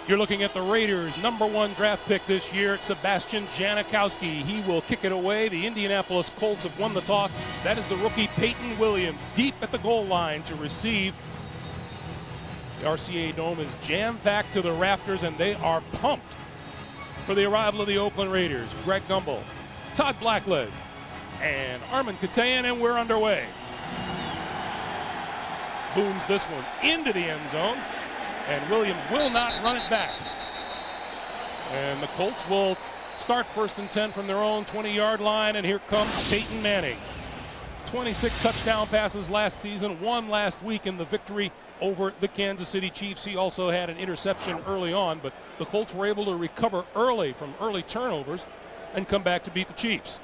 You're looking at the Raiders' #1 draft pick this year, Sebastian Janikowski. He will kick it away. The Indianapolis Colts have won the toss. That is the rookie Peyton Williams deep at the goal line to receive. The RCA Dome is jam-packed to the rafters, and they are pumped for the arrival of the Oakland Raiders. Greg Gumbel, Todd Blackledge, and Armin Katayan, and we're underway. Booms this one into the end zone, and Williams will not run it back. And the Colts will start 1st and 10 from their own 20-yard line, and here comes Peyton Manning. 26 touchdown passes last season, 1 last week in the victory over the Kansas City Chiefs. He also had an interception early on, but the Colts were able to recover early from early turnovers and come back to beat the Chiefs.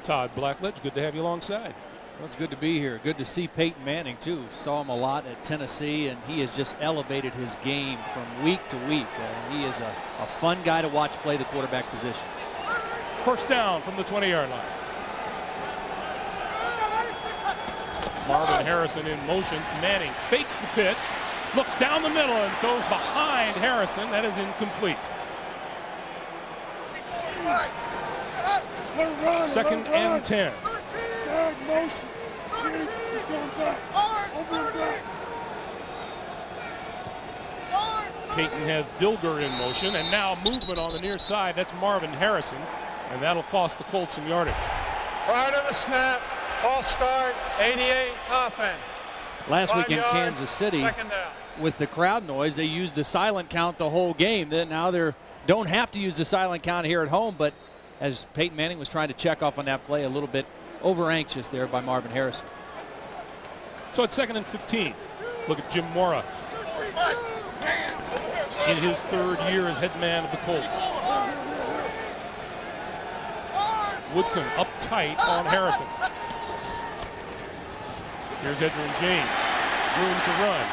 Todd Blackledge, good to have you alongside. Well, it's good to be here. Good to see Peyton Manning, too. Saw him a lot at Tennessee, and he has just elevated his game from week to week. He is a fun guy to watch play the quarterback position. 1st down from the 20-yard line. Marvin Harrison in motion. Manning fakes the pitch, looks down the middle, and throws behind Harrison. That is incomplete. 2nd and 10. Motion. He's going back. Over and back. Peyton has Dilger in motion, and now movement on the near side. That's Marvin Harrison, and that'll cost the Colts some yardage. Prior to the snap, false start, 88 offense. Last week in 5 yards, Kansas City, 2nd down. with the crowd noise, they used the silent count the whole game. Then now they don't have to use the silent count here at home, but as Peyton Manning was trying to check off on that play, a little bit over anxious there by Marvin Harrison. So it's 2nd and 15. Look at Jim Mora in his 3rd year as head man of the Colts. Woodson up tight on Harrison. Here's Edgerrin James. Room to run.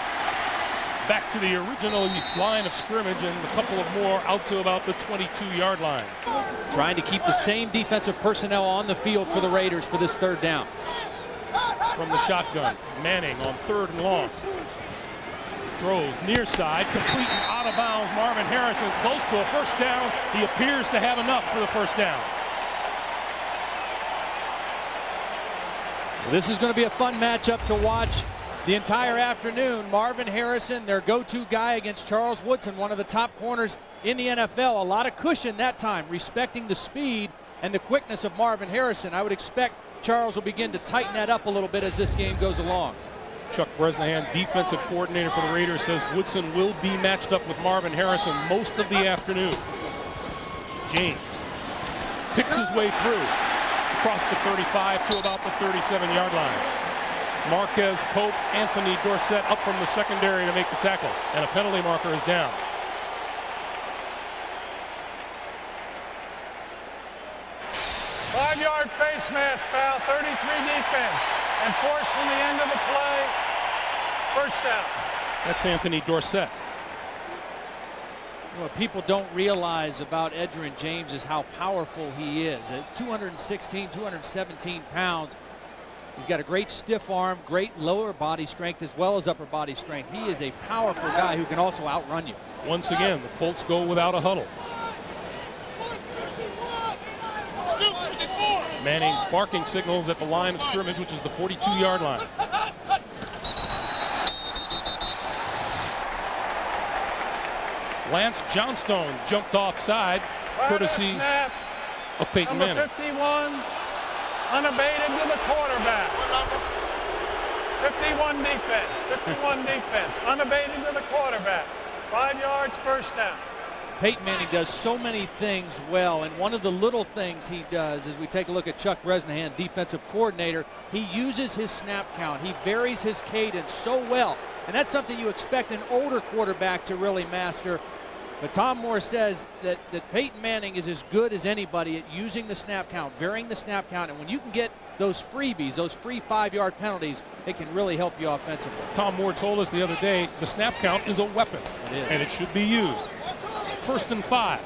Back to the original line of scrimmage, and a couple of more out to about the 22-yard line. Trying to keep the same defensive personnel on the field for the Raiders for this 3rd down. From the shotgun, Manning on 3rd and long. Throws near side, complete and out of bounds. Marvin Harrison close to a 1st down. He appears to have enough for the 1st down. This is going to be a fun matchup to watch the entire afternoon. Marvin Harrison, their go-to guy against Charles Woodson, one of the top corners in the NFL. A lot of cushion that time, respecting the speed and the quickness of Marvin Harrison. I would expect Charles will begin to tighten that up a little bit as this game goes along. Chuck Bresnahan, defensive coordinator for the Raiders, says Woodson will be matched up with Marvin Harrison most of the afternoon. James picks his way through across the 35 to about the 37-yard line. Marquez, Pope, Anthony Dorsett up from the secondary to make the tackle, and a penalty marker is down. Five-yard face mask foul, 33 defense, and forced from the end of the play. 1st down. That's Anthony Dorsett. What people don't realize about Edgerrin James is how powerful he is. At 216, 217 pounds, he's got a great stiff arm, great lower body strength as well as upper body strength. He is a powerful guy who can also outrun you. Once again, the Colts go without a huddle. Manning barking signals at the line of scrimmage, which is the 42-yard line. Lance Johnstone jumped offside, courtesy of Peyton Manning. 51, unabated to the quarterback. 51 defense, 51 defense, unabated to the quarterback. 5 yards, 1st down. Peyton Manning does so many things well, and one of the little things he does, as we take a look at Chuck Bresnahan, defensive coordinator, he uses his snap count. He varies his cadence so well, and that's something you expect an older quarterback to really master. But Tom Moore says that Peyton Manning is as good as anybody at using the snap count, varying the snap count, and when you can get those freebies, those free 5-yard penalties, it can really help you offensively. Tom Moore told us the other day the snap count is a weapon, and it should be used. 1st and 5.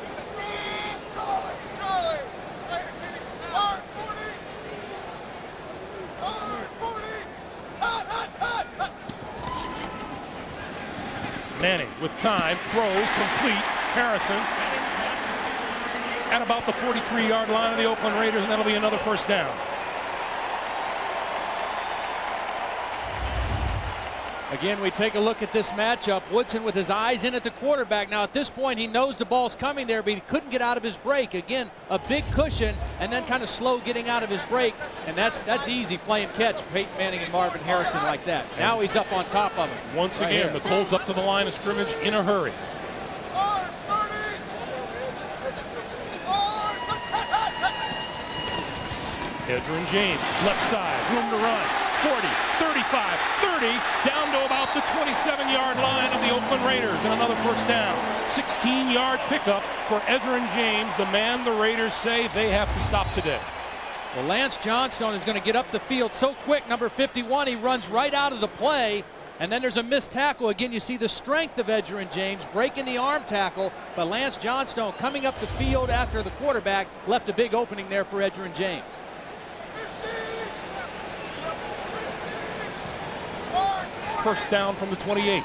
Manning with time, throws, complete. Harrison at about the 43-yard line of the Oakland Raiders, and that'll be another first down. Again, we take a look at this matchup. Woodson with his eyes in at the quarterback. Now at this point, he knows the ball's coming there, but he couldn't get out of his break. Again, a big cushion and then kind of slow getting out of his break. And that's easy play and catch. Peyton Manning and Marvin Harrison like that. Now he's up on top of it. Once again, the Colts up to the line of scrimmage in a hurry. Edgerrin James, left side, room to run. 40, 35, 30, down to about the 27-yard line of the Oakland Raiders, and another first down. 16-yard pickup for Edgerrin James, the man the Raiders say they have to stop today. Well, Lance Johnstone is going to get up the field so quick. Number 51, he runs right out of the play, and then there's a missed tackle. Again, you see the strength of Edgerrin James breaking the arm tackle, but Lance Johnstone coming up the field after the quarterback left a big opening there for Edgerrin James. First down from the 28.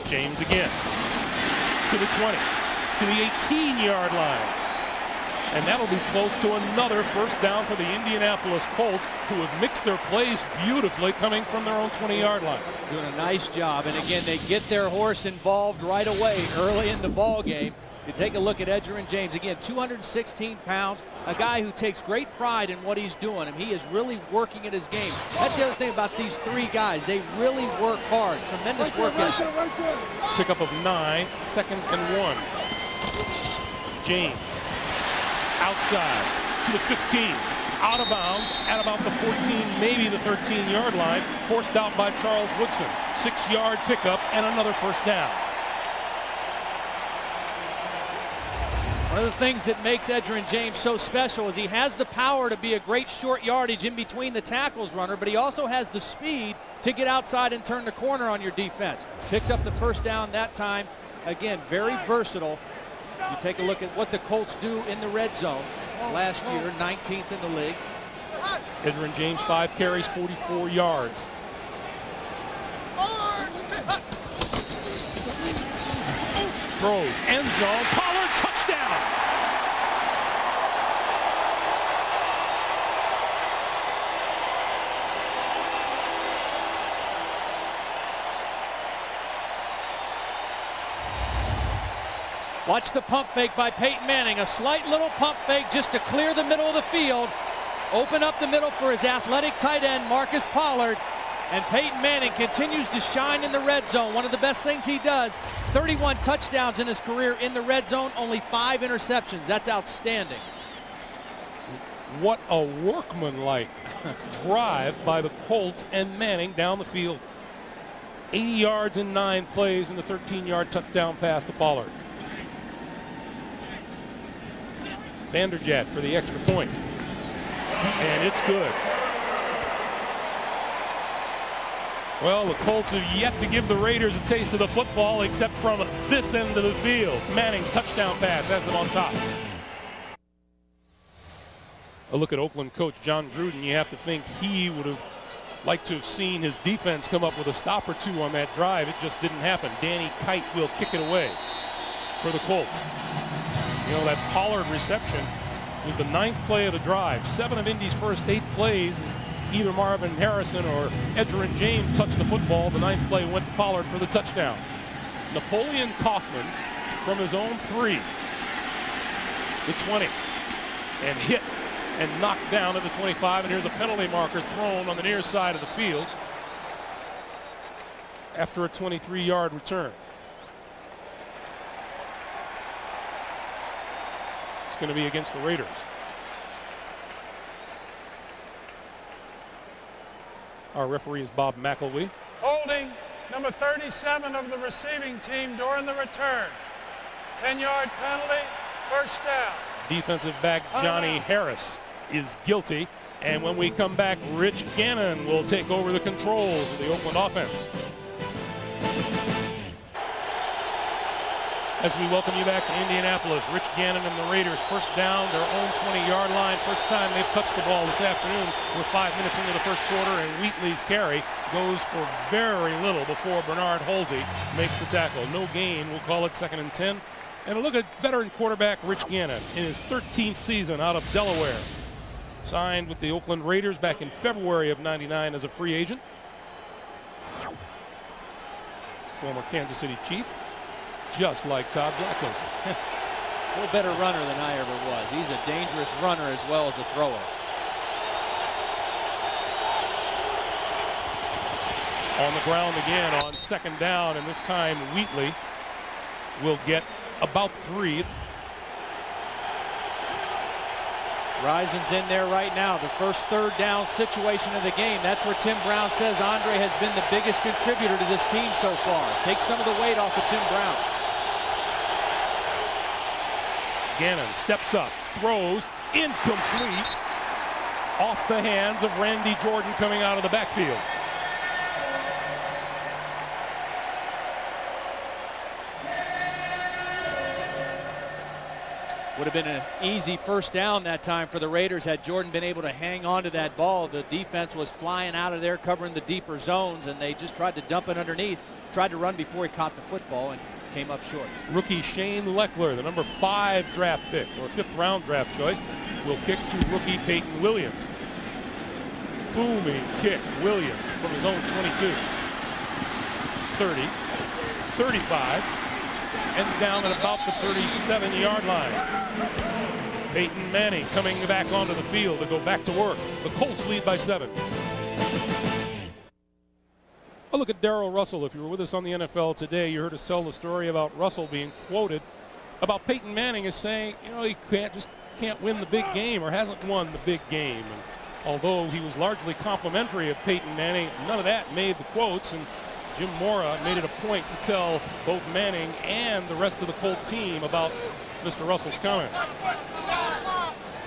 James again to the 20, to the 18-yard line. And that'll be close to another first down for the Indianapolis Colts, who have mixed their plays beautifully coming from their own 20-yard line. Doing a nice job. And again, they get their horse involved right away early in the ball game. You take a look at Edgerrin James, again, 216 pounds, a guy who takes great pride in what he's doing, and he is really working at his game. That's the other thing about these three guys. They really work hard. Tremendous work ethic. Pickup of 9, 2nd and 1. James outside to the 15, out of bounds at about the 14, maybe the 13-yard line, forced out by Charles Woodson. 6-yard pickup and another first down. One of the things that makes Edgerrin James so special is he has the power to be a great short yardage in between the tackles runner, but he also has the speed to get outside and turn the corner on your defense. Picks up the first down that time. Again, very versatile. You take a look at what the Colts do in the red zone. Last year, 19th in the league. Edgerrin James, 5 carries, 44 yards. Throws, end zone, Pollard, touchdown! Watch the pump fake by Peyton Manning. A slight little pump fake just to clear the middle of the field. Open up the middle for his athletic tight end, Marcus Pollard. And Peyton Manning continues to shine in the red zone. One of the best things he does. 31 touchdowns in his career in the red zone, only 5 interceptions. That's outstanding. What a workmanlike drive by the Colts and Manning down the field. 80 yards in 9 plays and the 13-yard touchdown pass to Pollard. Vanderjagt for the extra point. And it's good. Well, the Colts have yet to give the Raiders a taste of the football except from this end of the field. Manning's touchdown pass has them on top. A look at Oakland coach John Gruden. You have to think he would have liked to have seen his defense come up with a stop or two on that drive. It just didn't happen. Danny Kite will kick it away for the Colts. You know, that Pollard reception was the 9th play of the drive. 7 of Indy's first 8 plays, either Marvin Harrison or Edgerrin James touched the football. The 9th play went to Pollard for the touchdown. Napoleon Kaufman from his own 3, the 20, and hit and knocked down at the 25. And here's a penalty marker thrown on the near side of the field after a 23-yard return. It's going to be against the Raiders. Our referee is Bob McElwee. Holding number 37 of the receiving team during the return. 10-yard penalty, first down. Defensive back Johnny Harris is guilty. And when we come back, Rich Gannon will take over the controls of the Oakland offense. As we welcome you back to Indianapolis, Rich Gannon and the Raiders first down, their own 20-yard line. First time they've touched the ball this afternoon. We're 5 minutes into the first quarter, and Wheatley's carry goes for very little before Bernard Halsey makes the tackle. No gain, we'll call it 2nd and 10. And a look at veteran quarterback Rich Gannon in his 13th season out of Delaware. Signed with the Oakland Raiders back in February of '99 as a free agent. Former Kansas City Chief. Just like Todd Blackledge. A little better runner than I ever was. He's a dangerous runner as well as a thrower. On the ground again on 2nd down, and this time Wheatley will get about 3. Rison's in there right now. The first 3rd down situation of the game. That's where Tim Brown says Andre has been the biggest contributor to this team so far. Take some of the weight off of Tim Brown. Gannon steps up, throws, incomplete, off the hands of Randy Jordan coming out of the backfield. Would have been an easy first down that time for the Raiders had Jordan been able to hang on to that ball. The defense was flying out of there covering the deeper zones, and they just tried to dump it underneath, tried to run before he caught the football and came up short. Rookie Shane Leckler, the number 5 draft pick, or 5th round draft choice, will kick to rookie Peyton Williams. Booming kick, Williams from his own 22. 30, 35, and down at about the 37-yard line. Peyton Manning coming back onto the field to go back to work. The Colts lead by 7. A look at Darrell Russell. If you were with us on the NFL Today, you heard us tell the story about Russell being quoted about Peyton Manning as saying, you know, he can't win the big game or hasn't won the big game. And although he was largely complimentary of Peyton Manning, none of that made the quotes, and Jim Mora made it a point to tell both Manning and the rest of the Colt team about Mr. Russell's comment.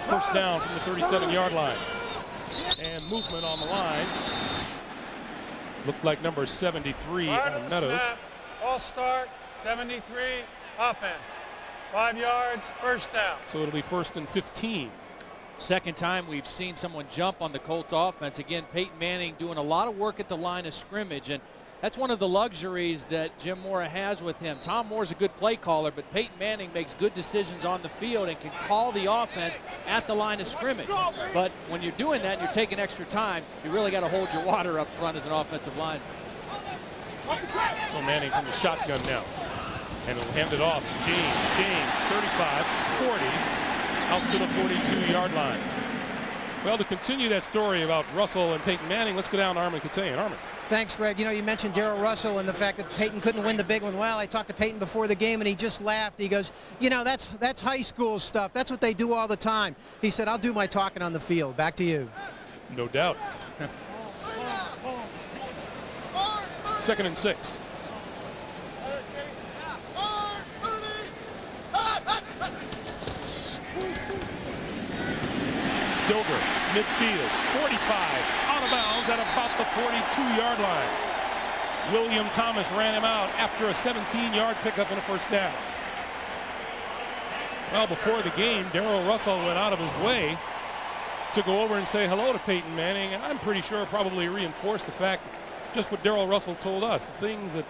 First down from the 37-yard line. And movement on the line. Looked like number 73 on Meadows. All start, 73, offense. 5 yards, first down. So it'll be 1st and 15. Second time we've seen someone jump on the Colts offense. Again, Peyton Manning doing a lot of work at the line of scrimmage, and that's one of the luxuries that Jim Mora has with him. Tom Moore's a good play caller, but Peyton Manning makes good decisions on the field and can call the offense at the line of scrimmage. But when you're doing that and you're taking extra time, you really got to hold your water up front as an offensive line. So Manning from the shotgun now. And he'll hand it off to James. James, 35, 40, out to the 42-yard line. Well, to continue that story about Russell and Peyton Manning, let's go down to Armin Katayan. Armin. Thanks, Greg. You know, you mentioned Darrell Russell and the fact that Peyton couldn't win the big one. Well, I talked to Peyton before the game, and he just laughed. He goes, you know, that's high school stuff. That's what they do all the time. He said, I'll do my talking on the field. Back to you. No doubt. 2nd and 6. Dilger, midfield, 45, out of bounds at about the 42-yard line. William Thomas ran him out after a 17-yard pickup and a first down. Well, before the game, Darrell Russell went out of his way to go over and say hello to Peyton Manning, and I'm pretty sure probably reinforced the fact, just what Darrell Russell told us. The things that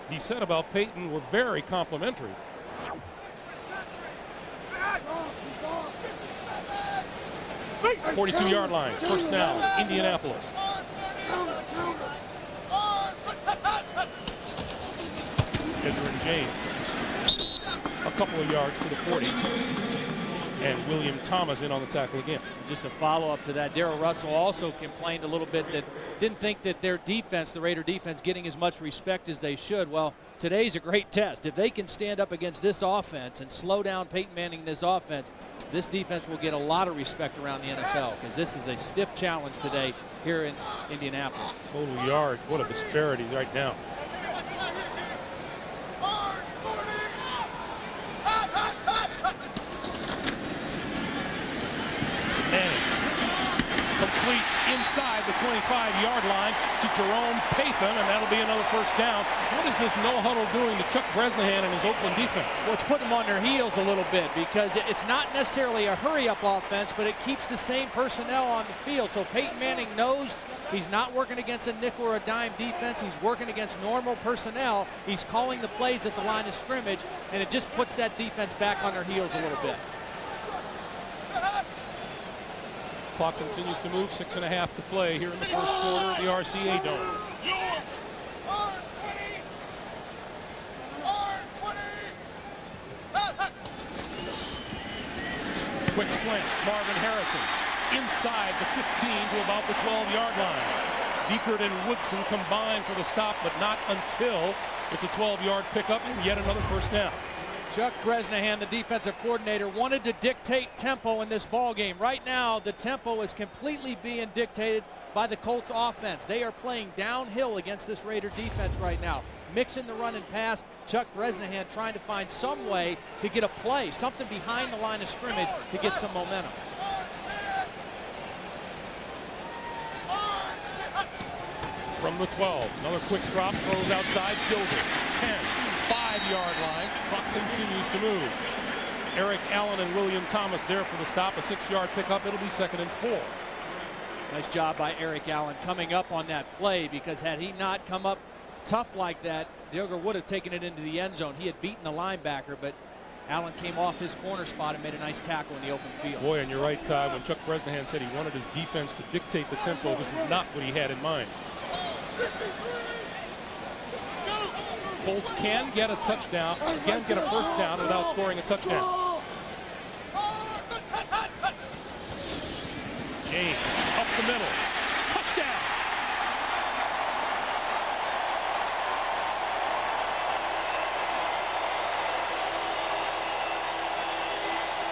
he said about Peyton were very complimentary. 42-yard line, first down, Indianapolis. Edgerrin James, a couple of yards to the 40. And William Thomas in on the tackle again. Just a follow-up to that, Darrell Russell also complained a little bit that didn't think that their defense, the Raider defense, getting as much respect as they should. Well, today's a great test. If they can stand up against this offense and slow down Peyton Manning in this offense, this defense will get a lot of respect around the NFL, because this is a stiff challenge today here in Indianapolis. Total yards, what a disparity right now. Manning, complete inside the 25-yard line to Jerome Pathan, and that'll be another first down. What is this no huddle doing to Chuck Bresnahan and his Oakland defense? Well, it's putting them on their heels a little bit because it's not necessarily a hurry-up offense, but it keeps the same personnel on the field. So Peyton Manning knows he's not working against a nickel or a dime defense. He's working against normal personnel. He's calling the plays at the line of scrimmage, and it just puts that defense back on their heels a little bit. Clock continues to move, 6.5 to play here in the first quarter of the RCA Dome. Quick slant, Marvin Harrison inside the 15 to about the 12-yard line. Beekert and Woodson combine for the stop, but not until it's a 12-yard pickup and yet another first down. Chuck Bresnahan, the defensive coordinator, wanted to dictate tempo in this ball game. Right now, the tempo is completely being dictated by the Colts offense. They are playing downhill against this Raider defense right now. Mixing the run and pass, Chuck Bresnahan trying to find some way to get a play, something behind the line of scrimmage to get some momentum. From the 12, another quick drop, throws outside, Gilbert, 10, 5-yard line, clock continues to move. Eric Allen and William Thomas there for the stop, a 6-yard pickup, it'll be 2nd and 4. Nice job by Eric Allen coming up on that play, because had he not come up tough like that, Dioger would have taken it into the end zone. He had beaten the linebacker, but Allen came off his corner spot and made a nice tackle in the open field. Boy, and you're right, Ty, when Chuck Bresnahan said he wanted his defense to dictate the tempo, this is not what he had in mind. Colts can get a touchdown, again get a first down without scoring a touchdown. James up the middle, touchdown.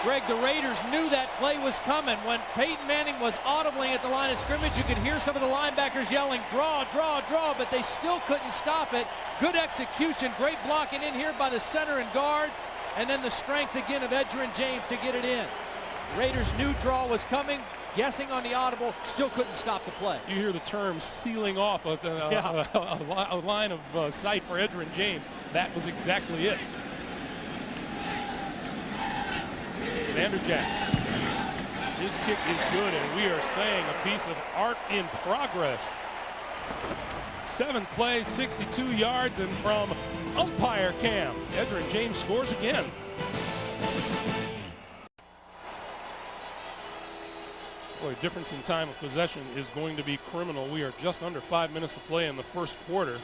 Greg, the Raiders knew that play was coming. When Peyton Manning was audibly at the line of scrimmage, you could hear some of the linebackers yelling, draw, draw, draw, but they still couldn't stop it. Good execution, great blocking in here by the center and guard, and then the strength again of Edgerrin James to get it in. Raiders knew draw was coming, guessing on the audible, still couldn't stop the play. You hear the term sealing off a line of sight for Edgerrin James. That was exactly it. Vanderjack. His kick is good, and we are saying a piece of art in progress. 7 plays, 62 yards, and from umpire cam, Edgerrin James scores again. Boy, difference in time of possession is going to be criminal. We are just under 5 minutes to play in the first quarter,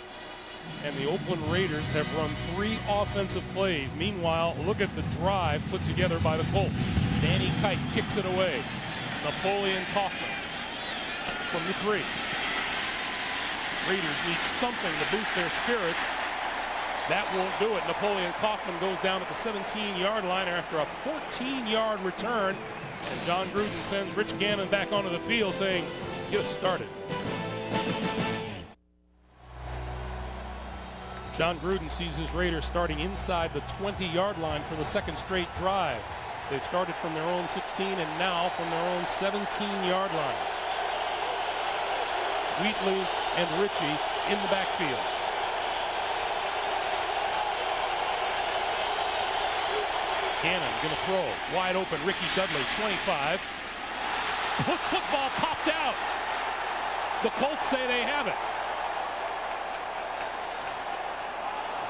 and the Oakland Raiders have run 3 offensive plays. Meanwhile, look at the drive put together by the Colts. Danny Kite kicks it away. Napoleon Kaufman from the 3. Raiders need something to boost their spirits. That won't do it. Napoleon Kaufman goes down at the 17-yard line after a 14-yard return. And John Gruden sends Rich Gannon back onto the field saying, get us started. John Gruden sees his Raiders starting inside the 20-yard line for the 2nd straight drive. They've started from their own 16 and now from their own 17-yard line. Wheatley and Ritchie in the backfield. Gannon going to throw. Wide open, Ricky Dudley, 25. Football popped out. The Colts say they have it.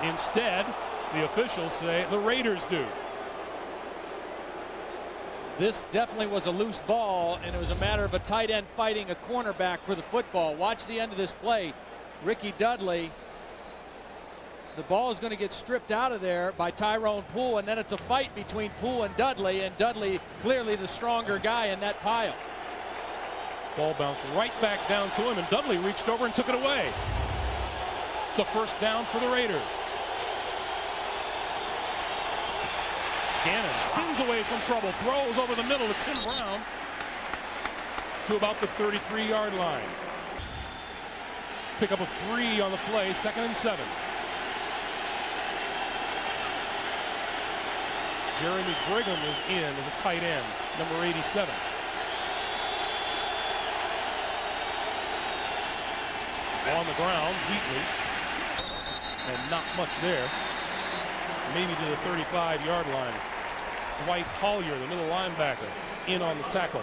Instead, the officials say the Raiders do. This definitely was a loose ball, and it was a matter of a tight end fighting a cornerback for the football. Watch the end of this play. Ricky Dudley, the ball is going to get stripped out of there by Tyrone Poole, and then it's a fight between Poole and Dudley clearly the stronger guy in that pile. Ball bounced right back down to him, and Dudley reached over and took it away. It's a first down for the Raiders. Gannon spins away from trouble, throws over the middle to Tim Brown to about the 33-yard line. Pickup of 3 on the play, 2nd and 7. Jeremy Brigham is in as a tight end, number 87. On the ground, Wheatley. And not much there. Maybe to the 35-yard line. Dwight Collier, the middle linebacker, in on the tackle.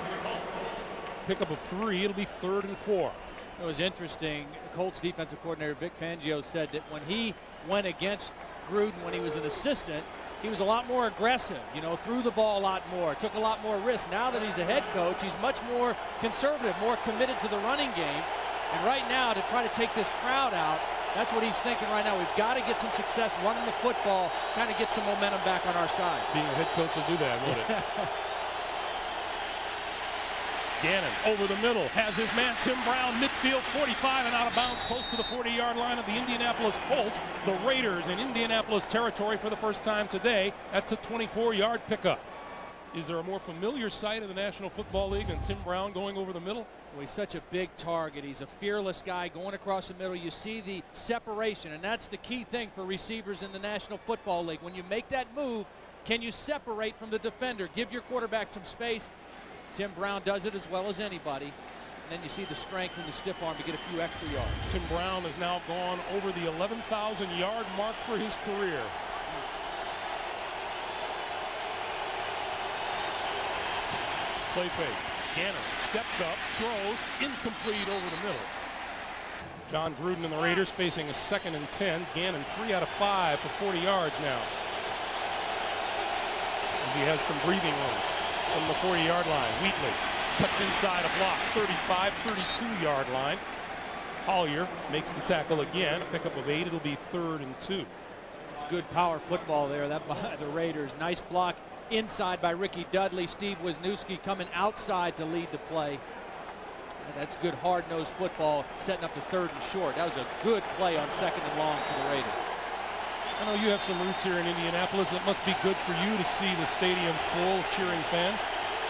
Pickup of 3, it'll be 3rd and 4. It was interesting. Colts defensive coordinator Vic Fangio said that when he went against Gruden when he was an assistant, he was a lot more aggressive, you know, threw the ball a lot more, took a lot more risks. Now that he's a head coach, he's much more conservative, more committed to the running game. And right now, to try to take this crowd out, that's what he's thinking right now. We've got to get some success running the football, kind of get some momentum back on our side. Being a head coach will do that, won't it? Gannon over the middle, has his man Tim Brown, midfield 45 and out of bounds, close to the 40-yard line of the Indianapolis Colts. The Raiders in Indianapolis territory for the first time today. That's a 24-yard pickup. Is there a more familiar sight in the National Football League than Tim Brown going over the middle? Well, he's such a big target. He's a fearless guy going across the middle. You see the separation, and that's the key thing for receivers in the National Football League. When you make that move, can you separate from the defender? Give your quarterback some space. Tim Brown does it as well as anybody. And then you see the strength and the stiff arm to get a few extra yards. Tim Brown has now gone over the 11,000-yard mark for his career. Play fake. Gannon steps up, throws, incomplete over the middle. John Gruden and the Raiders facing a 2nd and 10. Gannon 3 out of 5 for 40 yards now. As he has some breathing room from the 40-yard line. Wheatley cuts inside a block, 35, 32-yard line. Collier makes the tackle again. A pickup of 8. It'll be 3rd and 2. It's good power football there. That by the Raiders. Nice block inside by Ricky Dudley. Steve Wisniewski coming outside to lead the play. And that's good hard-nosed football, setting up the 3rd and short. That was a good play on 2nd and long for the Raiders. I know you have some roots here in Indianapolis. It must be good for you to see the stadium full of cheering fans.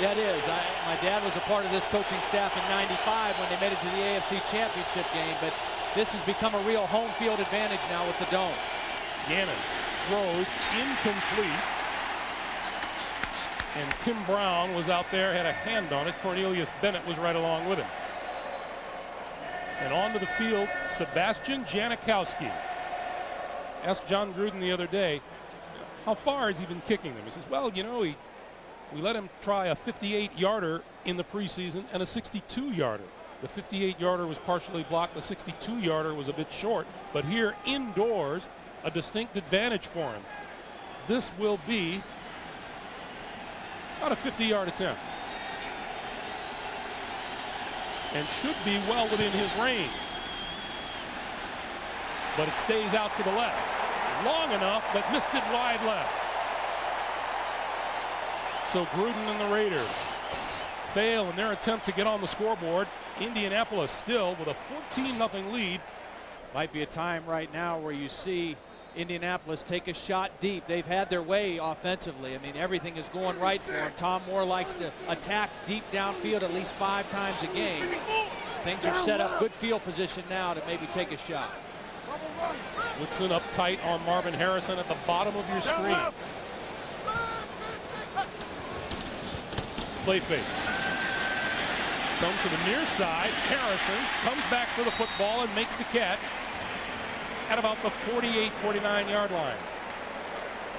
Yeah, it is. My dad was a part of this coaching staff in '95 when they made it to the AFC Championship game, but this has become a real home field advantage now with the Dome. Gannon throws incomplete. And Tim Brown was out there, had a hand on it. Cornelius Bennett was right along with him. And onto the field, Sebastian Janikowski. Asked John Gruden the other day, how far has he been kicking them? He says, well, you know, we let him try a 58-yarder in the preseason and a 62-yarder. The 58-yarder was partially blocked. The 62-yarder was a bit short. But here, indoors, a distinct advantage for him. This will be about a 50-yard attempt. And should be well within his range. But it stays out to the left. Long enough, but missed it wide left. So Gruden and the Raiders fail in their attempt to get on the scoreboard. Indianapolis still with a 14-0 lead. Might be a time right now where you see Indianapolis take a shot deep. They've had their way offensively. I mean, everything is going right for them. Tom Moore likes to attack deep downfield at least 5 times a game. Things are set up, good field position now to maybe take a shot. Woodson up tight on Marvin Harrison at the bottom of your screen. Play fake. Comes to the near side. Harrison comes back for the football and makes the catch at about the 48, 49-yard line.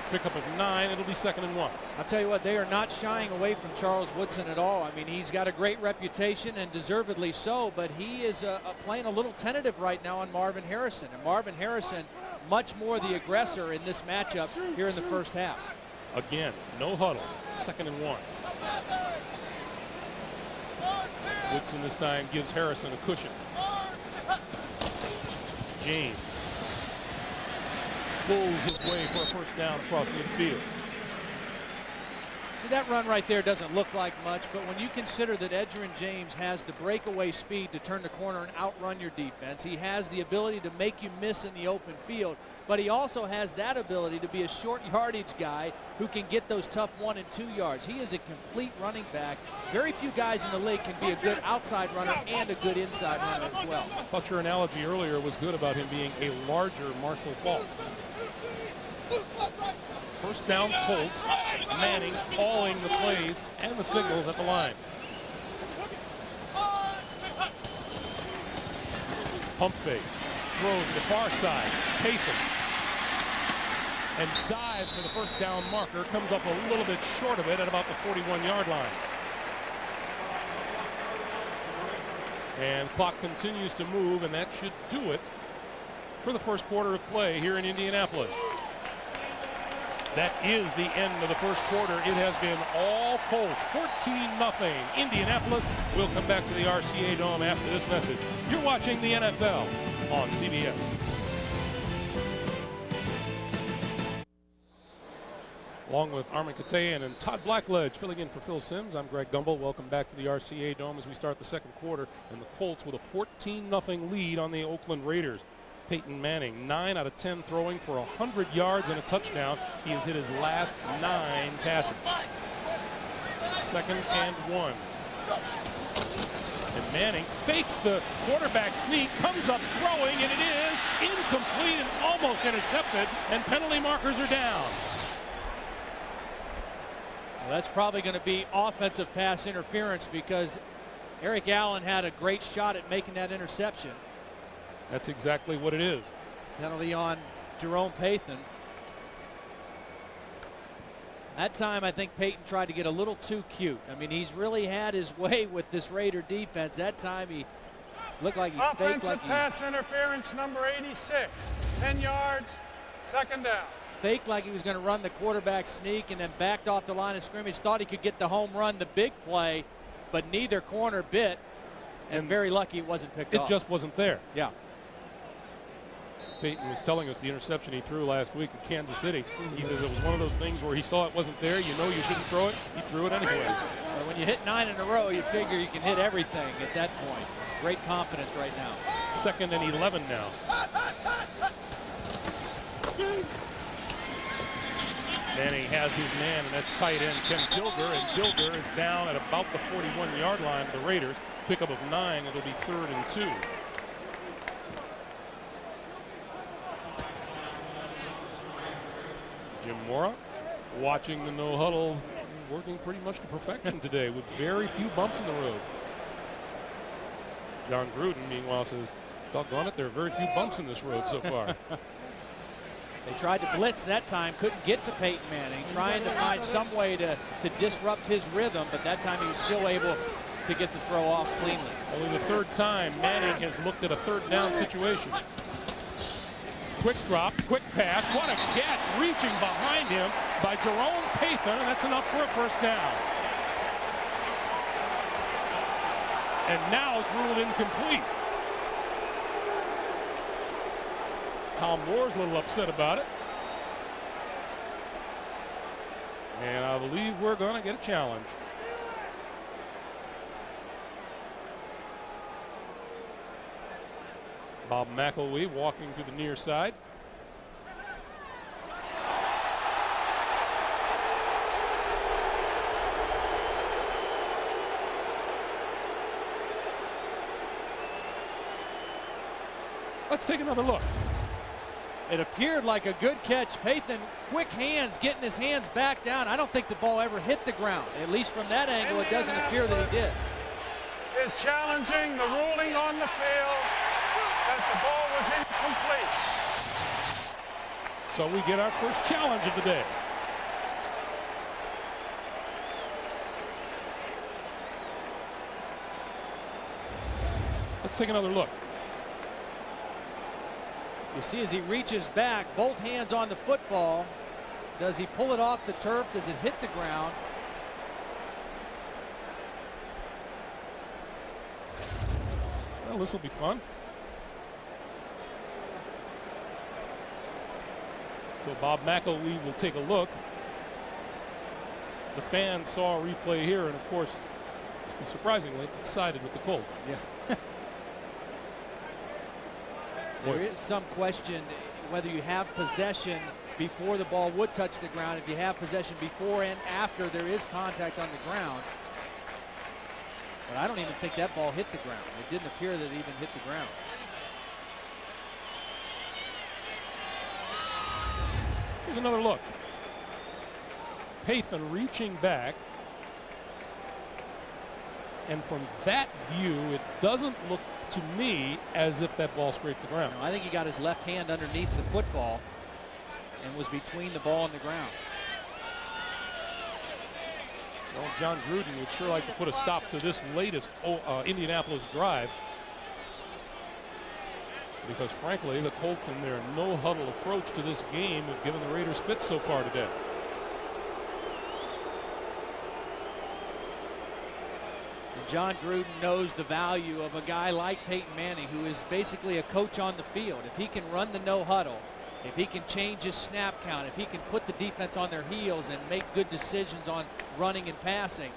Pickup of 9. It'll be 2nd and 1. I'll tell you what, they are not shying away from Charles Woodson at all. I mean, he's got a great reputation and deservedly so, but he is playing a little tentative right now on Marvin Harrison. And Marvin Harrison, much more the aggressor in this matchup here in the first half. Again, no huddle. 2nd and 1. Woodson this time gives Harrison a cushion. James pulls his way for a first down across midfield. See, that run right there doesn't look like much, but when you consider that Edgerrin James has the breakaway speed to turn the corner and outrun your defense, he has the ability to make you miss in the open field, but he also has that ability to be a short yardage guy who can get those tough 1 and 2 yards. He is a complete running back. Very few guys in the league can be a good outside runner and a good inside runner as well. I thought your analogy earlier was good about him being a larger Marshall Faulk. First down Colts. Manning calling the plays and the signals at the line. Pump fake. Throws to the far side. Payton. And dives for the first down marker. Comes up a little bit short of it at about the 41-yard line. And clock continues to move, and that should do it for the first quarter of play here in Indianapolis. That is the end of the first quarter. It has been all Colts, 14-0. Indianapolis will come back to the RCA Dome after this message. You're watching the NFL on CBS. Along with Armin Katayan and Todd Blackledge filling in for Phil Simms, I'm Greg Gumbel. Welcome back to the RCA Dome as we start the second quarter. And the Colts with a 14-0 lead on the Oakland Raiders. Peyton Manning, 9 out of 10 throwing for 100 yards and a touchdown. He has hit his last 9 passes. 2nd and 1. And Manning fakes the quarterback sneak, comes up throwing, and it is incomplete and almost intercepted, and penalty markers are down. Well, that's probably going to be offensive pass interference because Eric Allen had a great shot at making that interception. That's exactly what it is. Penalty on Jerome Payton. That time, I think Payton tried to get a little too cute. I mean, he's really had his way with this Raider defense. That time, he looked like he faked like Offensive pass interference number 86. 10 yards, 2nd down. Faked like he was going to run the quarterback sneak and then backed off the line of scrimmage. Thought he could get the home run, the big play, but neither corner bit. And very lucky it wasn't picked off. It just wasn't there. Yeah. Peyton was telling us the interception he threw last week in Kansas City. He says it was one of those things where he saw it wasn't there. You know you shouldn't throw it. He threw it anyway. Well, when you hit 9 in a row, you figure you can hit everything at that point. Great confidence right now. 2nd and 11 now. Manning has his man, and that's tight end Ken Gilder, and Gilder is down at about the 41-yard line of the Raiders. Pickup of 9. It'll be 3rd and 2. Jim Mora watching the no huddle, working pretty much to perfection today with very few bumps in the road. John Gruden, meanwhile, says, doggone it, there are very few bumps in this road so far. They tried to blitz that time, couldn't get to Peyton Manning, trying to find some way to disrupt his rhythm, but that time he was still able to get the throw off cleanly. Only the 3rd time Manning has looked at a 3rd down situation. Quick drop, quick pass, what a catch, reaching behind him by Jerome Payton, and that's enough for a 1st down. And now it's ruled incomplete. Tom Moore's a little upset about it. And I believe we're going to get a challenge. Bob McElwee walking to the near side. Let's take another look. It appeared like a good catch. Payton, quick hands, getting his hands back down. I don't think the ball ever hit the ground. At least from that angle, it doesn't appear that he did. Is challenging the ruling on the field that the ball was incomplete. So we get our first challenge of the day. Let's take another look. You see as he reaches back, both hands on the football. Does he pull it off the turf? Does it hit the ground? Well, this will be fun. So Bob McElwee will take a look. The fans saw a replay here, and of course, surprisingly, sided with the Colts. Yeah. There is some question whether you have possession before the ball would touch the ground. If you have possession before and after there is contact on the ground. But I don't even think that ball hit the ground. It didn't appear that it even hit the ground. Here's another look. Payton reaching back. And from that view, it doesn't look to me as if that ball scraped the ground. I think he got his left hand underneath the football and was between the ball and the ground. Well, John Gruden would sure like to put a stop to this latest Indianapolis drive, because frankly the Colts in their no-huddle approach to this game have given the Raiders fits so far today. And John Gruden knows the value of a guy like Peyton Manning, who is basically a coach on the field. If he can run the no-huddle, if he can change his snap count, if he can put the defense on their heels and make good decisions on running and passing,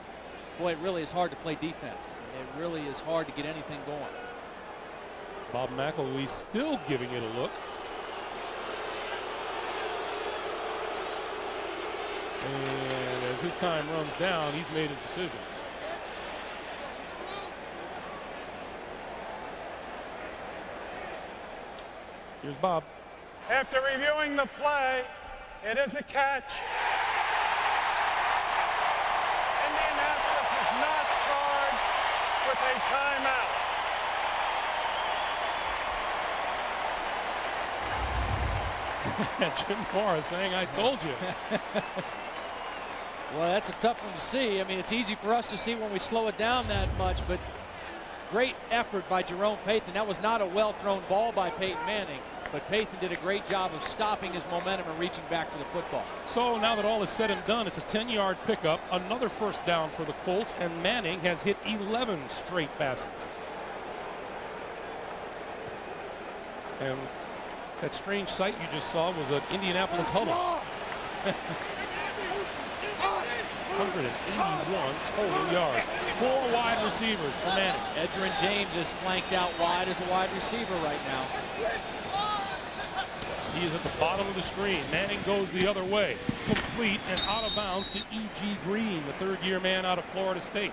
boy, it really is hard to play defense. It really is hard to get anything going. Bob McElwee still giving it a look. And as his time runs down, he's made his decision. Here's Bob. After reviewing the play, it is a catch. Indianapolis is not charged with a timeout. Jim Morris saying, I told you. Well, that's a tough one to see. I mean, it's easy for us to see when we slow it down that much, but great effort by Jerome Payton. That was not a well-thrown ball by Peyton Manning, but Payton did a great job of stopping his momentum and reaching back for the football. So now that all is said and done, it's a 10-yard pickup, another first down for the Colts, and Manning has hit 11 straight passes. And that strange sight you just saw was an Indianapolis huddle. 181 total yards. 4 wide receivers for Manning. Edgerrin James is flanked out wide as a wide receiver right now. He is at the bottom of the screen. Manning goes the other way. Complete and out of bounds to E.G. Green, the third-year man out of Florida State.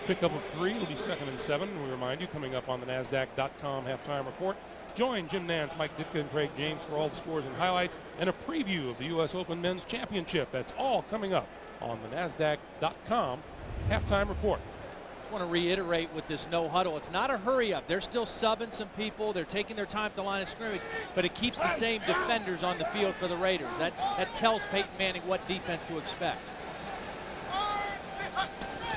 Pickup of 3. It'll be 2nd and 7. We remind you, coming up on the NASDAQ.com halftime report. Join Jim Nantz, Mike Ditka, and Craig James for all the scores and highlights and a preview of the U.S. Open Men's Championship. That's all coming up on the NASDAQ.com halftime report. I want to reiterate with this no huddle, it's not a hurry up. They're still subbing some people. They're taking their time to the line of scrimmage, but it keeps the same defenders on the field for the Raiders. That tells Peyton Manning what defense to expect.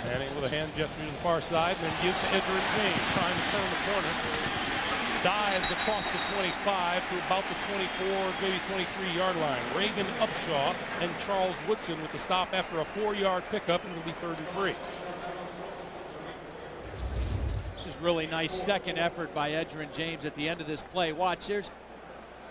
Manning with a hand gesture to the far side, and then gives to Edgerrin James, trying to turn the corner. Dives across the 25 to about the 24, maybe 23-yard line. Reagan Upshaw and Charles Woodson with the stop after a 4-yard pickup, and it'll be 3rd and 3. This is really nice second effort by Edgerrin James at the end of this play. Watch, there's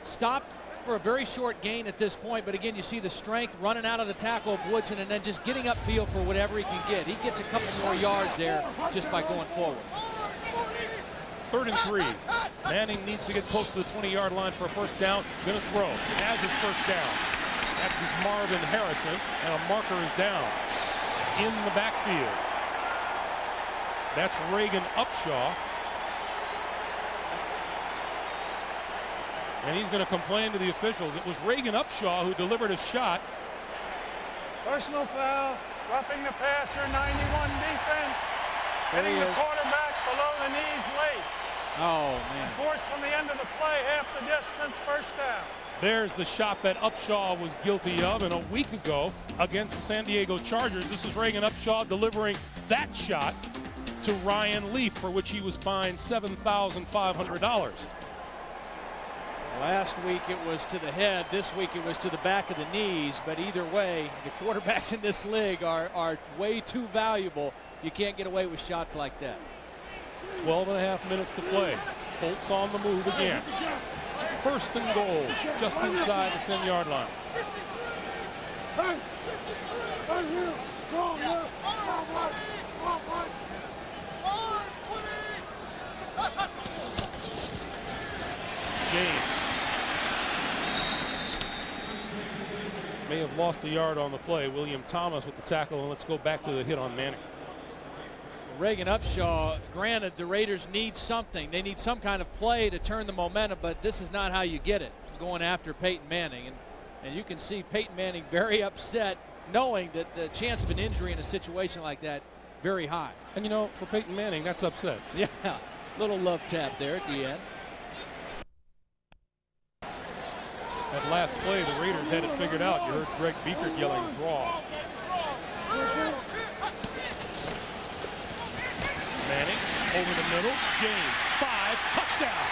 stopped for a very short gain at this point, but again, you see the strength running out of the tackle of Woodson and then just getting upfield for whatever he can get. He gets a couple more yards there just by going forward. 3rd and 3. Manning needs to get close to the 20-yard line for a first down. Going to throw. Has his first down. That's with Marvin Harrison, and a marker is down in the backfield. That's Reagan Upshaw. And he's going to complain to the officials. It was Reagan Upshaw who delivered a shot. Personal foul, roughing the passer, 91 defense. Hitting the quarterback below the knees late. Oh, man. Forced from the end of the play, half the distance, first down. There's the shot that Upshaw was guilty of, and a week ago against the San Diego Chargers, this is Reagan Upshaw delivering that shot to Ryan Leaf, for which he was fined $7,500. Last week it was to the head. This week it was to the back of the knees. But either way, the quarterbacks in this league are way too valuable. You can't get away with shots like that. 12 and a half minutes to play. Colts on the move again. 1st and goal, just inside the 10-yard line. Hey! Right here! Draw left! Draw right! Draw right! James may have lost a yard on the play. William Thomas with the tackle, and let's go back to the hit on Manning. Reagan Upshaw, granted, the Raiders need something. They need some kind of play to turn the momentum, but this is not how you get it, going after Peyton Manning. And you can see Peyton Manning very upset, knowing that the chance of an injury in a situation like that, very high. And, you know, for Peyton Manning, that's upset. Yeah. Little love tap there at the end. That last play, the Raiders had it figured out. You heard Greg Biekert yelling, draw. Manning over the middle. James, 5, touchdown.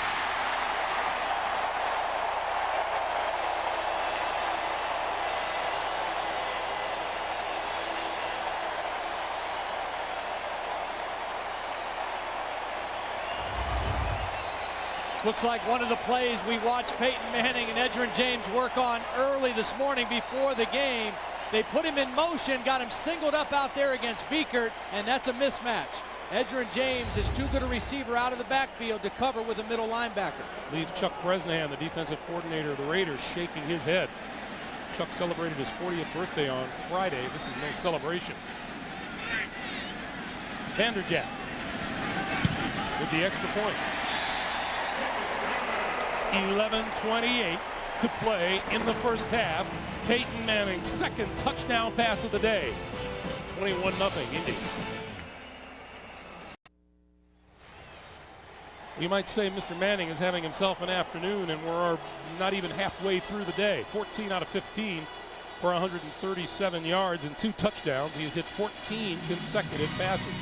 Looks like one of the plays we watched Peyton Manning and Edgerrin James work on early this morning before the game. They put him in motion, got him singled up out there against Biekert, and that's a mismatch. Edgerrin James is too good a receiver out of the backfield to cover with a middle linebacker. Leaves Chuck Bresnahan, the defensive coordinator of the Raiders, shaking his head. Chuck celebrated his 40th birthday on Friday. This is no celebration. Vanderjagt with the extra point. 11:28 to play in the first half. Peyton Manning's second touchdown pass of the day. 21-0 Indy. You might say Mr. Manning is having himself an afternoon, and we're not even halfway through the day. 14 out of 15 for 137 yards and 2 touchdowns. He has hit 14 consecutive passes.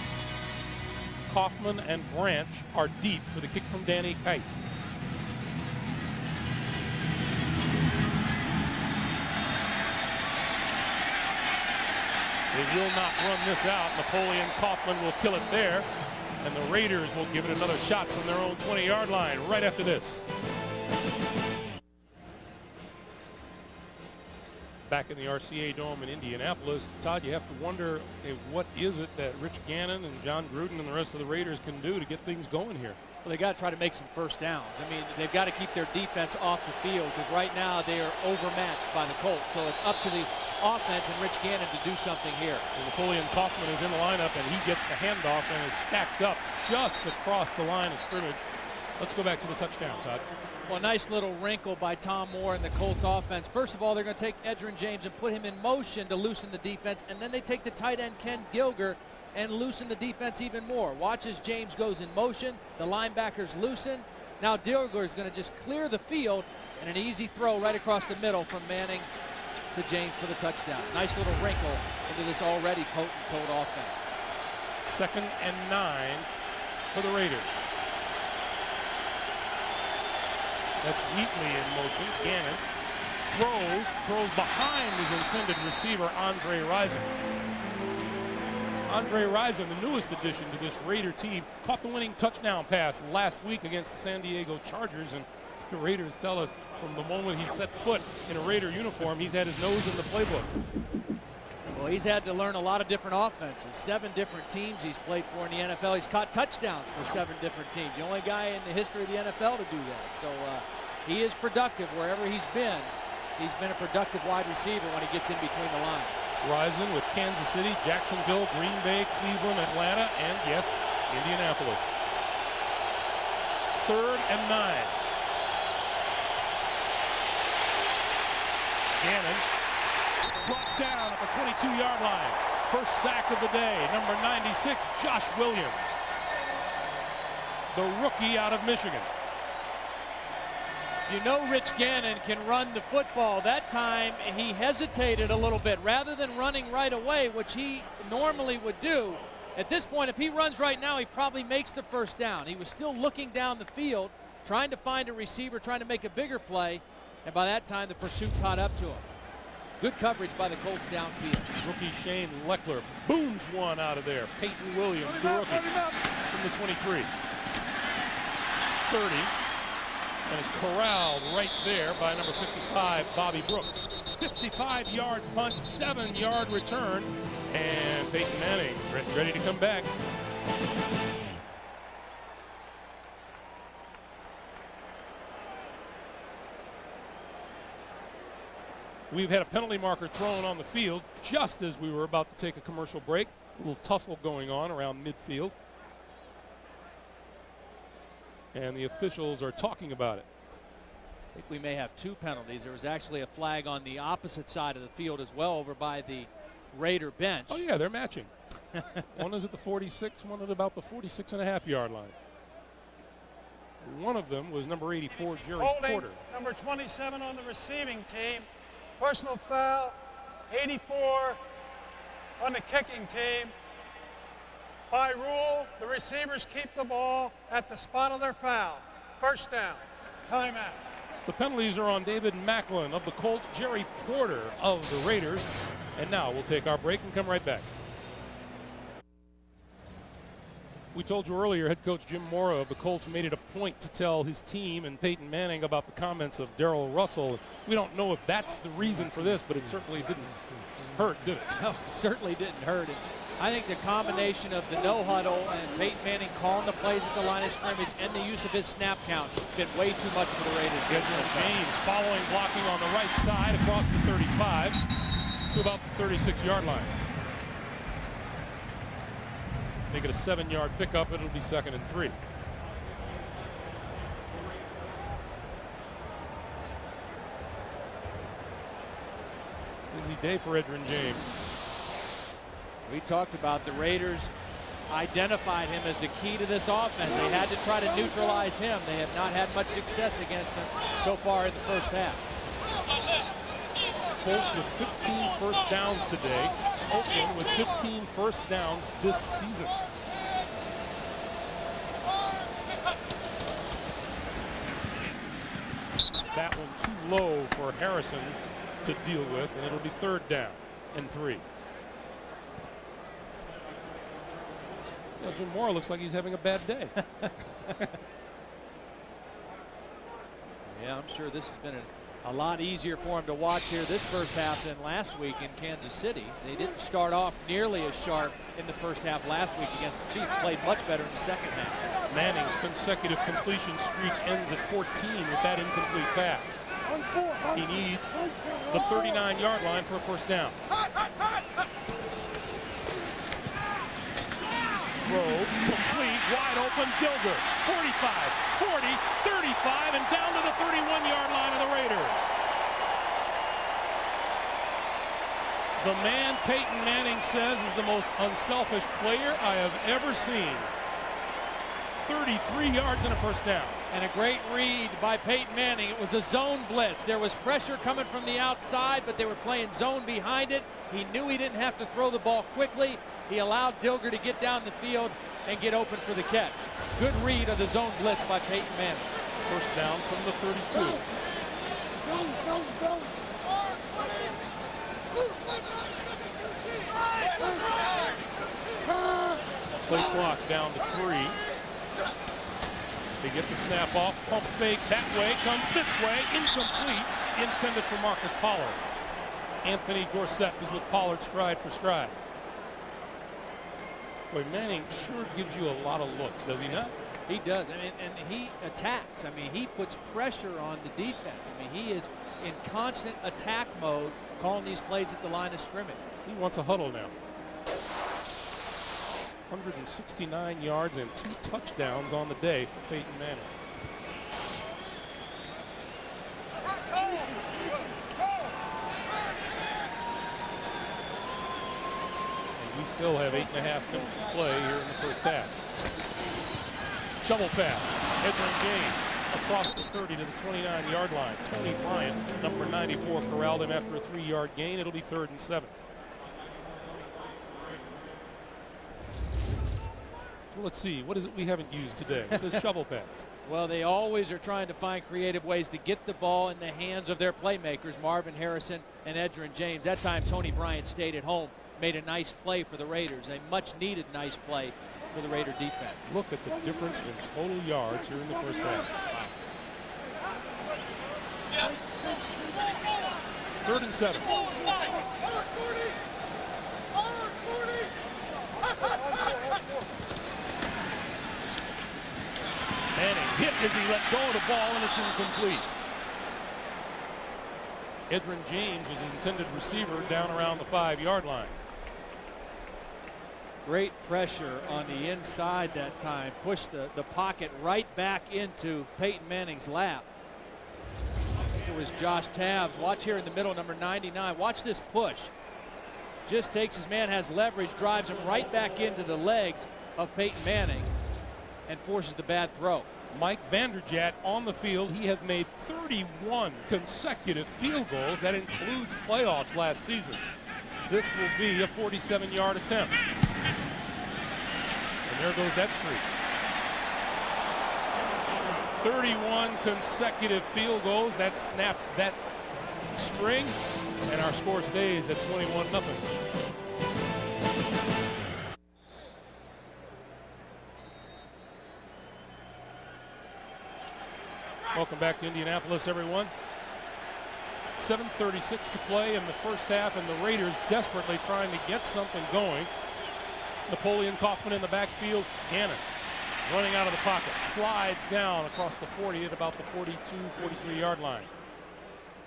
Kaufman and Branch are deep for the kick from Danny Kite. They will not run this out. Napoleon Kaufman will kill it there. And the Raiders will give it another shot from their own 20-yard line right after this. Back in the RCA Dome in Indianapolis, Todd, you have to wonder, okay, what is it that Rich Gannon and John Gruden and the rest of the Raiders can do to get things going here? Well, they got to try to make some first downs. I mean, they've got to keep their defense off the field because right now they are overmatched by the Colts. So it's up to the offense and Rich Gannon to do something here. And Napoleon Kaufman is in the lineup, and he gets the handoff and is stacked up just across the line of scrimmage. Let's go back to the touchdown, Todd. Well, nice little wrinkle by Tom Moore and the Colts offense. First of all, they're going to take Edgerrin James and put him in motion to loosen the defense, and then they take the tight end Ken Gilger and loosen the defense even more. Watch as James goes in motion. The linebackers loosen. Now Gilger is going to just clear the field, and an easy throw right across the middle from Manning to James for the touchdown. Nice little wrinkle into this already potent Colt offense. 2nd and 9 for the Raiders. That's Wheatley in motion. Gannon throws behind his intended receiver, Andre Rison. Andre Rison, the newest addition to this Raider team, caught the winning touchdown pass last week against the San Diego Chargers, and the Raiders tell us from the moment he set foot in a Raider uniform, he's had his nose in the playbook. Well, he's had to learn a lot of different offenses. 7 different teams he's played for in the NFL. He's caught touchdowns for 7 different teams. The only guy in the history of the NFL to do that. So he is productive wherever he's been. He's been a productive wide receiver when he gets in between the lines. Rison with Kansas City, Jacksonville, Green Bay, Cleveland, Atlanta, and yes, Indianapolis. 3rd and 9. Gannon brought down at the 22-yard line. First sack of the day, number 96, Josh Williams, the rookie out of Michigan. You know Rich Gannon can run the football. That time he hesitated a little bit rather than running right away, which he normally would do. At this point, if he runs right now, he probably makes the first down. He was still looking down the field, trying to find a receiver, trying to make a bigger play, and by that time the pursuit caught up to him. Good coverage by the Colts downfield. Rookie Shane Leckler booms one out of there. Peyton Williams, the rookie, from the 23. 30. And is corralled right there by number 55, Bobby Brooks. 55-yard punt, 7-yard return, and Peyton Manning ready to come back. We've had a penalty marker thrown on the field just as we were about to take a commercial break. A little tussle going on around midfield. And the officials are talking about it. I think we may have 2 penalties. There was actually a flag on the opposite side of the field as well over by the Raider bench. Oh, yeah, they're matching. One is at the 46, one at about the 46.5-yard line. One of them was number 84, Jerry Holding Porter. number 27 on the receiving team. Personal foul, 84 on the kicking team. By rule, the receivers keep the ball at the spot of their foul. First down. Timeout. The penalties are on David Macklin of the Colts, Jerry Porter of the Raiders. And now we'll take our break and come right back. We told you earlier, head coach Jim Mora of the Colts made it a point to tell his team and Peyton Manning about the comments of Darrell Russell. We don't know if that's the reason for this, but it certainly didn't hurt, did it? No, it certainly didn't hurt. I think the combination of the no huddle and Peyton Manning calling the plays at the line of scrimmage and the use of his snap count has been way too much for the Raiders. James following, blocking on the right side across the 35 to about the 36-yard line. Make it a 7-yard pickup. It'll be 2nd and 3. Busy day for Edgerrin James. We talked about the Raiders identified him as the key to this offense. They had to try to neutralize him. They have not had much success against him so far in the first half. Colts with 15 first downs today. Oakland with 15 first downs this season. That one too low for Harrison to deal with, and it'll be 3rd down and 3. Well, Jim Mora looks like he's having a bad day. Yeah, I'm sure this has been a lot easier for him to watch here this first half than last week in Kansas City. They didn't start off nearly as sharp in the first half last week against the Chiefs. Played much better in the second half. Manning's consecutive completion streak ends at 14 with that incomplete pass. He needs the 39-yard line for a first down. Throw complete, wide open, Dilger, 45, 40, 35, and down to the 31-yard line of the Raiders. The man Peyton Manning says is the most unselfish player I have ever seen. 33 yards and a first down. And a great read by Peyton Manning. It was a zone blitz. There was pressure coming from the outside, but they were playing zone behind it. He knew he didn't have to throw the ball quickly. He allowed Dilger to get down the field and get open for the catch. Good read of the zone blitz by Peyton Manning. First down from the 32. Play clock down to 3. They get the snap off, pump fake that way, comes this way, incomplete, intended for Marcus Pollard. Anthony Dorsett was with Pollard stride for stride. Boy, Manning sure gives you a lot of looks, does he not? He does, I mean, and he attacks. I mean, he puts pressure on the defense. I mean, he is in constant attack mode, calling these plays at the line of scrimmage. He wants a huddle now. 169 yards and 2 touchdowns on the day for Peyton Manning. And we still have 8.5 minutes to play here in the first half. Shovel pass. Edgerrin James across the 30 to the 29-yard line. Tony Bryant, number 94, corralled him after a 3-yard gain. It'll be 3rd and 7. Well, let's see. What is it we haven't used today? The shovel pass. Well, they always are trying to find creative ways to get the ball in the hands of their playmakers, Marvin Harrison and Edgerrin James. That time, Tony Bryant stayed at home, made a nice play for the Raiders, a much-needed nice play for the Raider defense. Look at the difference in total yards here in the first half. 3rd and 7. Manning hit as he let go of the ball, and it's incomplete. Edgerrin James was the intended receiver down around the 5-yard line. Great pressure on the inside that time. Pushed the pocket right back into Peyton Manning's lap. I think it was Josh Tabbs. Watch here in the middle, number 99. Watch this push. Just takes his man, has leverage, drives him right back into the legs of Peyton Manning, and forces the bad throw. Mike Vanderjagt on the field. He has made 31 consecutive field goals. That includes playoffs last season. This will be a 47-yard attempt. And there goes that streak. 31 consecutive field goals. That snaps that string. And our score stays at 21-0. Welcome back to Indianapolis, everyone. 7:36 to play in the first half, and the Raiders desperately trying to get something going. Napoleon Kaufman in the backfield. Gannon running out of the pocket. Slides down across the 40 at about the 42, 43-yard line.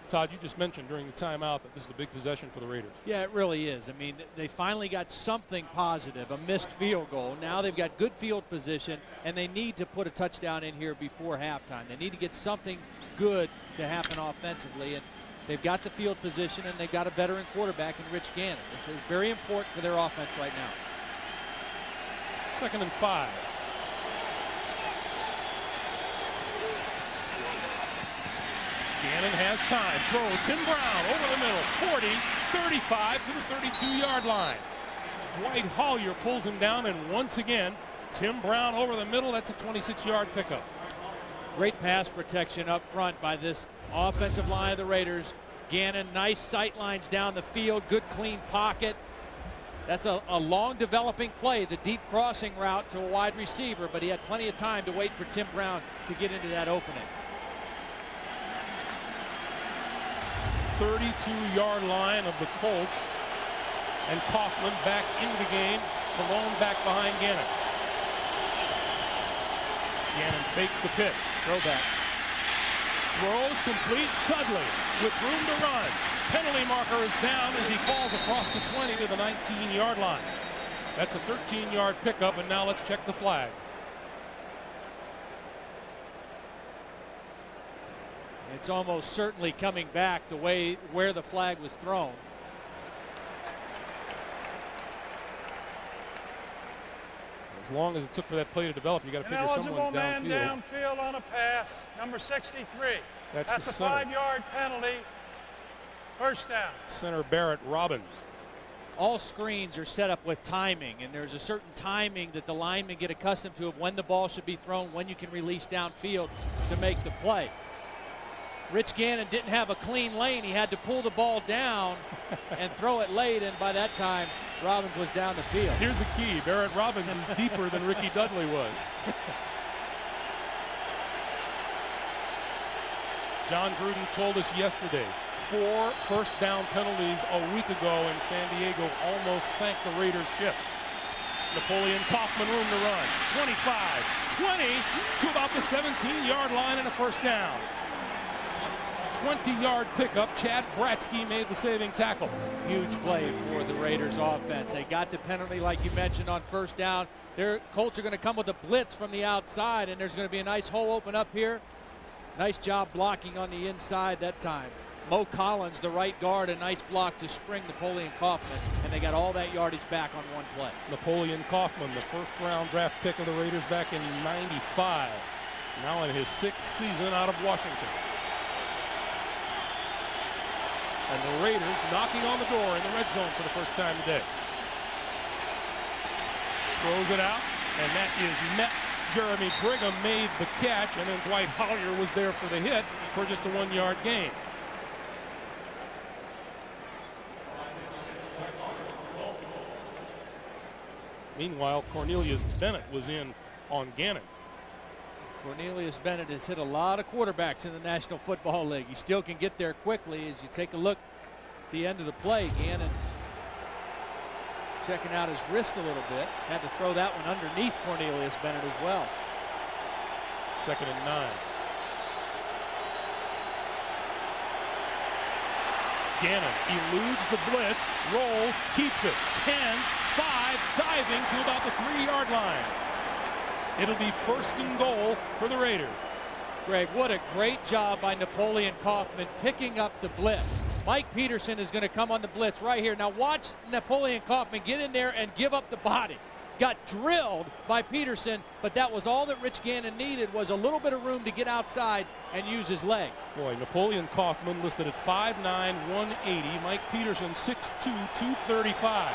Todd, you just mentioned during the timeout that this is a big possession for the Raiders. Yeah, it really is. I mean, they finally got something positive, a missed field goal. Now they've got good field position, and they need to put a touchdown in here before halftime. They need to get something good to happen offensively, and they've got the field position, and they've got a veteran quarterback in Rich Gannon. This is very important for their offense right now. 2nd and 5. Gannon has time. Throw. Tim Brown over the middle. 40, 35 to the 32-yard line. Dwight Hollier pulls him down, and once again, Tim Brown over the middle. That's a 26-yard pickup. Great pass protection up front by this offensive line of the Raiders. Gannon, nice sight lines down the field. Good clean pocket. That's a long developing play, the deep crossing route to a wide receiver, but he had plenty of time to wait for Tim Brown to get into that opening. 32-yard line of the Colts, and Kaufman back into the game, Malone back behind Gannon. Gannon fakes the pitch. Throwback. Throws complete. Dudley with room to run. Penalty marker is down as he falls across the 20 to the 19-yard line. That's a 13-yard pickup, and now let's check the flag. It's almost certainly coming back the way where the flag was thrown. As long as it took for that play to develop, you got to figure someone's man downfield. Downfield on a pass, number 63. That's a center. 5-yard penalty. First down. Center Barrett Robbins. All screens are set up with timing, and there's a certain timing that the linemen get accustomed to of when the ball should be thrown, when you can release downfield to make the play. Rich Gannon didn't have a clean lane. He had to pull the ball down and throw it late, and by that time, Robbins was down the field. Here's the key. Barrett Robbins is deeper than Ricky Dudley was. John Gruden told us yesterday, 4 first-down penalties a week ago in San Diego almost sank the Raiders' ship. Napoleon Kaufman room to run. 25, 20 to about the 17-yard line and a first down. 20-yard pickup. Chad Bratsky made the saving tackle. Huge play for the Raiders offense. They got the penalty like you mentioned on first down. Their Colts are going to come with a blitz from the outside, and there's going to be a nice hole open up here. Nice job blocking on the inside that time. Mo Collins, the right guard, a nice block to spring Napoleon Kaufman, and they got all that yardage back on one play. Napoleon Kaufman, the first-round draft pick of the Raiders back in '95, now in his 6th season out of Washington. And the Raiders knocking on the door in the red zone for the first time today. Throws it out, and that is met. Jeremy Brigham made the catch, and then Dwight Hollier was there for the hit for just a 1-yard gain. Meanwhile, Cornelius Bennett was in on Gannon. Cornelius Bennett has hit a lot of quarterbacks in the National Football League. He still can get there quickly as you take a look at the end of the play. Gannon checking out his wrist a little bit. Had to throw that one underneath Cornelius Bennett as well. 2nd and 9. Gannon eludes the blitz, rolls, keeps it. 10, 5, diving to about the 3-yard line. It'll be 1st and goal for the Raiders. Greg, what a great job by Napoleon Kaufman picking up the blitz. Mike Peterson is going to come on the blitz right here. Now watch Napoleon Kaufman get in there and give up the body. got drilled by Peterson, but that was all that Rich Gannon needed, was a little bit of room to get outside and use his legs. Boy, Napoleon Kaufman listed at 5'9", 180. Mike Peterson, 6'2", 235.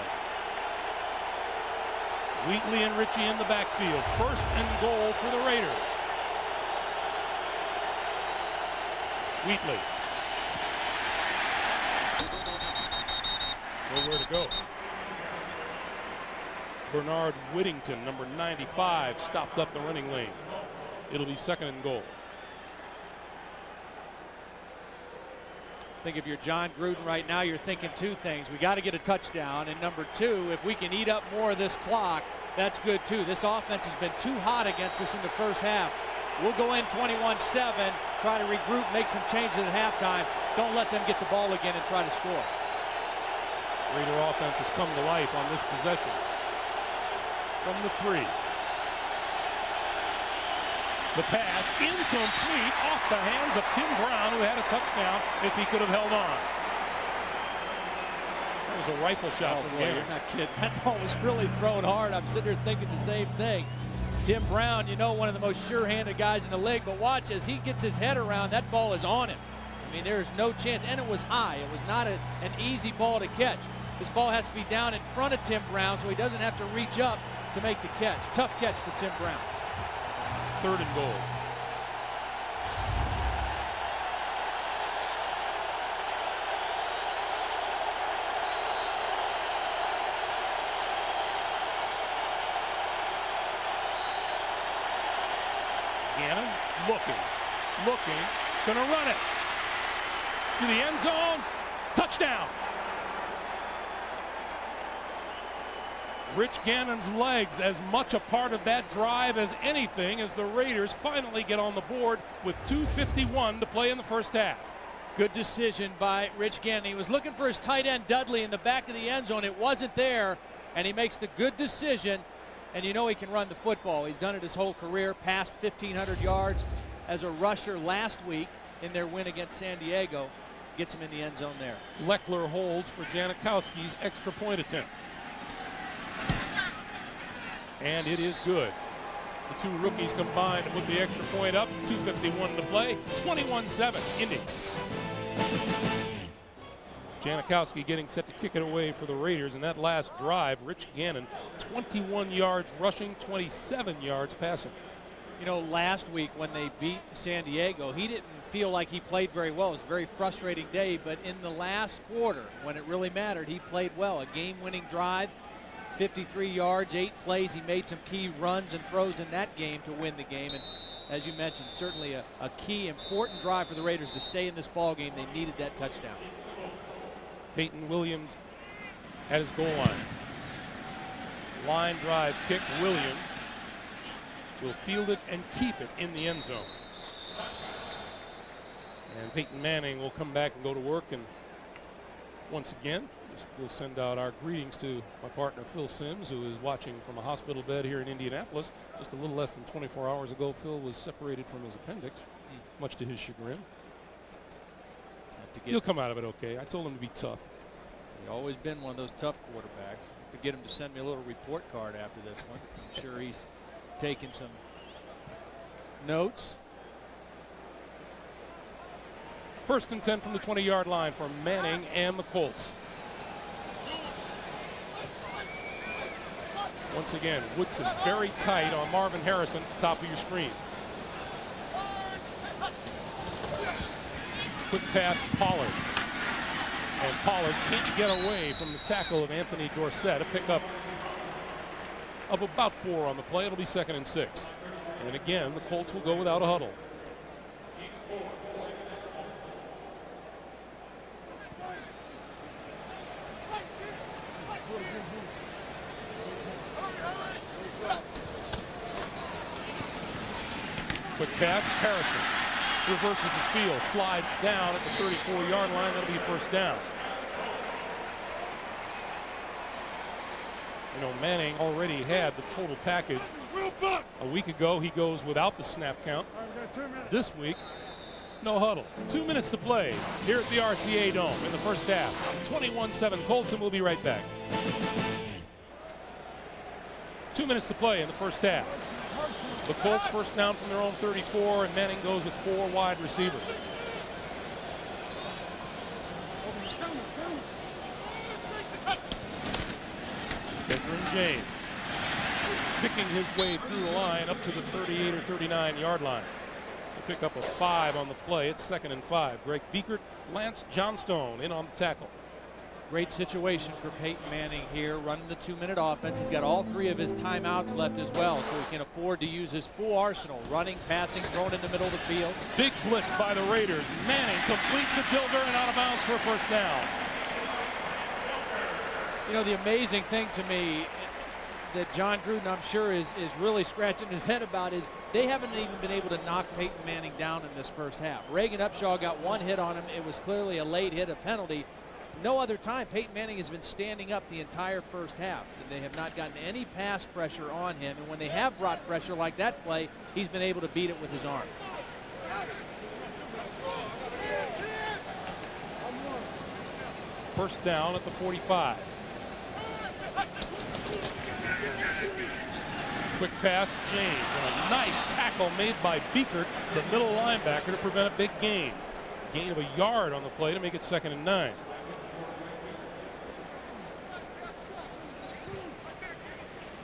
Wheatley and Ritchie in the backfield. First and goal for the Raiders. Wheatley. Nowhere to go. Bernard Whittington, number 95, stopped up the running lane. It'll be second and goal. I think if you're John Gruden right now, you're thinking two things. We got to get a touchdown, and number two, if we can eat up more of this clock, that's good too. This offense has been too hot against us in the first half. We'll go in 21-7, try to regroup, make some changes at halftime. Don't let them get the ball again and try to score. Raider offense has come to life on this possession. From the 3. The pass incomplete, off the hands of Tim Brown, who had a touchdown if he could have held on. That was a rifle shot from Gannon. You're not kidding. That ball was really thrown hard. I'm sitting there thinking the same thing. Tim Brown, you know, one of the most sure-handed guys in the league, but watch as he gets his head around, that ball is on him. I mean, there is no chance, and it was high. It was not an easy ball to catch. This ball has to be down in front of Tim Brown so he doesn't have to reach up to make the catch. Tough catch for Tim Brown. Third and goal. Gannon looking, gonna run it to the end zone. Touchdown. Rich Gannon's legs as much a part of that drive as anything, as the Raiders finally get on the board with 2:51 to play in the first half. Good decision by Rich Gannon. He was looking for his tight end Dudley in the back of the end zone. It wasn't there, and he makes the good decision. And you know he can run the football. He's done it his whole career, passed 1,500 yards as a rusher last week in their win against San Diego. Gets him in the end zone there. Leckler holds for Janikowski's extra point attempt. And it is good. The two rookies combined to put the extra point up. 2:51 to play. 21-7, Indy. Janikowski getting set to kick it away for the Raiders. In that last drive, Rich Gannon, 21 yards rushing, 27 yards passing. You know, last week when they beat San Diego, he didn't feel like he played very well. It was a very frustrating day, but in the last quarter, when it really mattered, he played well. A game-winning drive, 53 yards, 8 plays. He made some key runs and throws in that game to win the game. And as you mentioned, certainly a key, important drive for the Raiders to stay in this ball game. They needed that touchdown. Peyton Williams at his goal line. Line drive kick. Williams will field it and keep it in the end zone. And Peyton Manning will come back and go to work. And once again, we'll send out our greetings to my partner Phil Simms, who is watching from a hospital bed here in Indianapolis. Just a little less than 24 hours ago, Phil was separated from his appendix, much to his chagrin. He'll come out of it okay. I told him to be tough. He's always been one of those tough quarterbacks. To get him to send me a little report card after this one. I'm sure he's taking some notes. First and 10 from the 20-yard line for Manning and the Colts. Once again, Woodson very tight on Marvin Harrison at the top of your screen. Quick pass, Pollard. And Pollard can't get away from the tackle of Anthony Dorsett. A pickup of about 4 on the play. It'll be 2nd and 6. And again, the Colts will go without a huddle. Quick pass, Harrison reverses his field, slides down at the 34-yard line. That'll be first down. You know, Manning already had the total package. A week ago, he goes without the snap count. This week, no huddle. 2 minutes to play here at the RCA Dome in the first half. 21-7 Colts, and we'll be right back. 2 minutes to play in the first half. The Colts first down from their own 34, and Manning goes with 4 wide receivers. Edgerrin James picking his way through the line up to the 38 or 39 yard line. They pick up a 5 on the play. It's 2nd and 5. Greg Biekert, Lance Johnstone in on the tackle. Great situation for Peyton Manning here, running the 2-minute offense. He's got all 3 of his timeouts left as well, so he can afford to use his full arsenal, running, passing, throwing in the middle of the field. Big blitz by the Raiders. Manning complete to Dilger and out of bounds for a first down. You know, the amazing thing to me that John Gruden, I'm sure, is really scratching his head about is they haven't even been able to knock Peyton Manning down in this first half. Reagan Upshaw got 1 hit on him. It was clearly a late hit, a penalty. No other time Peyton Manning has been standing up the entire first half, and they have not gotten any pass pressure on him. And when they have brought pressure like that play, he's been able to beat it with his arm. First down at the 45. Quick pass, James, and a nice tackle made by Biekert, the middle linebacker, to prevent a big gain. Gain of a yard on the play to make it 2nd and 9.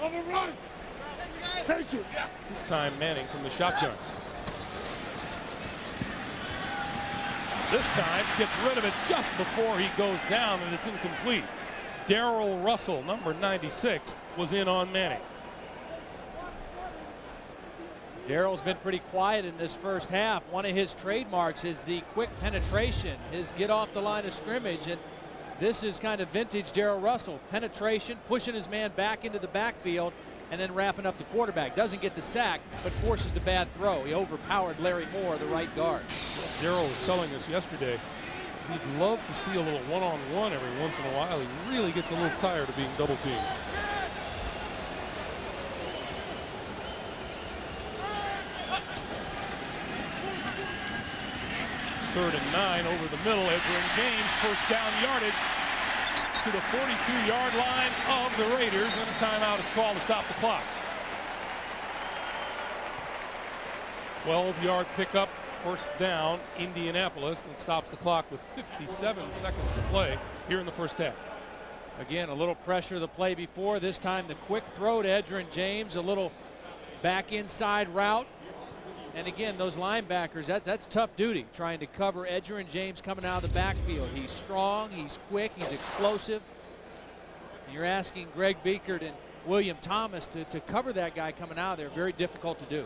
On the run. Take it. This time Manning from the shotgun. This time gets rid of it just before he goes down, and it's incomplete. Darrell Russell, number 96, was in on Manning. Darrell's been pretty quiet in this first half. One of his trademarks is the quick penetration, his get off the line of scrimmage, and this is kind of vintage Darrell Russell. Penetration, pushing his man back into the backfield, and then wrapping up the quarterback. Doesn't get the sack, but forces the bad throw. He overpowered Larry Moore, the right guard. Darrell was telling us yesterday he'd love to see a little one-on-one every once in a while. He really gets a little tired of being double-teamed. Third and 9 over the middle. Edgerrin James, first down yardage to the 42-yard line of the Raiders, and a timeout is called to stop the clock. 12-yard pickup, first down, Indianapolis, and stops the clock with 57 seconds to play here in the first half. Again, a little pressure the play before. This time the quick throw to Edgerrin James, a little back inside route. And again, those linebackers, that's tough duty, trying to cover Edgerrin James coming out of the backfield. He's strong, he's quick, he's explosive. And you're asking Greg Biekert and William Thomas to cover that guy coming out of there. Very difficult to do.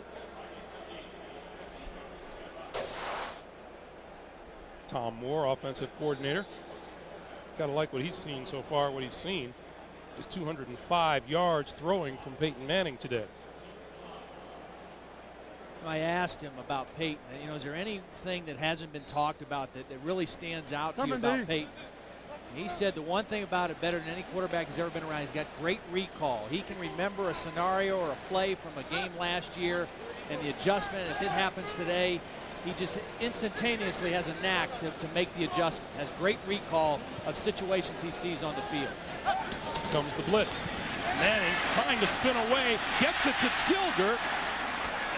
Tom Moore, offensive coordinator. Got to like what he's seen so far. What he's seen is 205 yards throwing from Peyton Manning today. I asked him about Peyton. You know, is there anything that hasn't been talked about that really stands out to you about Peyton? He said the one thing about it, better than any quarterback he's ever been around, he's got great recall. He can remember a scenario or a play from a game last year and the adjustment. If it happens today, he just instantaneously has a knack to make the adjustment. Has great recall of situations he sees on the field. Comes the blitz. Manning trying to spin away, gets it to Dilger,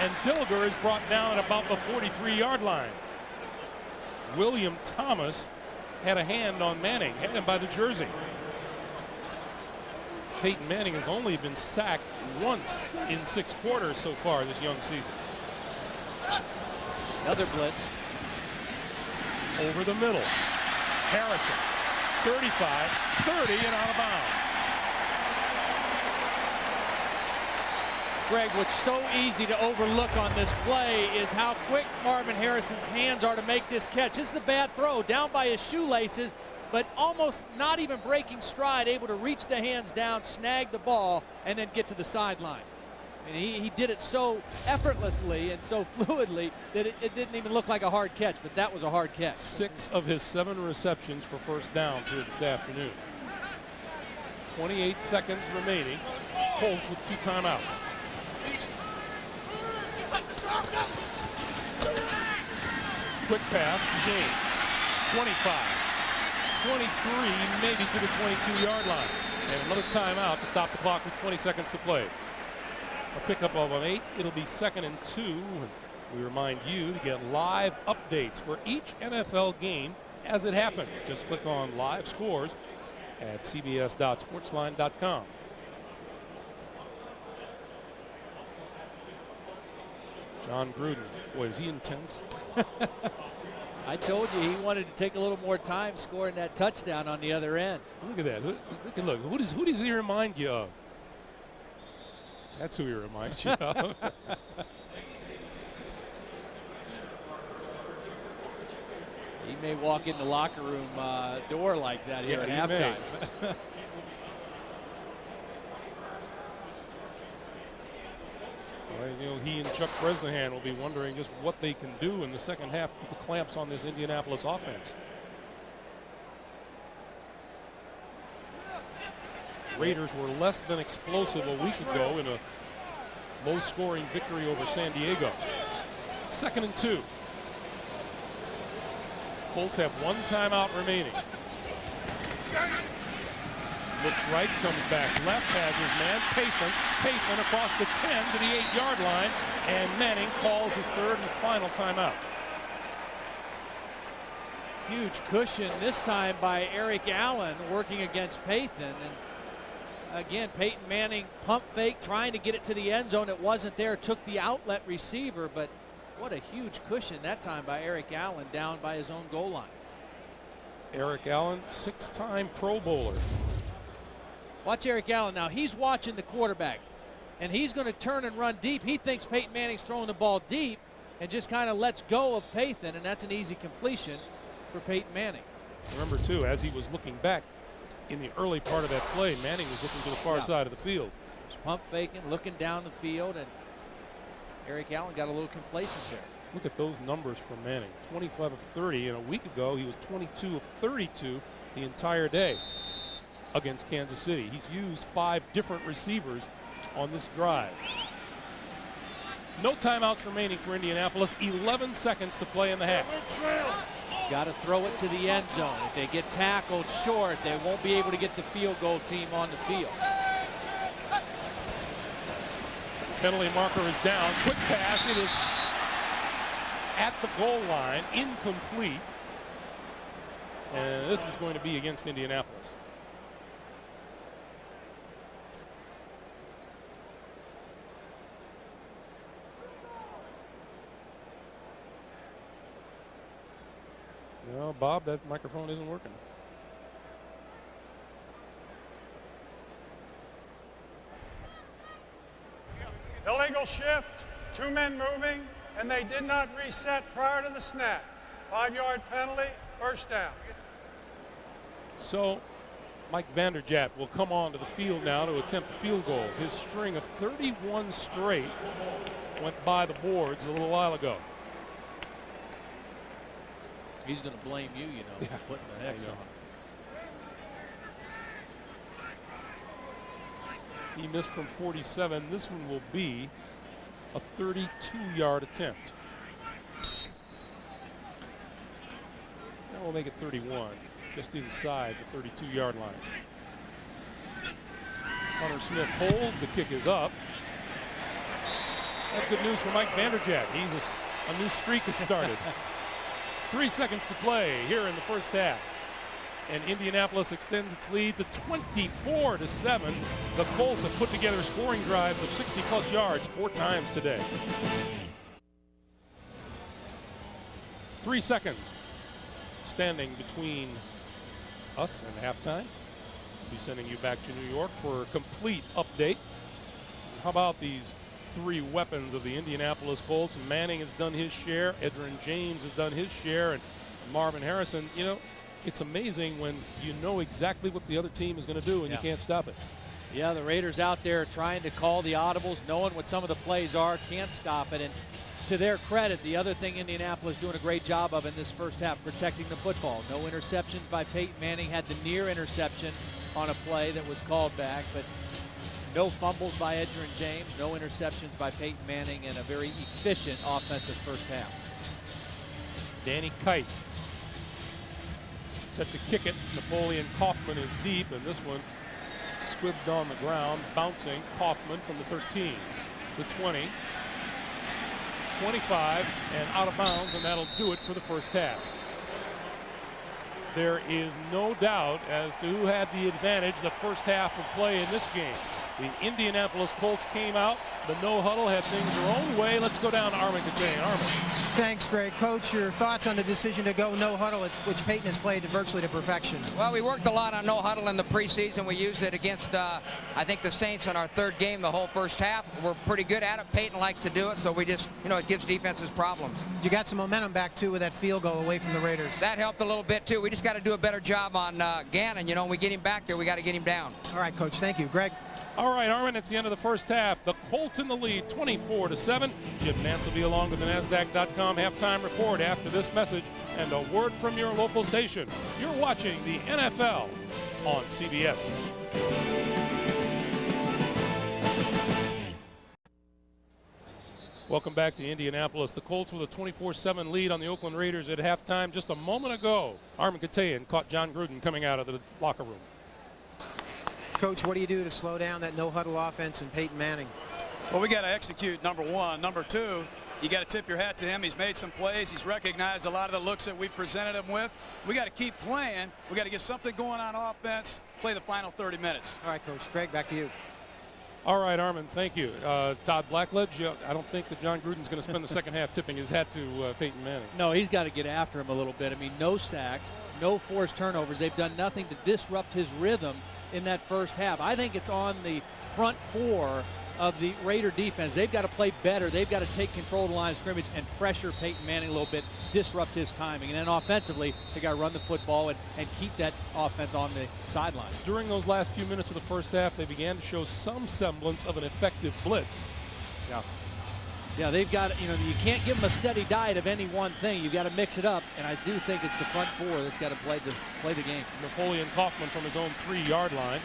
and Dilger is brought down at about the 43-yard line. William Thomas had a hand on Manning, had him by the jersey. Peyton Manning has only been sacked once in 6 quarters so far this young season. Another blitz. Over the middle. Harrison, 35, 30, and out of bounds. Greg, what's so easy to overlook on this play is how quick Marvin Harrison's hands are to make this catch. This is the bad throw, down by his shoelaces, but almost not even breaking stride, able to reach the hands down, snag the ball, and then get to the sideline. And he did it so effortlessly and so fluidly that it didn't even look like a hard catch, but that was a hard catch. 6 of his 7 receptions for first downs here this afternoon. 28 seconds remaining. Colts with 2 timeouts. Quick pass, James, 25, 23, maybe to the 22-yard line. And another timeout to stop the clock with 20 seconds to play. A pickup of an 8. It'll be 2nd and 2. We remind you to get live updates for each NFL game as it happens. Just click on live scores at cbs.sportsline.com. John Gruden, boy, is he intense. I told you he wanted to take a little more time scoring that touchdown on the other end. Look at that. Look. Who does he remind you of? That's who he reminds you of. He may walk in the locker room door like that here at halftime. Well, you know, he and Chuck Bresnahan will be wondering just what they can do in the second half to put the clamps on this Indianapolis offense. Raiders were less than explosive a week ago in a low-scoring victory over San Diego. 2nd and 2. Colts have 1 timeout remaining. Looks right, comes back left, has his man, Pathan across the 10 to the 8-yard line, and Manning calls his 3rd and final timeout. Huge cushion this time by Eric Allen working against Pathan. And again, Peyton Manning pump fake, trying to get it to the end zone. It wasn't there, took the outlet receiver, but what a huge cushion that time by Eric Allen down by his own goal line. Eric Allen, 6-time Pro Bowler. Watch Eric Allen now. He's watching the quarterback, and he's going to turn and run deep. He thinks Peyton Manning's throwing the ball deep and just kind of lets go of Pathan, and that's an easy completion for Peyton Manning. Remember, too, as he was looking back in the early part of that play, Manning was looking to the far side of the field. Just pump faking, looking down the field, and Eric Allen got a little complacent there. Look at those numbers for Manning. 25 of 30, and a week ago he was 22 of 32 the entire day against Kansas City. He's used 5 different receivers on this drive. No timeouts remaining for Indianapolis. 11 seconds to play in the half. Got to throw it to the end zone. If they get tackled short, they won't be able to get the field goal team on the field. Penalty marker is down. Quick pass. It is at the goal line. Incomplete. And this is going to be against Indianapolis. No, Bob, that microphone isn't working. Illegal shift, 2 men moving, and they did not reset prior to the snap. 5-yard penalty, first down. So Mike Vanderjagt will come onto the field now to attempt a field goal. His string of 31 straight went by the boards a little while ago. He's going to blame you, you know, for putting the X on. He missed from 47. This one will be a 32-yard attempt. That will make it 31, just inside the 32-yard line. Hunter Smith holds. The kick is up. That's good news for Mike Vanderjagt. He's a new streak has started. 3 seconds to play here in the first half. And Indianapolis extends its lead to 24-7. The Colts have put together scoring drives of 60-plus yards 4 times today. 3 seconds standing between us and halftime. We'll be sending you back to New York for a complete update. How about these 3 weapons of the Indianapolis Colts? Manning has done his share. Edgerrin James has done his share. And Marvin Harrison, you know, it's amazing when you know exactly what the other team is going to do and you can't stop it. Yeah, the Raiders out there trying to call the audibles, knowing what some of the plays are, can't stop it. And to their credit, the other thing Indianapolis doing a great job of in this first half, protecting the football. No interceptions by Peyton Manning. Had the near interception on a play that was called back, but no fumbles by Edgerrin James, no interceptions by Peyton Manning, and a very efficient offensive first half. Danny Kite set to kick it. Napoleon Kaufman is deep, and this one squibbed on the ground, bouncing. Kaufman from the 13. the 20, 25, and out of bounds, and that'll do it for the first half. There is no doubt as to who had the advantage the first half of play in this game. The Indianapolis Colts came out. The no huddle had things their own way. Let's go down to Armin Katay. Armin. Thanks, Greg. Coach, your thoughts on the decision to go no huddle, which Peyton has played virtually to perfection? Well, we worked a lot on no huddle in the preseason. We used it against, I think, the Saints in our third game the whole first half. We're pretty good at it. Peyton likes to do it, so we just, it gives defenses problems. You got some momentum back, too, with that field goal away from the Raiders. That helped a little bit, too. We just got to do a better job on Gannon. When we get him back there, we got to get him down. All right, Coach. Thank you. Greg? All right, Armin, it's the end of the first half. The Colts in the lead, 24-7. Jim Nance will be along with the NASDAQ.com halftime report after this message and a word from your local station. You're watching the NFL on CBS. Welcome back to Indianapolis. The Colts with a 24-7 lead on the Oakland Raiders at halftime. Just a moment ago, Armin Katay caught John Gruden coming out of the locker room. Coach, what do you do to slow down that no-huddle offense and Peyton Manning? Well, we got to execute, number one. Number two, you got to tip your hat to him. He's made some plays. He's recognized a lot of the looks that we presented him with. We got to keep playing. We got to get something going on offense, play the final 30 minutes. All right, Coach. Greg, back to you. All right, Armin, thank you. Todd Blackledge, I don't think that John Gruden's going to spend the second half tipping his hat to Peyton Manning. No, he's got to get after him a little bit. I mean, no sacks, no forced turnovers. They've done nothing to disrupt his rhythm in that first half. I think it's on the front four of the Raider defense. They've got to play better. They've got to take control of the line of scrimmage and pressure Peyton Manning a little bit, disrupt his timing. And then offensively, they got to run the football and keep that offense on the sideline. During those last few minutes of the first half, they began to show some semblance of an effective blitz. Yeah, they've got, you can't give them a steady diet of any one thing. You've got to mix it up, and I do think it's the front four that's got to play the game. Napoleon Kaufman from his own 3-yard line.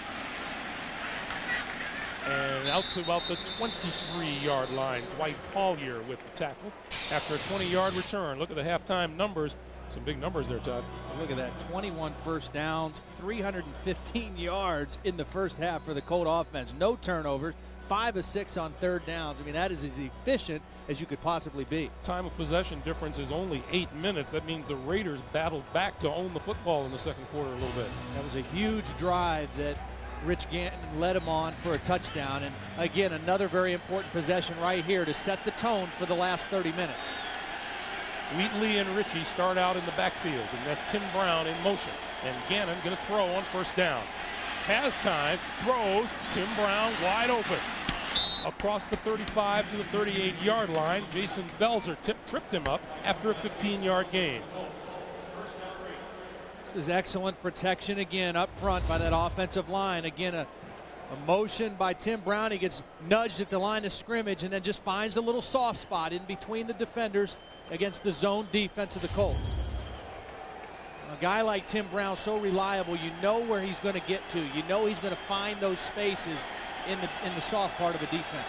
And out to about the 23-yard line. Dwight Collier with the tackle after a 20-yard return. Look at the halftime numbers. Some big numbers there, Todd. Look at that, 21 first downs, 315 yards in the first half for the Colt offense. No turnovers, 5 of 6 on third downs. I mean, that is as efficient as you could possibly be. Time of possession difference is only 8 minutes. That means the Raiders battled back to own the football in the second quarter a little bit. That was a huge drive that Rich Gannon led him on for a touchdown. And again, another very important possession right here to set the tone for the last 30 minutes. Wheatley and Ritchie start out in the backfield, and that's Tim Brown in motion. And Gannon going to throw on first down. Has time, throws, Tim Brown wide open. Across the 35 to the 38-yard line, Jason Belzer tripped him up after a 15-yard gain. This is excellent protection again up front by that offensive line. Again, a motion by Tim Brown. He gets nudged at the line of scrimmage and then just finds a little soft spot in between the defenders against the zone defense of the Colts. A guy like Tim Brown, so reliable, you know where he's going to get to. You know he's going to find those spaces in the soft part of the defense.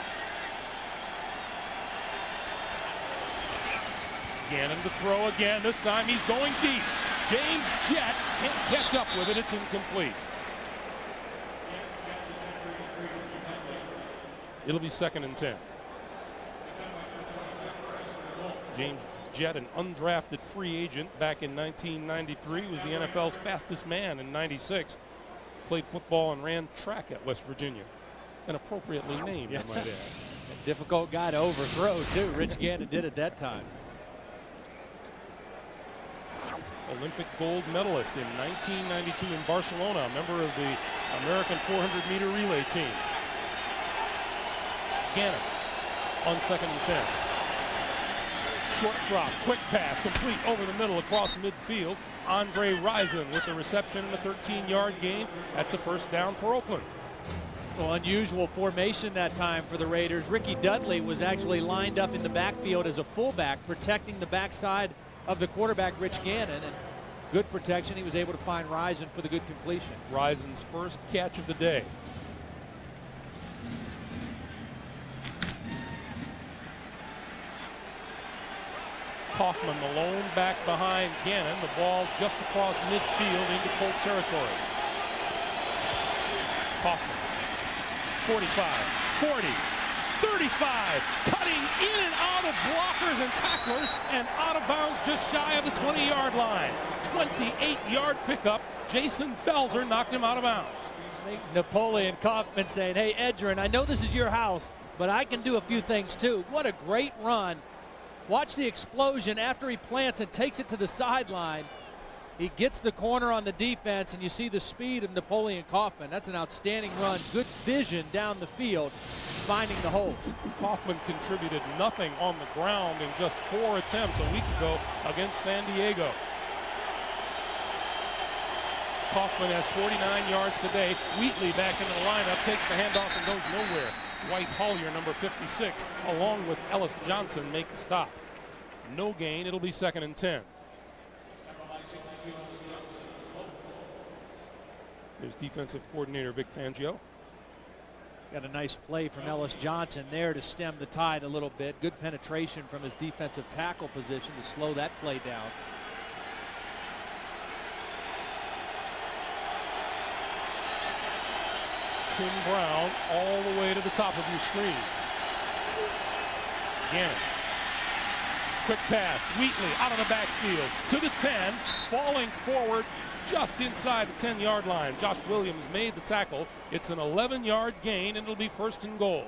Gannon to throw again. This time he's going deep. James Jett can't catch up with it. It's incomplete. It'll be 2nd and 10. James Jett, an undrafted free agent back in 1993, was the NFL's fastest man in 96. Played football and ran track at West Virginia. And appropriately named, I might add. A difficult guy to overthrow, too. Rich Gannon did at that time. Olympic gold medalist in 1992 in Barcelona, a member of the American 400-meter relay team. Gannon on 2nd and 10. Short drop, quick pass, complete over the middle across midfield. Andre Rison with the reception and a 13-yard gain. That's a first down for Oakland. Well, unusual formation that time for the Raiders. Ricky Dudley was actually lined up in the backfield as a fullback, protecting the backside of the quarterback, Rich Gannon, and good protection. He was able to find Rison for the good completion. Rison's first catch of the day. Kaufman alone back behind Gannon. The ball just across midfield into Colt territory. Kaufman, 45, 40, 35, cutting in and out of blockers and tacklers, and out of bounds just shy of the 20-yard line. 28-yard pickup. Jason Belzer knocked him out of bounds. Napoleon Kaufman saying, hey, Edgerrin, I know this is your house, but I can do a few things too. What a great run. Watch the explosion after he plants and takes it to the sideline. He gets the corner on the defense, and you see the speed of Napoleon Kaufman. That's an outstanding run. Good vision down the field, finding the holes. Kaufman contributed nothing on the ground in just 4 attempts a week ago against San Diego. Kaufman has 49 yards today. Wheatley back into the lineup, takes the handoff and goes nowhere. White Hollier, number 56, along with Ellis Johnson, make the stop. No gain. It'll be 2nd and 10. There's defensive coordinator Vic Fangio. Got a nice play from Ellis Johnson there to stem the tide a little bit. Good penetration from his defensive tackle position to slow that play down. Tim Brown all the way to the top of your screen. Gannon. Quick pass. Wheatley out of the backfield to the 10, falling forward just inside the 10-yard line. Josh Williams made the tackle. It's an 11-yard gain, and it'll be 1st and goal.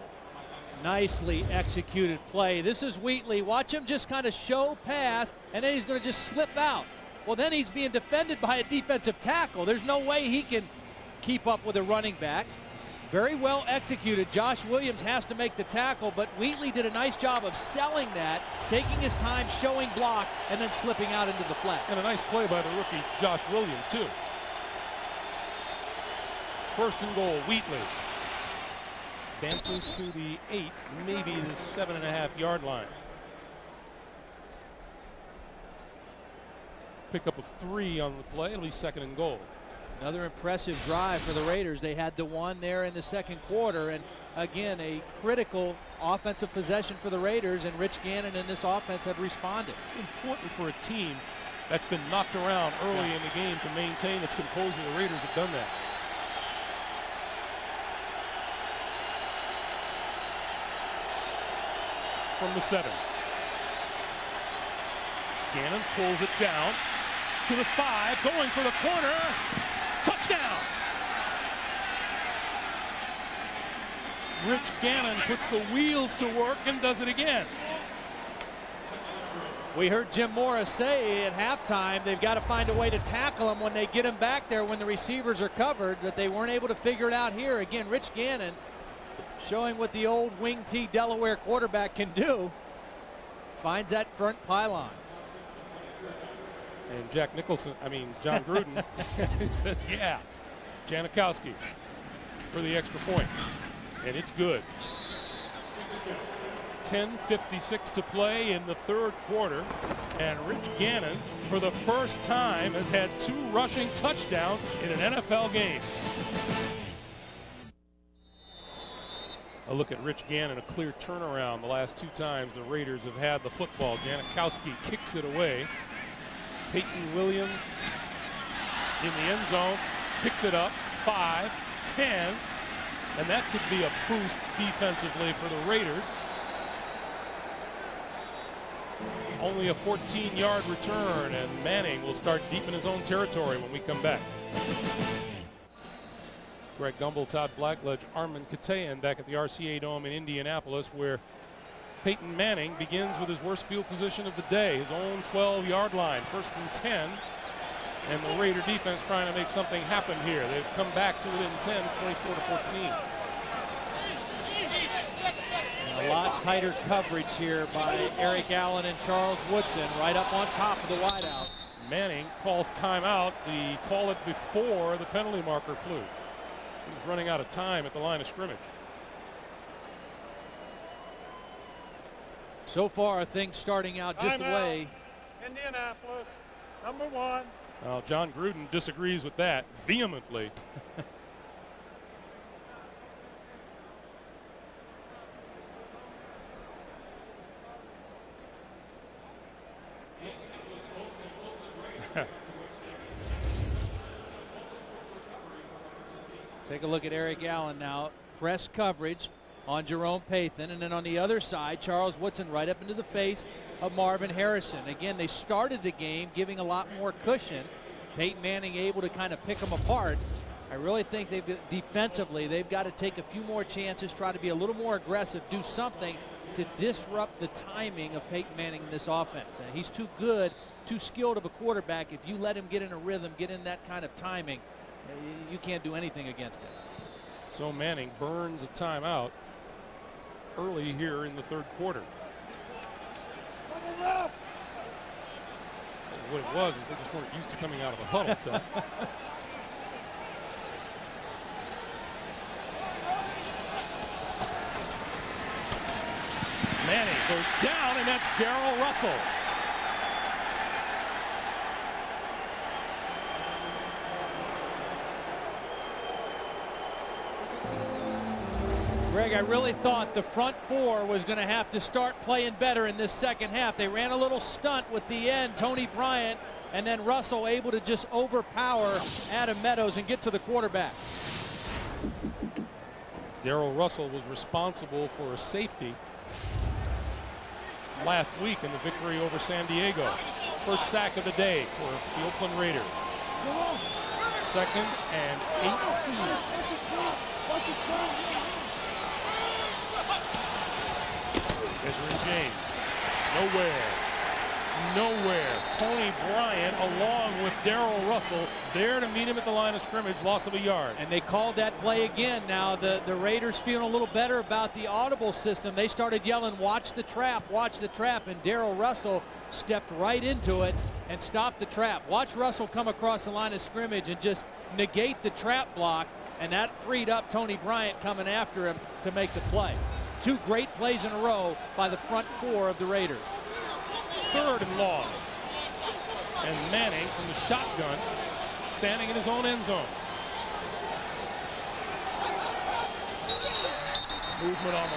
Nicely executed play. This is Wheatley. Watch him just kind of show pass, and then he's going to just slip out. Well, then he's being defended by a defensive tackle. There's no way he can keep up with a running back. Very well executed. Josh Williams has to make the tackle, but Wheatley did a nice job of selling that, taking his time, showing block, and then slipping out into the flat. And a nice play by the rookie Josh Williams, too. 1st and goal, Wheatley. Dances to the 8, maybe the 7.5-yard line. Pickup of 3 on the play. It'll be 2nd and goal. Another impressive drive for the Raiders. They had the one there in the 2nd quarter, and again, a critical offensive possession for the Raiders, and Rich Gannon and this offense have responded. Important for a team that's been knocked around early in the game to maintain its composure. The Raiders have done that. From the 7. Gannon pulls it down to the 5, going for the corner. Touchdown! Rich Gannon puts the wheels to work and does it again. We heard Jim Morris say at halftime they've got to find a way to tackle him when they get him back there when the receivers are covered, but they weren't able to figure it out here. Again, Rich Gannon showing what the old wing T Delaware quarterback can do. Finds that front pylon. And John Gruden says, yeah, Janikowski for the extra point. And it's good. 10:56 to play in the 3rd quarter. And Rich Gannon, for the first time, has had 2 rushing touchdowns in an NFL game. A look at Rich Gannon, a clear turnaround the last 2 times the Raiders have had the football. Janikowski kicks it away. Peyton Williams in the end zone, picks it up, 5, 10, and that could be a boost defensively for the Raiders. Only a 14-yard return, and Manning will start deep in his own territory when we come back. Greg Gumbel, Todd Blackledge, Armin Katayan back at the RCA Dome in Indianapolis, where Peyton Manning begins with his worst field position of the day, his own 12-yard line, 1st and 10. And the Raider defense trying to make something happen here. They've come back to within 10, 24-14. A lot tighter coverage here by Eric Allen and Charles Woodson, right up on top of the wideouts. Manning calls timeout. The call it before the penalty marker flew. He was running out of time at the line of scrimmage. So far, things starting out just the way. Indianapolis, number 1. Well, John Gruden disagrees with that vehemently. Take a look at Eric Allen now. Press coverage. on Jerome Pathan. And then on the other side, Charles Woodson right up into the face of Marvin Harrison. Again, they started the game giving a lot more cushion. Peyton Manning able to kind of pick them apart. I really think defensively, they've got to take a few more chances, try to be a little more aggressive, do something to disrupt the timing of Peyton Manning in this offense. And he's too good, too skilled of a quarterback. If you let him get in a rhythm, get in that kind of timing, you can't do anything against him. So Manning burns a timeout early here in the third quarter. What it was is they just weren't used to coming out of the huddle. Manning goes down, and that's Darrell Russell. Greg, I really thought the front four was going to have to start playing better in this second half. They ran a little stunt with the end, Tony Bryant, and then Russell able to just overpower Adam Meadows and get to the quarterback. Darrell Russell was responsible for a safety last week in the victory over San Diego. First sack of the day for the Oakland Raiders. 2nd and 18. Ezra James, nowhere. Tony Bryant along with Darrell Russell there to meet him at the line of scrimmage, loss of a yard. And they called that play again. Now the Raiders feeling a little better about the audible system. They started yelling, watch the trap, and Darrell Russell stepped right into it and stopped the trap. Watch Russell come across the line of scrimmage and just negate the trap block, and that freed up Tony Bryant coming after him to make the play. 2 great plays in a row by the front four of the Raiders. 3rd and long. And Manning from the shotgun, standing in his own end zone. Movement on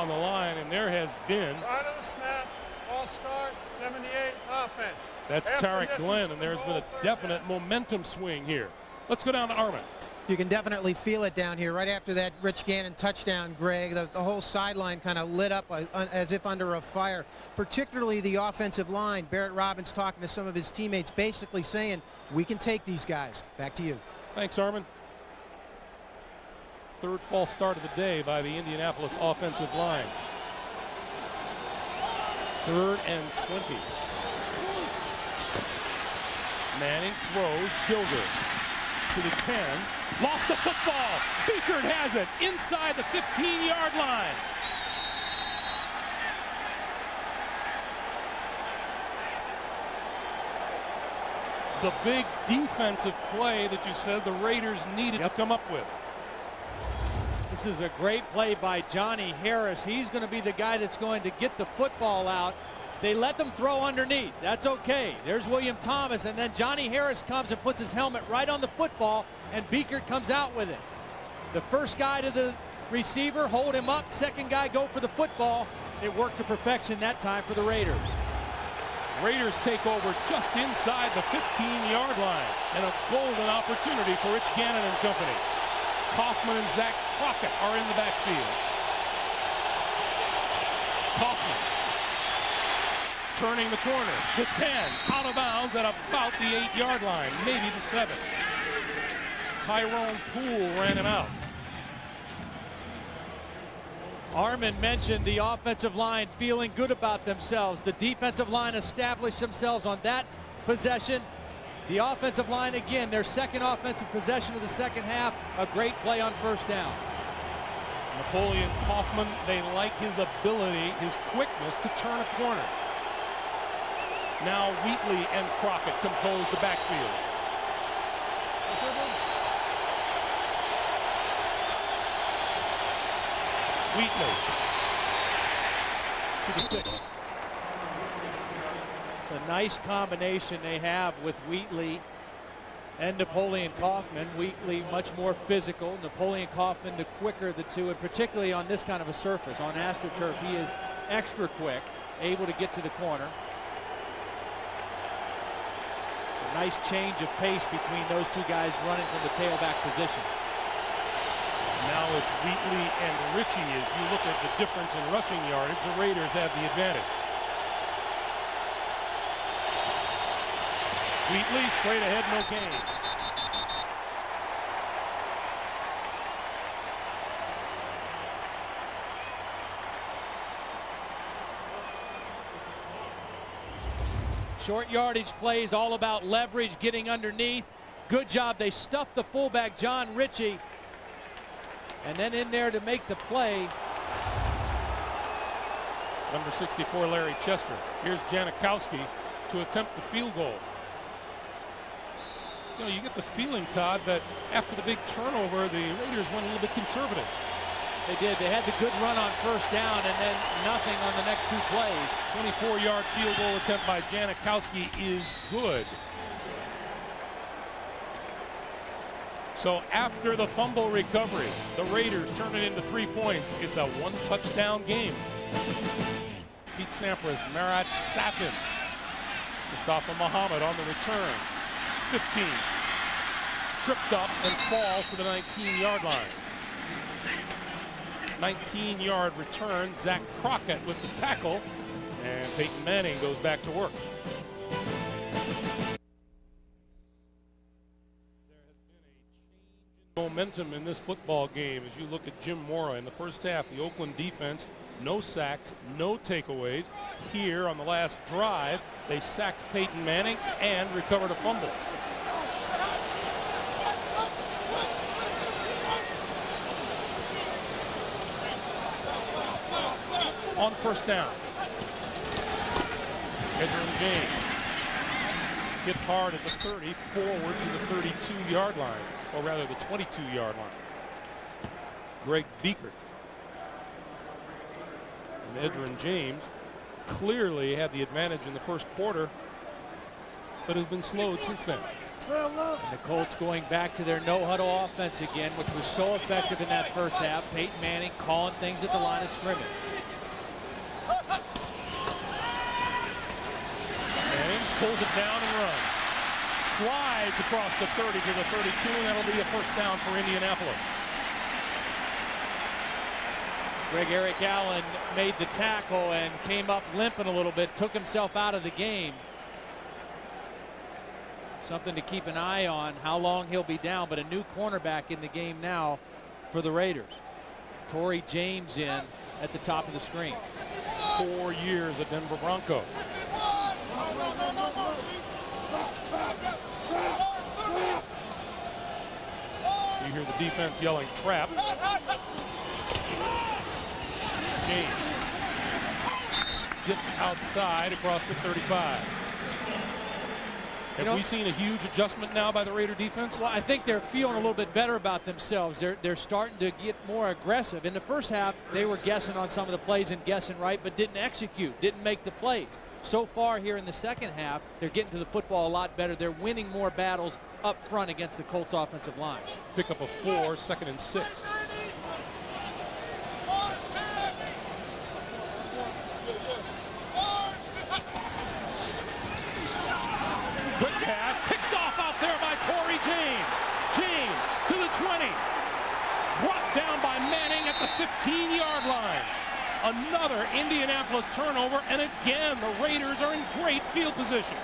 the line. And there has been. Right on the snap, all start, 78 offense. That's Tarek Glenn, and there's been a definite momentum swing here. Let's go down to Armin. You can definitely feel it down here. Right after that Rich Gannon touchdown, Greg, the whole sideline kind of lit up as if under a fire, particularly the offensive line. Barrett Robbins talking to some of his teammates, basically saying, we can take these guys. Back to you. Thanks, Armin. 3rd false start of the day by the Indianapolis offensive line. 3rd and 20. Manning throws, Dilger to the 10. Lost the football. Beekert has it inside the 15-yard line. The big defensive play that you said the Raiders needed to come up with. This is a great play by Johnny Harris. He's going to be the guy that's going to get the football out. They let them throw underneath. That's okay. There's William Thomas, and then Johnny Harris comes and puts his helmet right on the football, and Beekert comes out with it. The first guy to the receiver, hold him up. Second guy, go for the football. It worked to perfection that time for the Raiders. Raiders take over just inside the 15-yard line, and a golden opportunity for Rich Gannon and company. Kaufman and Zach Crockett are in the backfield. Kaufman turning the corner, the 10, out of bounds at about the 8-yard line, maybe the 7. Tyrone Poole ran him out. Armin mentioned the offensive line feeling good about themselves. The defensive line established themselves on that possession. The offensive line, again, their second offensive possession of the second half, a great play on first down. Napoleon Kaufman, they like his ability, his quickness to turn a corner. Now Wheatley and Crockett compose the backfield. Wheatley to the 6. It's a nice combination they have with Wheatley and Napoleon Kaufman. Wheatley much more physical. Napoleon Kaufman the quicker of the two, and particularly on this kind of a surface. On AstroTurf, he is extra quick, able to get to the corner. A nice change of pace between those two guys running from the tailback position. Now it's Wheatley and Ritchie. As you look at the difference in rushing yardage, the Raiders have the advantage. Wheatley straight ahead, no gain. Short yardage plays all about leverage, getting underneath. Good job. They stuffed the fullback, John Ritchie. And then in there to make the play. Number 64, Larry Chester. Here's Janikowski to attempt the field goal. You know, you get the feeling, Todd, that after the big turnover, the Raiders went a little bit conservative. They did. They had the good run on first down and then nothing on the next two plays. 24-yard field goal attempt by Janikowski is good. So after the fumble recovery, the Raiders turn it into 3 points. It's a one-touchdown game. Pete Sampras, Marat Safin, Mustafa Muhammad on the return. 15. Tripped up and falls to the 19-yard line. 19-yard return. Zach Crockett with the tackle. And Peyton Manning goes back to work. Momentum in this football game as you look at Jim Mora in the first half. The Oakland defense, no sacks, no takeaways. Here on the last drive, they sacked Peyton Manning and recovered a fumble. On first down, Edgerrin James hit hard at the 30, forward to the 32-yard line, or rather the 22-yard line. Greg Beaker. And Edgerrin James clearly had the advantage in the first quarter, but has been slowed since then. And the Colts going back to their no-huddle offense again, which was so effective in that first half. Peyton Manning calling things at the line of scrimmage. Manning pulls it down and runs. Slides across the 30 to the 32, and that'll be a first down for Indianapolis. Eric Allen made the tackle and came up limping a little bit, took himself out of the game. Something to keep an eye on, how long he'll be down, but a new cornerback in the game now for the Raiders. Torrey James in at the top of the screen. 4 years a Denver Bronco. You hear the defense yelling trap. James dips outside across the 35. Have we seen a huge adjustment now by the Raider defense? Well, I think they're feeling a little bit better about themselves. They're starting to get more aggressive. In the first half, they were guessing on some of the plays and guessing right, but didn't execute, didn't make the plays. So far here in the second half, they're getting to the football a lot better. They're winning more battles up front against the Colts offensive line. Pick up a 4, 2nd and 6. Quick pass, picked off out there by Torrey James. James to the 20. Brought down by Manning at the 15-yard line. Another Indianapolis turnover, and again, the Raiders are in great field position.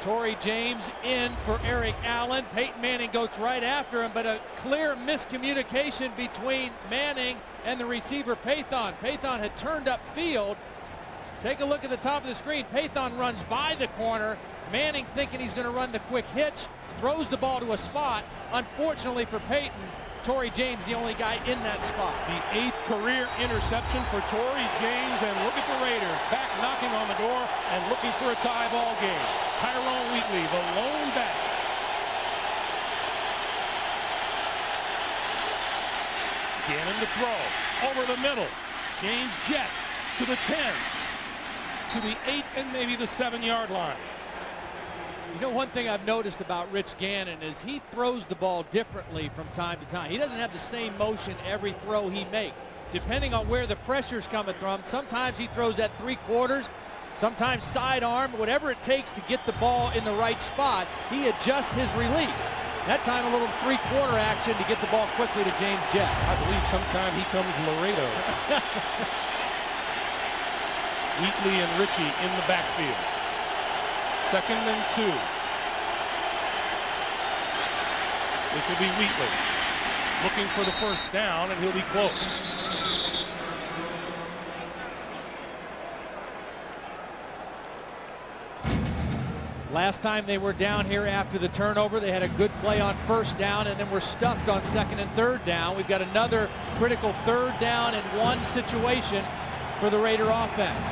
Torrey James in for Eric Allen. Peyton Manning goes right after him, but a clear miscommunication between Manning and the receiver, Pathon. Pathon had turned up field. Take a look at the top of the screen. Pathon runs by the corner. Manning thinking he's going to run the quick hitch, throws the ball to a spot. Unfortunately for Peyton, Torrey James the only guy in that spot. The 8th career interception for Torrey James, and look at the Raiders back knocking on the door and looking for a tie ball game. Tyrone Wheatley, the lone back. Gannon to throw over the middle. James jet to the 10, to the 8, and maybe the 7-yard line. You know, one thing I've noticed about Rich Gannon is he throws the ball differently from time to time. He doesn't have the same motion every throw he makes. Depending on where the pressure's coming from, sometimes he throws at 3/4. sometimes sidearm, whatever it takes to get the ball in the right spot. He adjusts his release. That time a little three-quarter action to get the ball quickly to James Jett. I believe sometime he comes Laredo. Wheatley and Ritchie in the backfield. 2nd and 2. This will be Wheatley looking for the first down, and he'll be close. Last time they were down here after the turnover, they had a good play on first down and then were stuffed on 2nd and 3rd down. We've got another critical 3rd down and 1 situation for the Raider offense.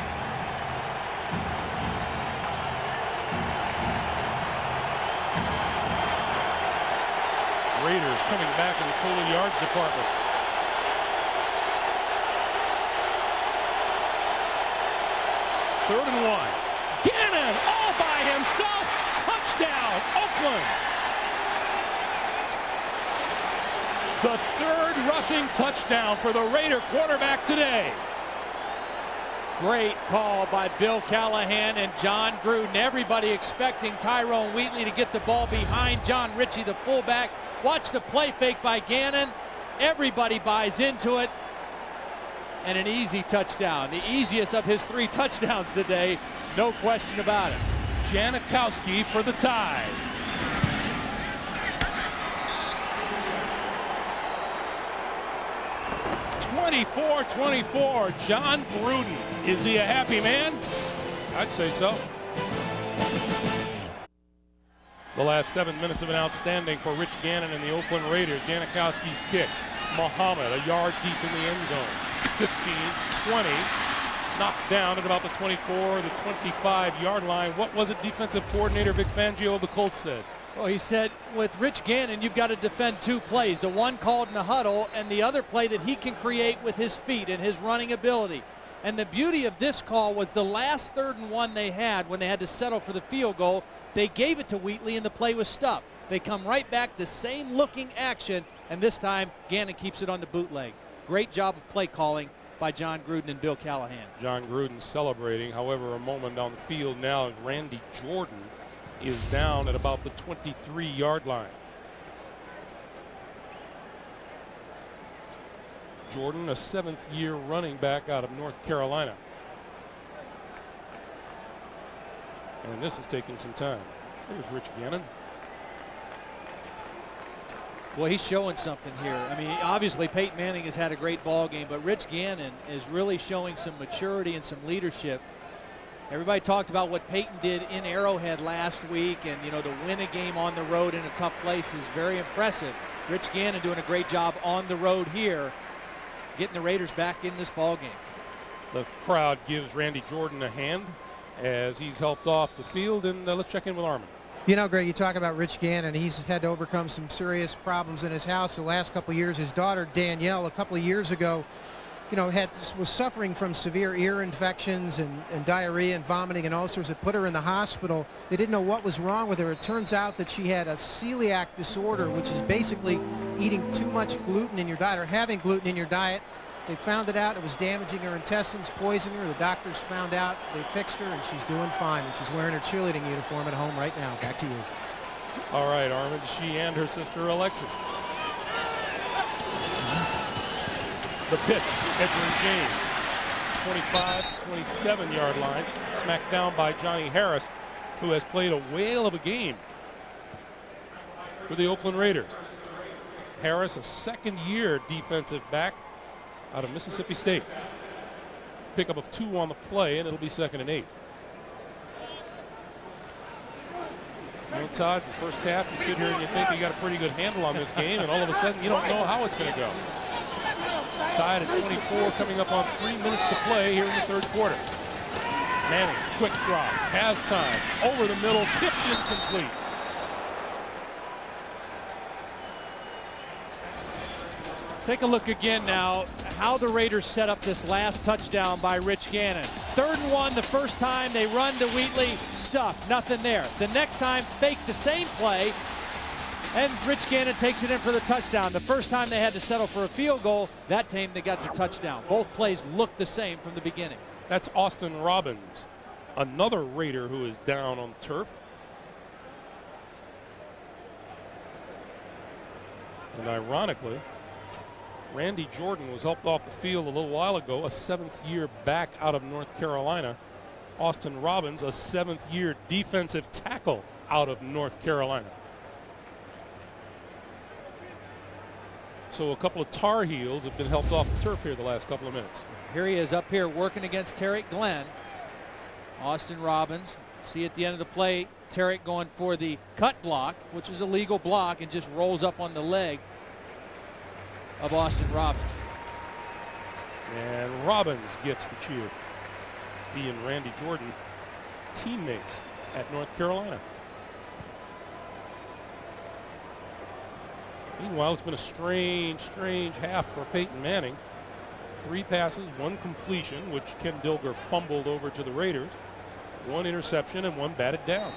Raiders coming back in the total yards department. Third and 1. Gannon all by himself. Touchdown, Oakland. The 3rd rushing touchdown for the Raider quarterback today. Great call by Bill Callahan and John Gruden. Everybody expecting Tyrone Wheatley to get the ball behind John Ritchie, the fullback. Watch the play fake by Gannon. Everybody buys into it. And an easy touchdown. The easiest of his 3 touchdowns today. No question about it. Janikowski for the tie. (24-24). John Gruden. Is he a happy man? I'd say so. The last 7 minutes have been outstanding for Rich Gannon and the Oakland Raiders. Janikowski's kick. Muhammad a yard deep in the end zone. 15, 20. Knocked down at about the 24, the 25-yard line. What was it defensive coordinator Vic Fangio of the Colts said? Well, he said with Rich Gannon, you've got to defend 2 plays. The one called in the huddle and the other play that he can create with his feet and his running ability. And the beauty of this call was the last 3rd and 1 they had when they had to settle for the field goal. They gave it to Wheatley and the play was stuffed. They come right back, the same looking action, and this time Gannon keeps it on the bootleg. Great job of play calling by John Gruden and Bill Callahan. John Gruden celebrating. However, a moment on the field now as Randy Jordan is down at about the 23-yard line. Jordan, a 7th-year running back out of North Carolina. And this is taking some time. There's Rich Gannon. Well, he's showing something here. I mean, obviously Peyton Manning has had a great ball game, but Rich Gannon is really showing some maturity and some leadership. Everybody talked about what Peyton did in Arrowhead last week, and you know, to win a game on the road in a tough place is very impressive. Rich Gannon doing a great job on the road here, getting the Raiders back in this ball game. The crowd gives Randy Jordan a hand as he's helped off the field, and let's check in with Armin. You know, Greg, you talk about Rich Gannon. He's had to overcome some serious problems in his house the last couple of years. His daughter, Danielle, a couple of years ago, you know, was suffering from severe ear infections and diarrhea and vomiting and ulcers. It put her in the hospital. They didn't know what was wrong with her. It turns out that she had a celiac disorder, which is basically eating too much gluten in your diet or having gluten in your diet. They found it out. It was damaging her intestines, poisoning her. The doctors found out. They fixed her, and she's doing fine. And she's wearing her cheerleading uniform at home right now. Back to you. All right, Armin. She and her sister Alexis. The pitch, Edwin James, 25-27-yard line, smacked down by Johnny Harris, who has played a whale of a game for the Oakland Raiders. Harris, a second-year defensive back out of Mississippi State. Pickup of 2 on the play, and it'll be 2nd and 8. You know, Todd, the first half, you sit here and you think you got a pretty good handle on this game, and all of a sudden you don't know how it's going to go. Tied at 24, coming up on 3 minutes to play here in the 3rd quarter. Manning, quick drop, has time, over the middle, tipped incomplete. Take a look again now how the Raiders set up this last touchdown by Rich Gannon. 3rd and 1 the first time, they run to Wheatley, stuff, nothing there. The next time, fake the same play, and Rich Gannon takes it in for the touchdown. The first time they had to settle for a field goal, that time they got the touchdown. Both plays looked the same from the beginning. That's Austin Robbins another Raider who is down on the turf. And ironically, Randy Jordan was helped off the field a little while ago, a 7th-year back out of North Carolina. Austin Robbins, a 7th-year defensive tackle out of North Carolina. So a couple of Tar Heels have been helped off the turf here the last couple of minutes. Here he is up here working against Tarek Glenn. Austin Robbins. See at the end of the play, Tarek going for the cut block, which is a legal block, and just rolls up on the leg of Austin Robbins. And Robbins gets the cheer. He and Randy Jordan, teammates at North Carolina. Meanwhile, it's been a strange half for Peyton Manning. 3 passes, 1 completion, which Ken Dilger fumbled over to the Raiders. 1 interception and 1 batted down.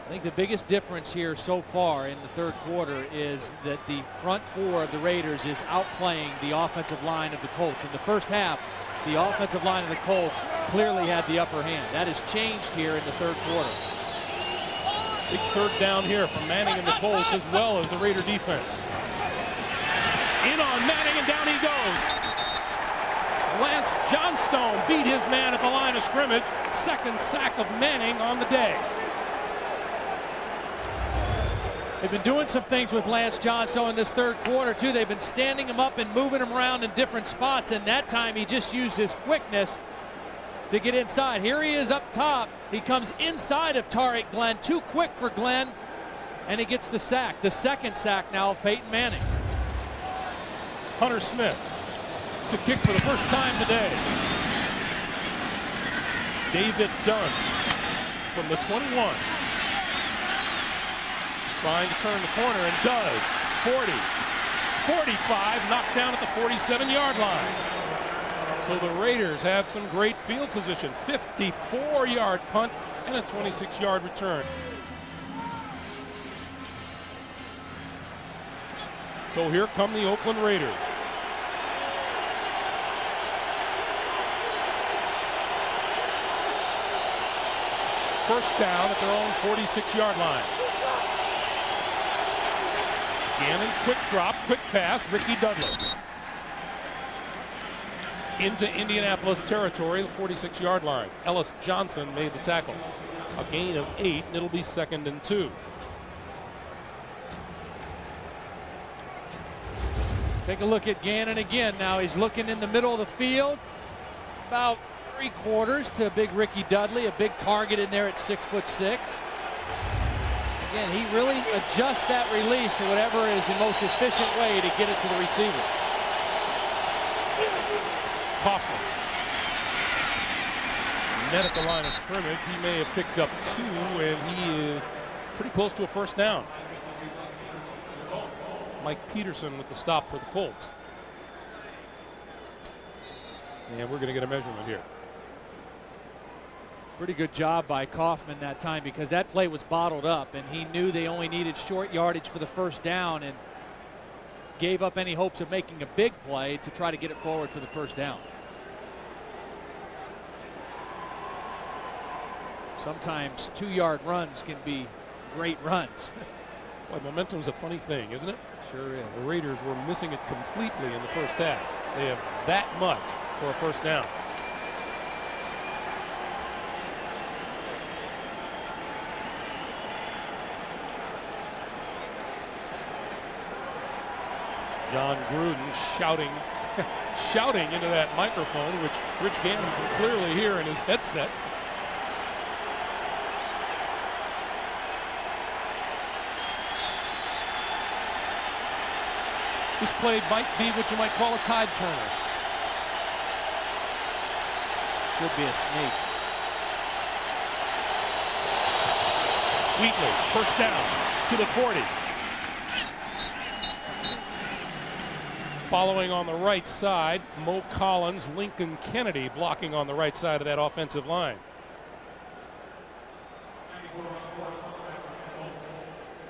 I think the biggest difference here so far in the third quarter is that the front 4 of the Raiders is outplaying the offensive line of the Colts. In the first half, the offensive line of the Colts clearly had the upper hand. That has changed here in the third quarter. Big third down here from Manning and the Colts, as well as the Raider defense. In on Manning, and down he goes. Lance Johnstone beat his man at the line of scrimmage. 2nd sack of Manning on the day. They've been doing some things with Lance Johnstone in this third quarter, too. They've been standing him up and moving him around in different spots, and that time he just used his quickness to get inside. Here he is up top. He comes inside of Tarek Glenn. Too quick for Glenn, and he gets the sack. The 2nd sack now of Peyton Manning. Hunter Smith to kick for the first time today. David Dunn from the 21. Trying to turn the corner, and does. 40, 45, knocked down at the 47-yard line. So the Raiders have some great field position. 54-yard punt and a 26-yard return. So here come the Oakland Raiders. First down at their own 46-yard line. Gannon, quick drop, quick pass, Ricky Dudley. Into Indianapolis territory, the 46-yard line. Ellis Johnson made the tackle. A gain of 8, and it'll be 2nd and 2. Take a look at Gannon again. Now he's looking in the middle of the field. About 3/4 to big Ricky Dudley, a big target in there at 6'6". Again, he really adjusts that release to whatever is the most efficient way to get it to the receiver. Kaufman. Net at the line of scrimmage. He may have picked up 2, and he is pretty close to a first down. Mike Peterson with the stop for the Colts. And we're going to get a measurement here. Pretty good job by Kaufman that time, because that play was bottled up, and he knew they only needed short yardage for the first down, and gave up any hopes of making a big play to try to get it forward for the first down. Sometimes 2-yard runs can be great runs. Boy, momentum's a funny thing, isn't it? Sure is. The Raiders were missing it completely in the first half. They have that much for a first down. John Gruden shouting shouting into that microphone, which Rich Gannon can clearly hear in his headset. This play might be what you might call a tide turner. Should be a sneak. Wheatley, first down to the 40. Following on the right side, Mo Collins, Lincoln Kennedy blocking on the right side of that offensive line.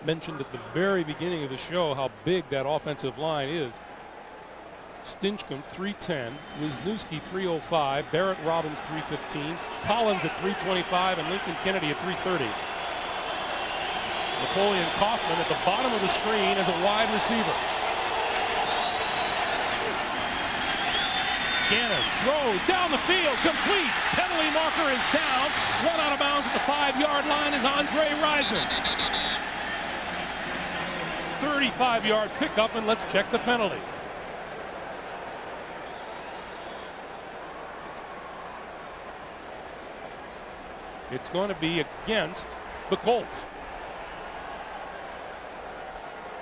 Mentioned at the very beginning of the show how big that offensive line is. Stinchcomb 310, Wisniewski 305, Barrett Robbins 315, Collins at 325, and Lincoln Kennedy at 330. Napoleon Kaufman at the bottom of the screen as a wide receiver. Gannon throws down the field, complete. Penalty marker is down. Run out of bounds at the 5-yard line is Andre Rison. 35-yard pickup, and let's check the penalty. It's going to be against the Colts.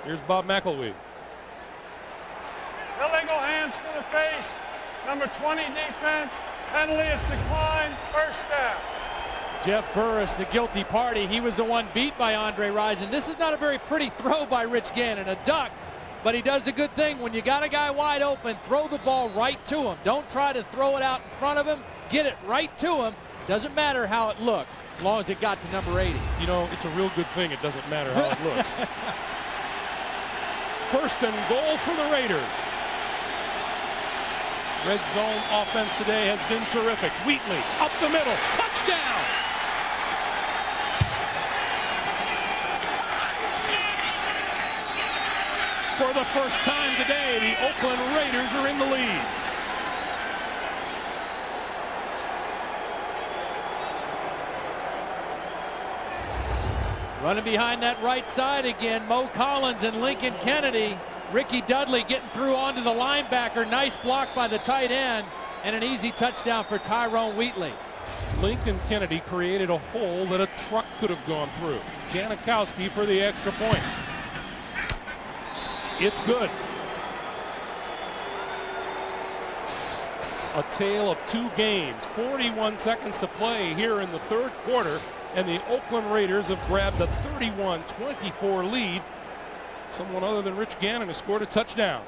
Here's Bob McElwee. Illegal hands to the face. Number 20 defense. Penalty is declined. First down. Jeff Burris, the guilty party. He was the one beat by Andre Rison. This is not a very pretty throw by Rich Gannon. A duck, but he does a good thing. When you got a guy wide open, throw the ball right to him. Don't try to throw it out in front of him. Get it right to him. Doesn't matter how it looks, as long as it got to number 80. You know, it's a real good thing it doesn't matter how it looks. First and goal for the Raiders. Red zone offense today has been terrific. Wheatley up the middle, touchdown! For the first time today, the Oakland Raiders are in the lead. Running behind that right side again, Mo Collins and Lincoln Kennedy. Ricky Dudley getting through onto the linebacker. Nice block by the tight end, and an easy touchdown for Tyrone Wheatley. Lincoln Kennedy created a hole that a truck could have gone through. Janikowski for the extra point. It's good. A tale of two games. 41 seconds to play here in the third quarter, and the Oakland Raiders have grabbed a 31-24 lead. Someone other than Rich Gannon has scored a touchdown.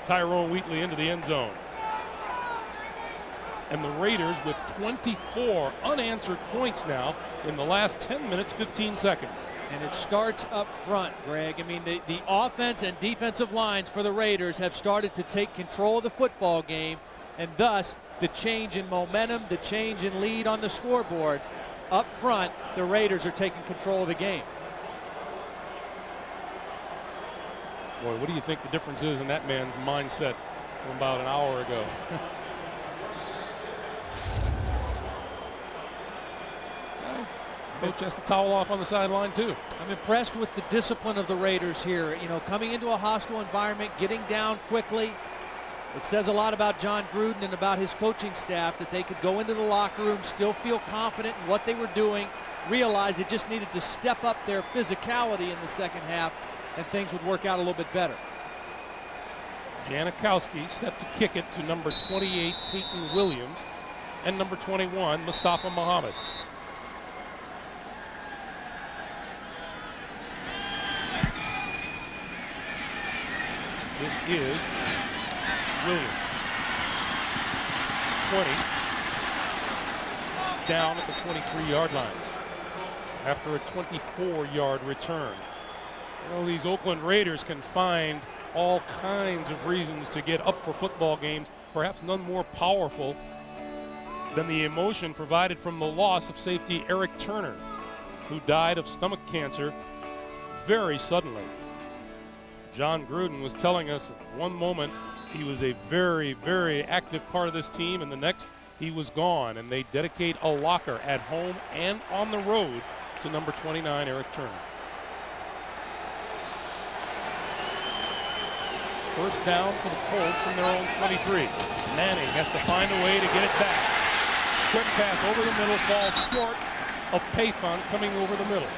Tyrone Wheatley into the end zone. And the Raiders with 24 unanswered points now in the last 10 minutes, 15 seconds. And it starts up front, Greg. I mean, the offense and defensive lines for the Raiders have started to take control of the football game, and thus the change in momentum, the change in lead on the scoreboard. Up front, the Raiders are taking control of the game. Boy, what do you think the difference is in that man's mindset from about an hour ago? Coach has to towel off on the sideline too. I'm impressed with the discipline of the Raiders here. You know, coming into a hostile environment, getting down quickly. It says a lot about John Gruden and about his coaching staff that they could go into the locker room, still feel confident in what they were doing, realize they just needed to step up their physicality in the second half, and things would work out a little bit better. Janikowski set to kick it to number 28, Peyton Williams, and number 21, Mustafa Muhammad. This is Williams. 20. Down at the 23-yard line after a 24-yard return. You know, these Oakland Raiders can find all kinds of reasons to get up for football games, perhaps none more powerful than the emotion provided from the loss of safety Eric Turner, who died of stomach cancer very suddenly. John Gruden was telling us at one moment he was a very, very active part of this team, and the next he was gone, and they dedicate a locker at home and on the road to number 29, Eric Turner. First down for the Colts from their own 23. Manning has to find a way to get it back. Quick pass over the middle, falls short of Payfon coming over the middle.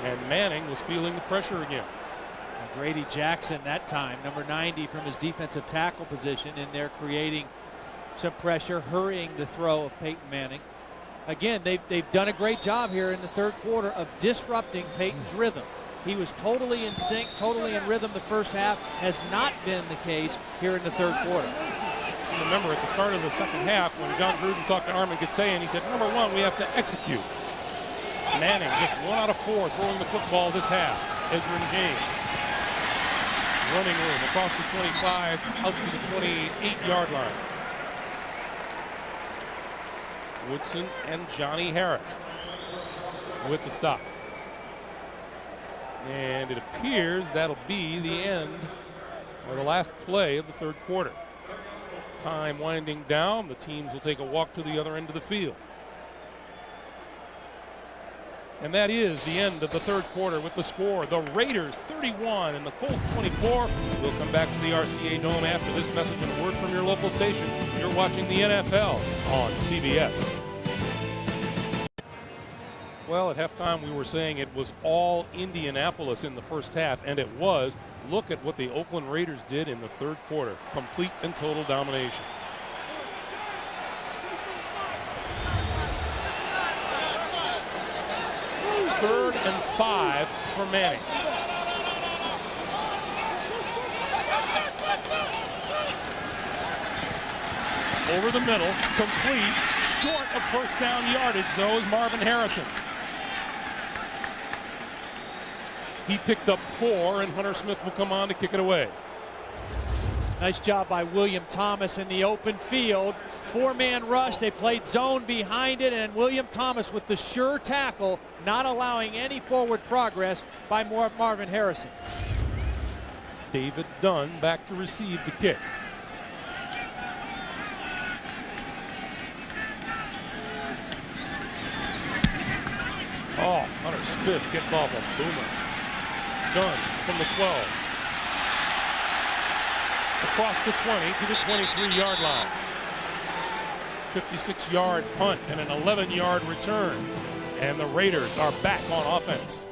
And Manning was feeling the pressure again. Grady Jackson that time, number 90 from his defensive tackle position, in there creating some pressure, hurrying the throw of Peyton Manning. Again, they've done a great job here in the third quarter of disrupting Peyton's rhythm. He was totally in sync, totally in rhythm the first half. Has not been the case here in the third quarter. Remember, at the start of the second half, when John Gruden talked to Armin Gatayan, he said, number one, we have to execute. Manning just 1 out of 4 throwing the football this half. Edgerrin James. running room across the 25 out to the 28-yard line. Woodson and Johnny Harris with the stop. And it appears that'll be the end or the last play of the third quarter. Time winding down. The teams will take a walk to the other end of the field. And that is the end of the third quarter with the score. The Raiders 31 and the Colts 24. We'll come back to the RCA Dome after this message and a word from your local station. You're watching the NFL on CBS. Well, at halftime we were saying it was all Indianapolis in the first half, and it was. Look at what the Oakland Raiders did in the third quarter. Complete and total domination. Third and 5 for Manning. Over the middle, complete, short of first down yardage, though, is Marvin Harrison. He picked up 4, and Hunter Smith will come on to kick it away. Nice job by William Thomas in the open field. 4-man rush. They played zone behind it, and William Thomas with the sure tackle, not allowing any forward progress by Marvin Harrison. David Dunn back to receive the kick. Oh, Hunter Smith gets off a boomer. Dunn from the 12. Across the 20 to the 23-yard line. 56-yard punt and an 11-yard return. And the Raiders are back on offense.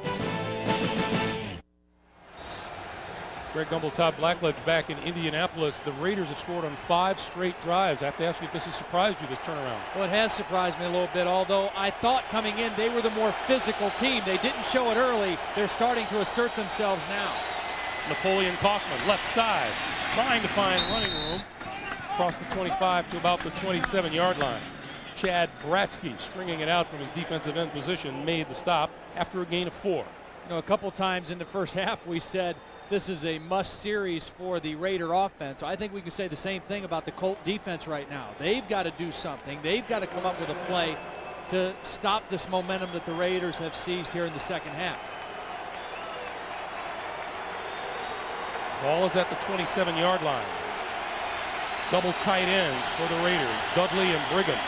Greg Gumbel, Todd Blackledge back in Indianapolis. The Raiders have scored on 5 straight drives. I have to ask you if this has surprised you, this turnaround. Well, it has surprised me a little bit, although I thought coming in they were the more physical team. They didn't show it early. They're starting to assert themselves now. Napoleon Kaufman, left side, trying to find running room. Across the 25 to about the 27-yard line. Chad Bratsky stringing it out from his defensive end position, made the stop after a gain of 4. You know, a couple times in the first half we said this is a must series for the Raider offense. I think we can say the same thing about the Colt defense right now. They've got to do something. They've got to come up with a play to stop this momentum that the Raiders have seized here in the second half. Ball is at the 27-yard line. Double tight ends for the Raiders, Dudley and Brigham.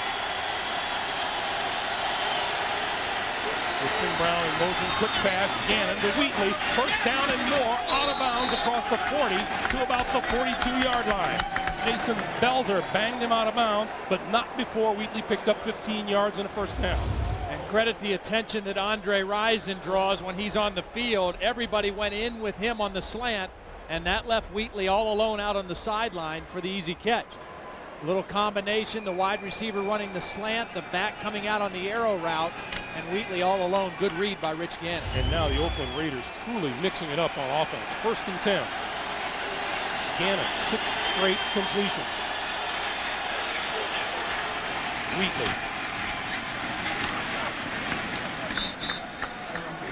With Tim Brown in motion, quick pass, Gannon to Wheatley, first down and more, out of bounds across the 40 to about the 42-yard line. Jason Belzer banged him out of bounds, but not before Wheatley picked up 15 yards in a first down. And credit the attention that Andre Rison draws when he's on the field. Everybody went in with him on the slant, and that left Wheatley all alone out on the sideline for the easy catch. A little combination, the wide receiver running the slant, the back coming out on the arrow route, and Wheatley all alone. Good read by Rich Gannon. And now the Oakland Raiders truly mixing it up on offense. First and 10. Gannon, 6 straight completions. Wheatley.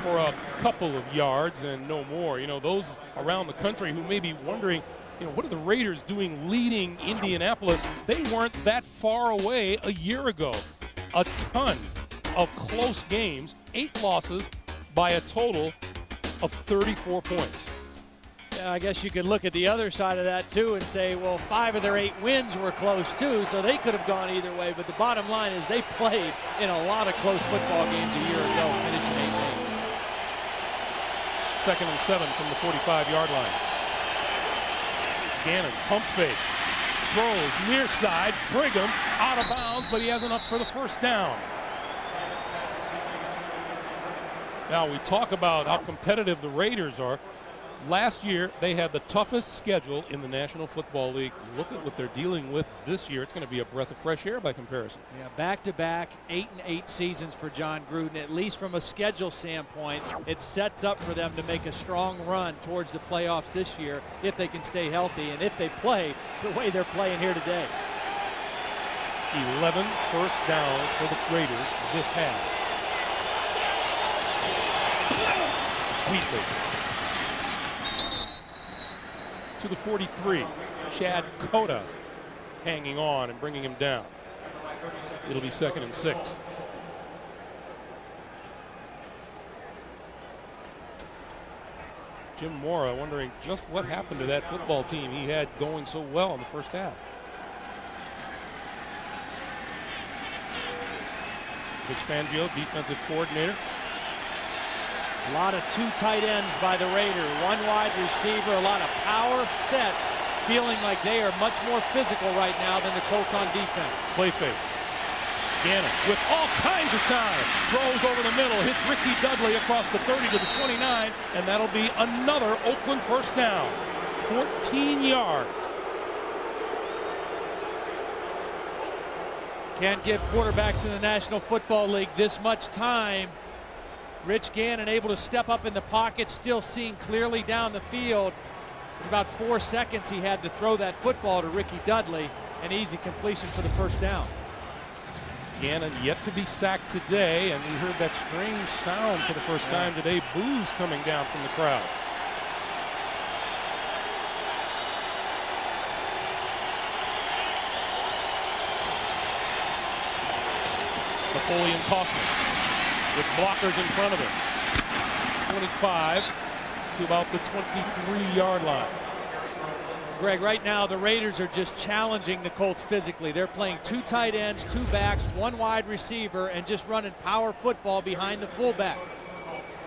For a couple of yards and no more. You know, those around the country who may be wondering, you know, what are the Raiders doing leading Indianapolis? They weren't that far away a year ago. A ton of close games, 8 losses by a total of 34 points. Yeah, I guess you could look at the other side of that too and say, well, 5 of their 8 wins were close too, so they could have gone either way. But the bottom line is they played in a lot of close football games a year ago, finishing 8-8. Second and 7 from the 45-yard line. Gannon pump fakes, throws near side, Brigham out of bounds, but he has enough for the first down. Now we talk about how competitive the Raiders are. Last year they had the toughest schedule in the National Football League. Look at what they're dealing with this year. It's going to be a breath of fresh air by comparison. Yeah, back-to-back 8-8 seasons for John Gruden. At least from a schedule standpoint, it sets up for them to make a strong run towards the playoffs this year if they can stay healthy and if they play the way they're playing here today. 11 first downs for the Raiders this half. Wheatley. to the 43. Chad Cota hanging on and bringing him down. It'll be 2nd and 6. Jim Mora wondering just what happened to that football team he had going so well in the first half. Vic Fangio, defensive coordinator. A lot of 2 tight ends by the Raiders. 1 wide receiver, a lot of power set, feeling like they are much more physical right now than the Colts on defense. Play fake. Gannon with all kinds of time. Throws over the middle, hits Ricky Dudley across the 30 to the 29, and that'll be another Oakland first down. 14 yards. Can't give quarterbacks in the National Football League this much time. Rich Gannon able to step up in the pocket, still seeing clearly down the field. It was about 4 seconds he had to throw that football to Ricky Dudley. An easy completion for the first down. Gannon yet to be sacked today, and we heard that strange sound for the first time today. Boos coming down from the crowd. Napoleon Kaufman with blockers in front of him. 25 to about the 23-yard line. Greg, right now the Raiders are just challenging the Colts physically. They're playing 2 tight ends, 2 backs, 1 wide receiver, and just running power football behind the fullback.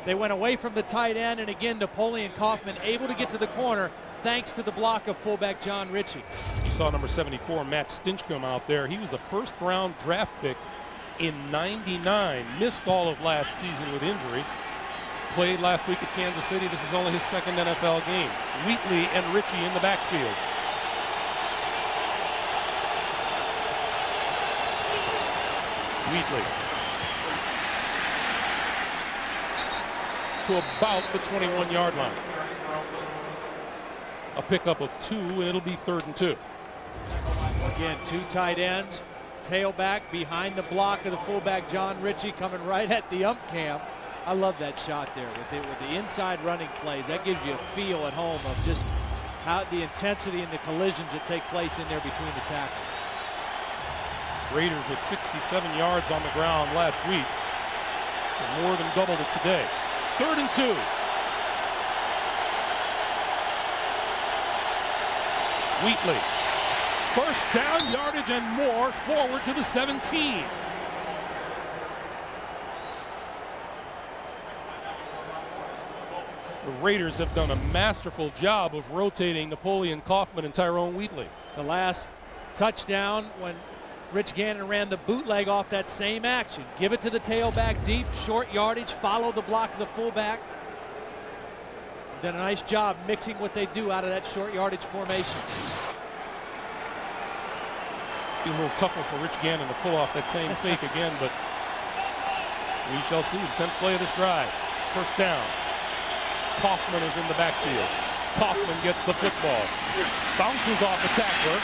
They went away from the tight end, and again, Napoleon Kaufman able to get to the corner thanks to the block of fullback John Ritchie. You saw number 74, Matt Stinchcomb, out there. He was a first-round draft pick in '99. Missed all of last season with injury. Played last week at Kansas City. This is only his 2nd NFL game. Wheatley and Ritchie in the backfield. Wheatley to about the 21-yard line. A pickup of 2, and it'll be 3rd and 2. Again, 2 tight ends, tailback behind the block of the fullback John Ritchie, coming right at the ump cam. I love that shot there with the inside running plays. That gives you a feel at home of just how the intensity and the collisions that take place in there between the tackles. Raiders with 67 yards on the ground last week. More than doubled it today. 3rd and 2. Wheatley. First down, yardage and more, forward to the 17. The Raiders have done a masterful job of rotating Napoleon Kaufman and Tyrone Wheatley. The last touchdown when Rich Gannon ran the bootleg off that same action. Give it to the tailback deep, short yardage, follow the block of the fullback. Done a nice job mixing what they do out of that short yardage formation. Be a little tougher for Rich Gannon to pull off that same fake again, but we shall see. The 10th play of this drive. First down. Kaufman is in the backfield. Kaufman gets the football. Bounces off a tackler.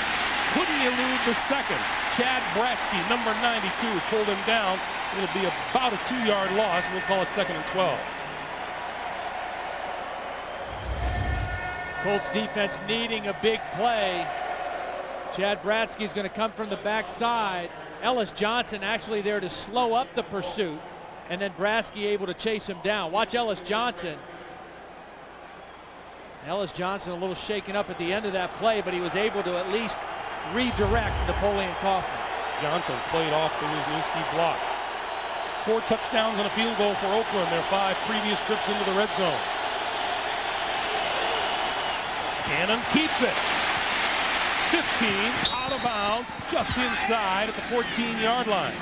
Couldn't elude the second. Chad Bratsky, number 92, pulled him down. It'll be about a 2-yard loss. We'll call it 2nd and 12. Colts defense needing a big play. Chad Bratsky is going to come from the backside. Ellis Johnson actually there to slow up the pursuit, and then Bratsky able to chase him down. Watch Ellis Johnson. Ellis Johnson a little shaken up at the end of that play, but he was able to at least redirect Napoleon Kaufman. Johnson played off the Wisniewski block. 4 touchdowns and a field goal for Oakland. Their 5 previous trips into the red zone. Gannon keeps it. 15 out of bounds, just inside at the 14-yard line.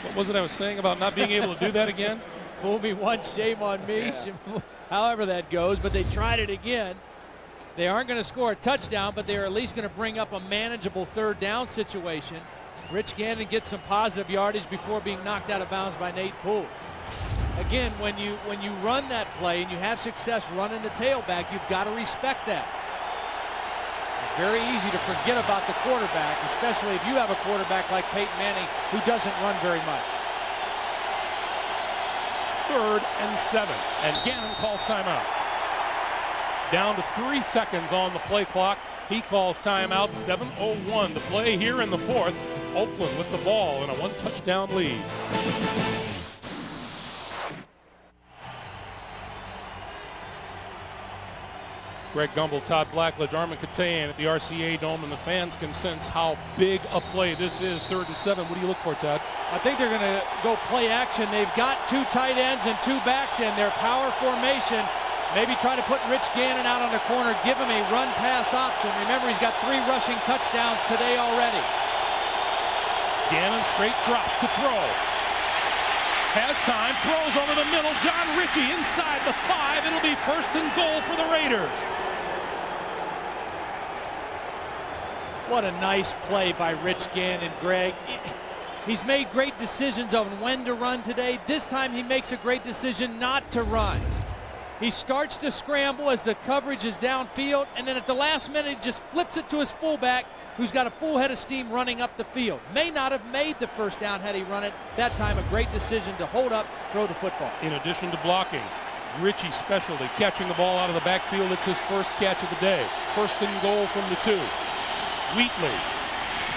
What was it I was saying about not being able to do that again? Fool me once, shame on me. Yeah. However that goes, but they tried it again. They aren't going to score a touchdown, but they're at least going to bring up a manageable 3rd down situation. Rich Gannon gets some positive yardage before being knocked out of bounds by Nate Poole. Again, when you run that play and you have success running the tailback, you've got to respect that. It's very easy to forget about the quarterback, especially if you have a quarterback like Peyton Manning who doesn't run very much. 3rd and 7, and Gannon calls timeout. Down to 3 seconds on the play clock. He calls timeout. 7:01 to play here in the fourth. Oakland with the ball in a 1-touchdown lead. Greg Gumbel, Todd Blackledge, Armin Katayan at the RCA Dome, and the fans can sense how big a play this is. 3rd and 7. What do you look for, Todd? I think they're going to go play action. They've got 2 tight ends and 2 backs in their power formation. Maybe try to put Rich Gannon out on the corner, give him a run-pass option. Remember, he's got 3 rushing touchdowns today already. Gannon straight drop to throw. Has time, throws over the middle. John Ritchie inside the 5. It'll be 1st and goal for the Raiders. What a nice play by Rich Gannon, Greg. He's made great decisions on when to run today. This time he makes a great decision not to run. He starts to scramble as the coverage is downfield, and then at the last minute he just flips it to his fullback, who's got a full head of steam running up the field. May not have made the first down had he run it. That time a great decision to hold up, throw the football. In addition to blocking, Ritchie specialty, catching the ball out of the backfield. It's his first catch of the day. 1st and goal from the 2. Wheatley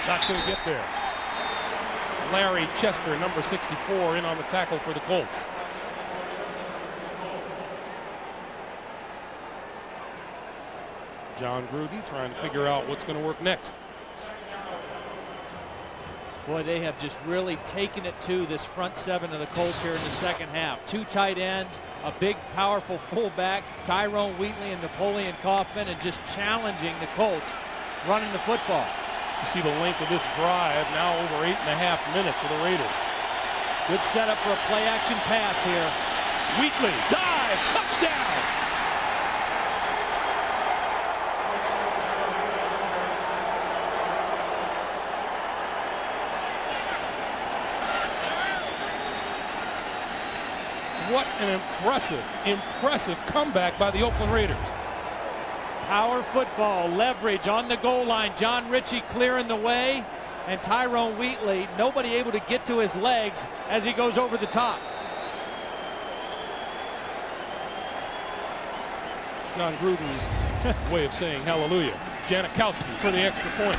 not going to get there. Larry Chester, number 64, in on the tackle for the Colts. John Gruden trying to figure out what's going to work next. Boy, they have just really taken it to this front 7 of the Colts here in the second half. 2 tight ends, a big, powerful fullback, Tyrone Wheatley and Napoleon Kaufman, and just challenging the Colts running the football. You see the length of this drive, now over 8.5 minutes for the Raiders. Good setup for a play-action pass here. Wheatley, dive, touchdown! What an impressive comeback by the Oakland Raiders. Power football, leverage on the goal line. John Ritchie clearing the way, and Tyrone Wheatley, nobody able to get to his legs as he goes over the top. John Gruden's way of saying hallelujah. Janikowski for the extra point.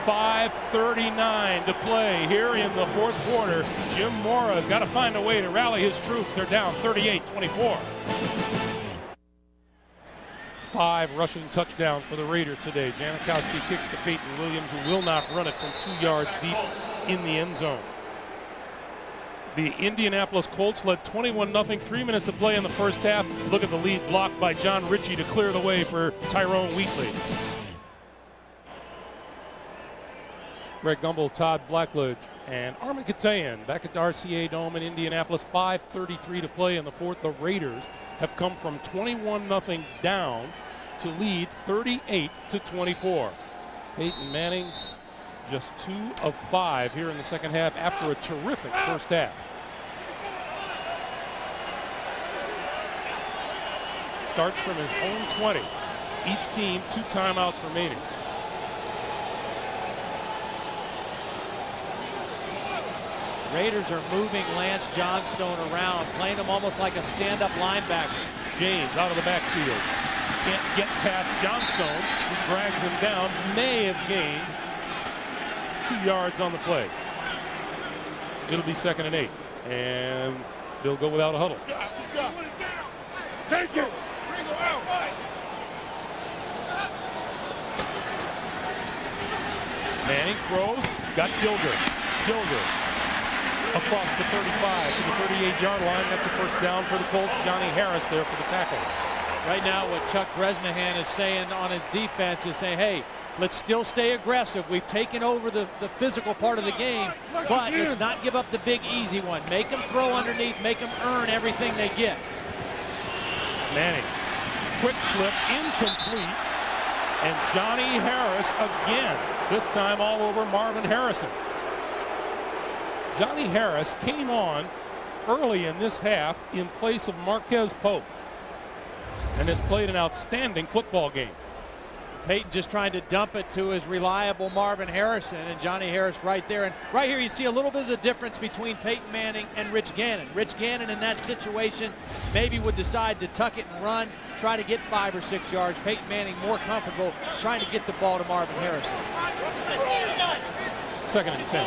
5:39 to play here in the fourth quarter. Jim Mora's got to find a way to rally his troops. They're down 38-24. 5 rushing touchdowns for the Raiders today. Janikowski kicks to Peyton Williams, who will not run it from 2 yards deep in the end zone. The Indianapolis Colts led 21-0, 3 minutes to play in the first half. Look at the lead blocked by John Ritchie to clear the way for Tyrone Wheatley. Greg Gumbel, Todd Blackledge, and Armin Katayan back at the RCA Dome in Indianapolis. 5:33 to play in the fourth. The Raiders have come from 21-0 down to lead 38-24. Peyton Manning just 2 of 5 here in the second half after a terrific first half. Starts from his own 20. Each team 2 timeouts remaining. Raiders are moving Lance Johnstone around, playing him almost like a stand-up linebacker. James out of the backfield. Can't get past Johnstone, who drags him down. May have gained 2 yards on the play. It'll be 2nd and 8. And they'll go without a huddle. Take it. Bring her out. Manning throws. Got Dilger. Across the 35 to the 38-yard line. That's a first down for the Colts. Johnny Harris there for the tackle. Right now what Chuck Bresnahan is saying on his defense is saying, hey, let's still stay aggressive. We've taken over the physical part of the game, but let's not give up the big easy one. Make them throw underneath, make them earn everything they get. Manning, quick flip, incomplete, and Johnny Harris again, this time all over Marvin Harrison. Johnny Harris came on early in this half in place of Marquez Pope and has played an outstanding football game. Peyton just trying to dump it to his reliable Marvin Harrison, and Johnny Harris right there. And right here you see a little bit of the difference between Peyton Manning and Rich Gannon. Rich Gannon in that situation maybe would decide to tuck it and run, try to get 5 or 6 yards. Peyton Manning more comfortable trying to get the ball to Marvin Harrison. 2nd and 10.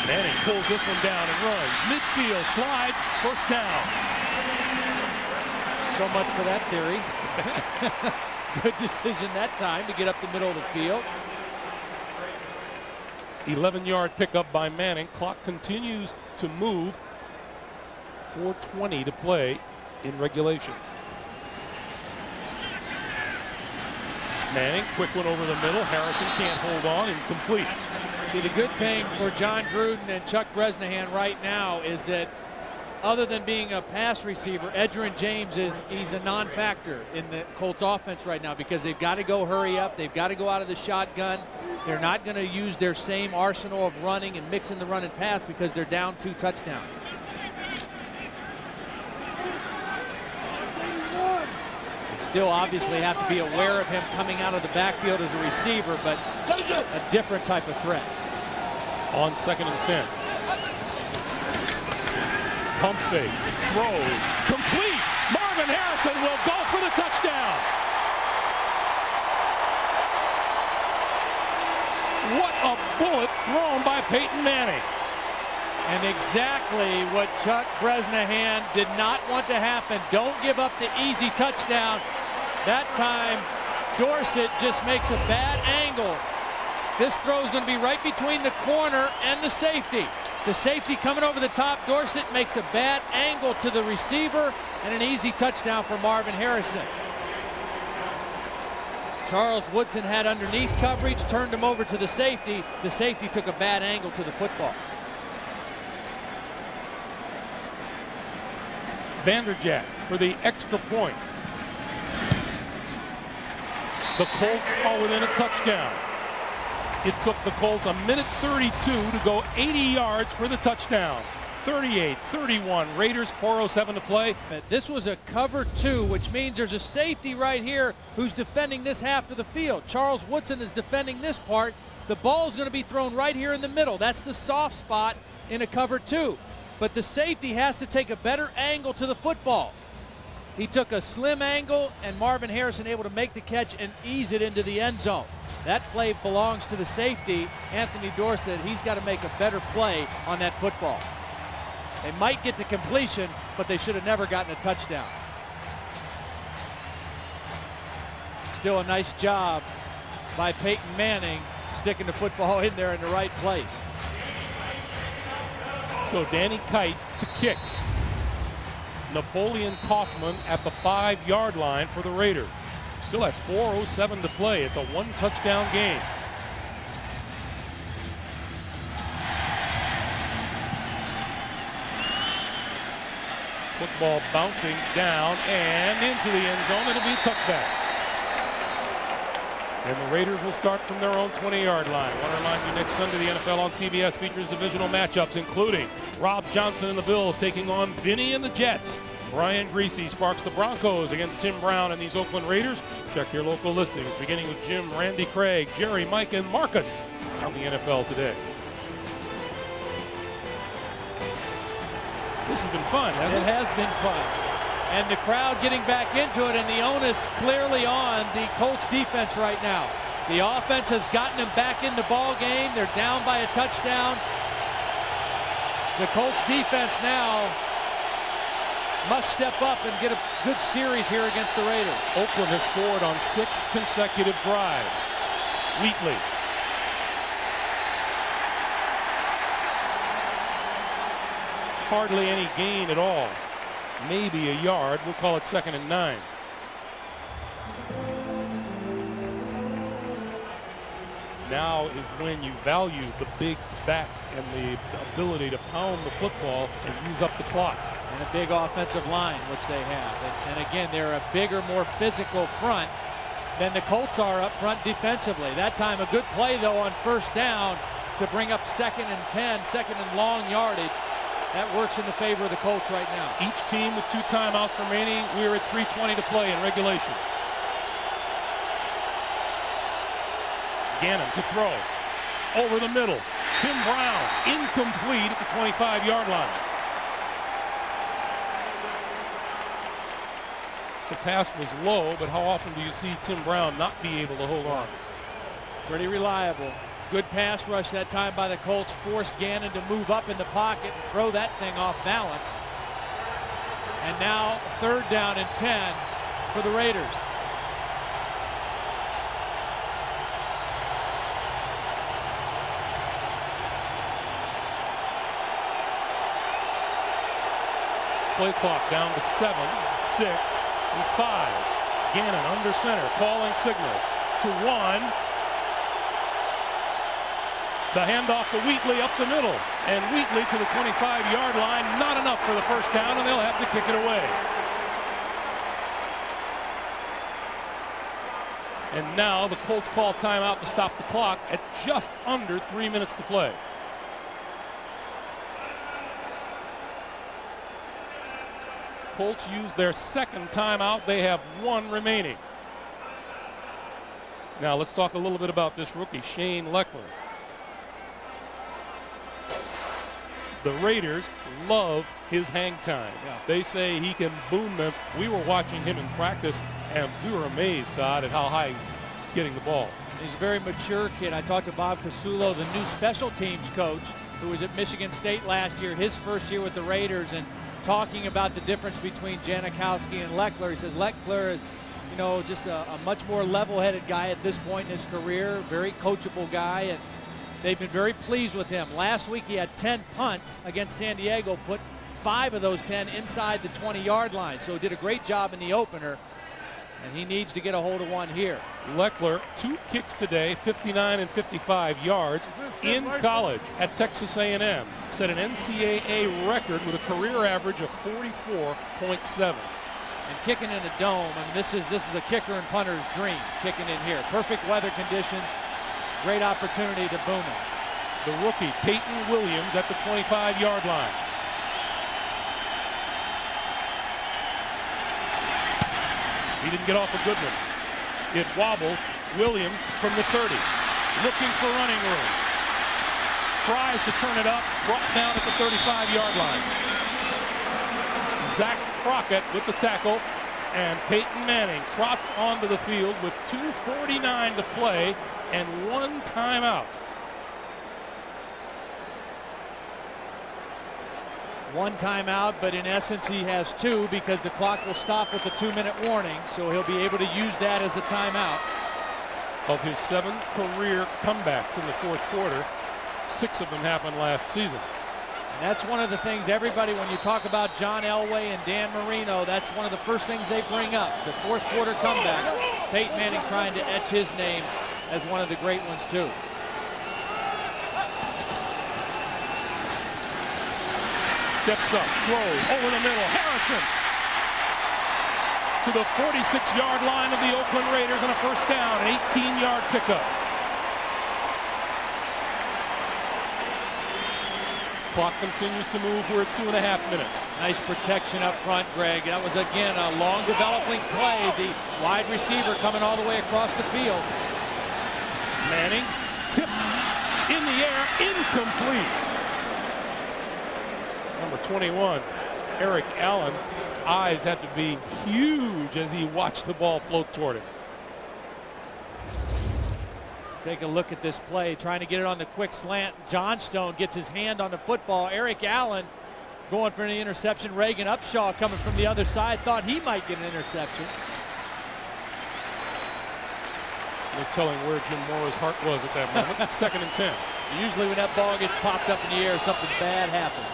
Manning pulls this one down and runs. Midfield, slides, first down. So much for that theory. Good decision that time to get up the middle of the field. 11-yard pickup by Manning. Clock continues to move. 4:20 to play in regulation. Manning, quick one over the middle. Harrison can't hold on, incomplete. See, the good thing for John Gruden and Chuck Bresnahan right now is that other than being a pass receiver, Edgerrin James he's a non-factor in the Colts offense right now because they've got to go hurry up. They've got to go out of the shotgun. They're not going to use their same arsenal of running and mixing the run and pass because they're down 2 touchdowns. Still obviously have to be aware of him coming out of the backfield as a receiver, but a different type of threat. On 2nd and 10. Pump fake, throw, complete. Marvin Harrison will go for the touchdown. What a bullet thrown by Peyton Manning. And exactly what Chuck Bresnahan did not want to happen. Don't give up the easy touchdown. That time, Dorsett just makes a bad angle. This throw is going to be right between the corner and the safety. The safety coming over the top. Dorsett makes a bad angle to the receiver and an easy touchdown for Marvin Harrison. Charles Woodson had underneath coverage, turned him over to the safety. The safety took a bad angle to the football. Vanderjagt for the extra point. The Colts are within a touchdown. It took the Colts 1:32 to go 80 yards for the touchdown. 38-31, Raiders, 4:07 to play. This was a cover 2, which means there's a safety right here who's defending this half of the field. Charles Woodson is defending this part. The ball is going to be thrown right here in the middle. That's the soft spot in a cover 2. But the safety has to take a better angle to the football. He took a slim angle, and Marvin Harrison able to make the catch and ease it into the end zone. That play belongs to the safety, Anthony Dorsett. He's got to make a better play on that football. They might get to completion, but they should have never gotten a touchdown. Still a nice job by Peyton Manning sticking the football in there in the right place. So Danny Kite to kick. Napoleon Kaufman at the 5-yard line for the Raiders. Still at 4:07 to play. It's a 1-touchdown game. Football bouncing down and into the end zone. It'll be a touchback. And the Raiders will start from their own 20-yard line. I want to remind you, next Sunday, the NFL on CBS features divisional matchups, including Rob Johnson and the Bills taking on Vinny and the Jets. Brian Greasy sparks the Broncos against Tim Brown and these Oakland Raiders. Check your local listings, beginning with Jim, Randy Craig, Jerry, Mike, and Marcus on the NFL Today. This has been fun, hasn't it? It has been fun. And the crowd getting back into it, and the onus clearly on the Colts defense right now. The offense has gotten them back in the ball game. They're down by a touchdown. The Colts defense now must step up and get a good series here against the Raiders. Oakland has scored on 6 consecutive drives. Wheatley. Hardly any gain at all. Maybe a yard. We'll call it 2nd and 9. Now is when you value the big back and the ability to pound the football and use up the clock. And a big offensive line, which they have. And again, they're a bigger, more physical front than the Colts are up front defensively. That time a good play, though, on 1st down to bring up 2nd and 10, 2nd and long yardage. That works in the favor of the Colts right now. Each team with 2 timeouts remaining. We're at 3:20 to play in regulation. Gannon to throw. Over the middle. Tim Brown incomplete at the 25-yard line. The pass was low, but how often do you see Tim Brown not be able to hold on? Pretty reliable. Good pass rush that time by the Colts. Forced Gannon to move up in the pocket and throw that thing off balance. And now 3rd down and 10 for the Raiders. Play clock down to 7, 6, and 5. Gannon under center, calling signal to 1. The handoff to Wheatley up the middle, and Wheatley to the 25-yard line. Not enough for the first down, and they'll have to kick it away. And now the Colts call timeout to stop the clock at just under 3 minutes to play. Colts use their 2nd timeout. They have 1 remaining. Now let's talk a little bit about this rookie, Shane Leckler. The Raiders love his hang time. Yeah. They say he can boom them. We were watching him in practice, and we were amazed, Todd, at how high he's getting the ball. He's a very mature kid. I talked to Bob Casulo, the new special teams coach, who was at Michigan State last year, his first year with the Raiders, and talking about the difference between Janikowski and Leckler. He says Leckler is, you know, just a much more level-headed guy at this point in his career, very coachable guy, and they've been very pleased with him. Last week he had 10 punts against San Diego, put 5 of those 10 inside the 20-yard line, so he did a great job in the opener, and he needs to get a hold of one here. Leckler, 2 kicks today, 59 and 55 yards in college at Texas A&M. Set an NCAA record with a career average of 44.7. And kicking in a dome, I mean, this is a kicker and punter's dream, kicking in here. Perfect weather conditions, great opportunity to boom it. The rookie, Peyton Williams, at the 25-yard line. He didn't get off a good one. It wobbled. Williams from the 30, looking for running room. Tries to turn it up, brought down at the 35-yard line. Zach Crockett with the tackle, and Peyton Manning trots onto the field with 2:49 to play and 1 timeout. 1 timeout, but in essence he has 2 because the clock will stop with the 2-minute warning, so he'll be able to use that as a timeout. Of his 7 career comebacks in the 4th quarter, 6 of them happened last season. And that's one of the things everybody, when you talk about John Elway and Dan Marino, that's one of the first things they bring up, the 4th quarter comebacks. Peyton Manning trying to etch his name as one of the great ones too. Steps up, throws over the middle. Harrison to the 46-yard line of the Oakland Raiders on a first down, an 18-yard pickup. Clock continues to move. We're at 2.5 minutes. Nice protection up front, Greg. That was, again, a long developing play. The wide receiver coming all the way across the field. Manning, tip in the air, incomplete. Number 21, Eric Allen, eyes had to be huge as he watched the ball float toward him. Take a look at this play, trying to get it on the quick slant. Johnstone gets his hand on the football. Eric Allen going for an interception. Reagan Upshaw coming from the other side, thought he might get an interception. No telling where Jim Mora's heart was at that moment. 2nd and 10. Usually when that ball gets popped up in the air, something bad happens.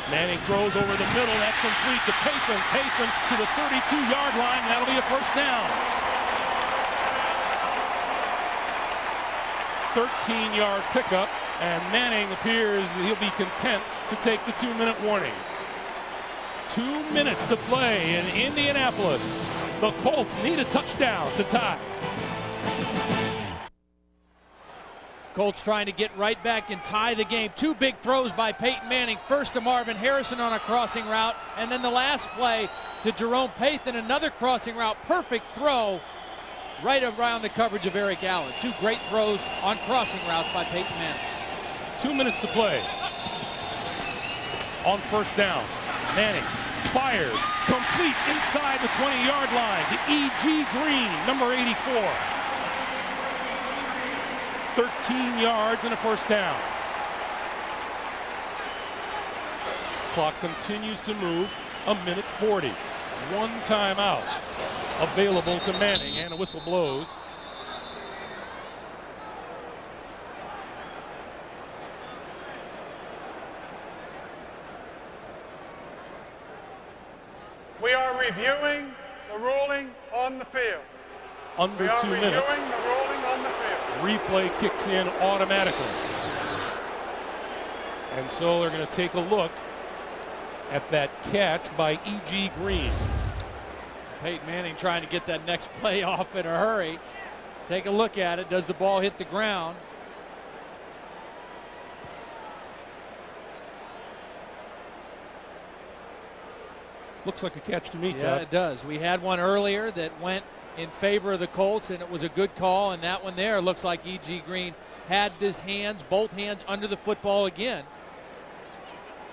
Manning throws over the middle. That's complete to Pathan. Pathan to the 32-yard line. That'll be a first down. 13-yard pickup, and Manning appears he'll be content to take the 2-minute warning. 2 minutes to play in Indianapolis. The Colts need a touchdown to tie. Colts trying to get right back and tie the game. 2 big throws by Peyton Manning. First to Marvin Harrison on a crossing route, and then the last play to Jerome Pathan, another crossing route. Perfect throw right around the coverage of Eric Allen. 2 great throws on crossing routes by Peyton Manning. 2 minutes to play. On first down, Manning fired, complete inside the 20-yard line to E.G. Green, number 84. 13 yards and a first down. Clock continues to move. 1:40. 1 timeout available to Manning, and a whistle blows. We are reviewing the ruling on the field. Under 2 minutes. Reviewing the ruling on the field. Replay kicks in automatically. And so they're going to take a look at that catch by E.G. Green. Peyton Manning trying to get that next play off in a hurry. Take a look at it. Does the ball hit the ground? Looks like a catch to me, Todd. Yeah, it does. We had one earlier that went in favor of the Colts, and it was a good call. And that one there looks like E.G. Green had his hands, both hands under the football again.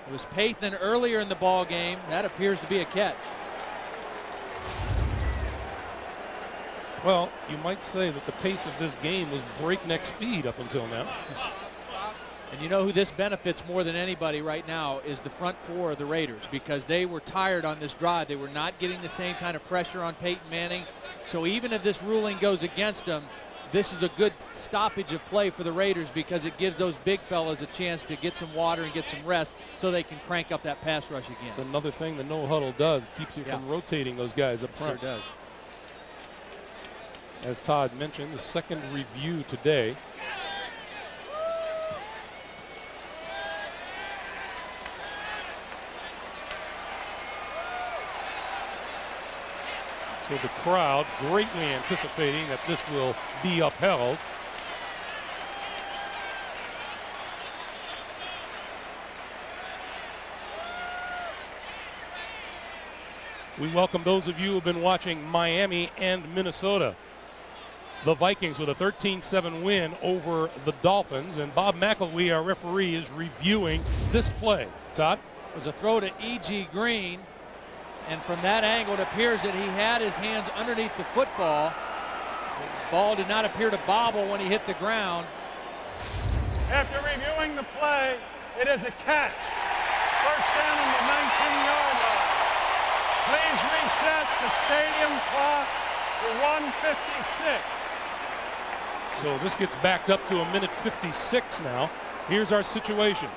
It was Pathan earlier in the ball game. That appears to be a catch. Well, you might say that the pace of this game was breakneck speed up until now. And you know who this benefits more than anybody right now is the front four of the Raiders, because they were tired on this drive. They were not getting the same kind of pressure on Peyton Manning. So even if this ruling goes against them, this is a good stoppage of play for the Raiders, because it gives those big fellas a chance to get some water and get some rest so they can crank up that pass rush again. Another thing the no huddle does, it keeps you from rotating those guys up front. Sure does. As Todd mentioned, the second review today. So the crowd greatly anticipating that this will be upheld. We welcome those of you who have been watching Miami and Minnesota. The Vikings with a 13-7 win over the Dolphins, and Bob McElwee, our referee, is reviewing this play. Todd? It was a throw to E.G. Green. And from that angle, it appears that he had his hands underneath the football. The ball did not appear to bobble when he hit the ground. After reviewing the play, it is a catch. First down on the 19-yard line. Please reset the stadium clock to 1:56. So this gets backed up to 1:56 now. Here's our situation.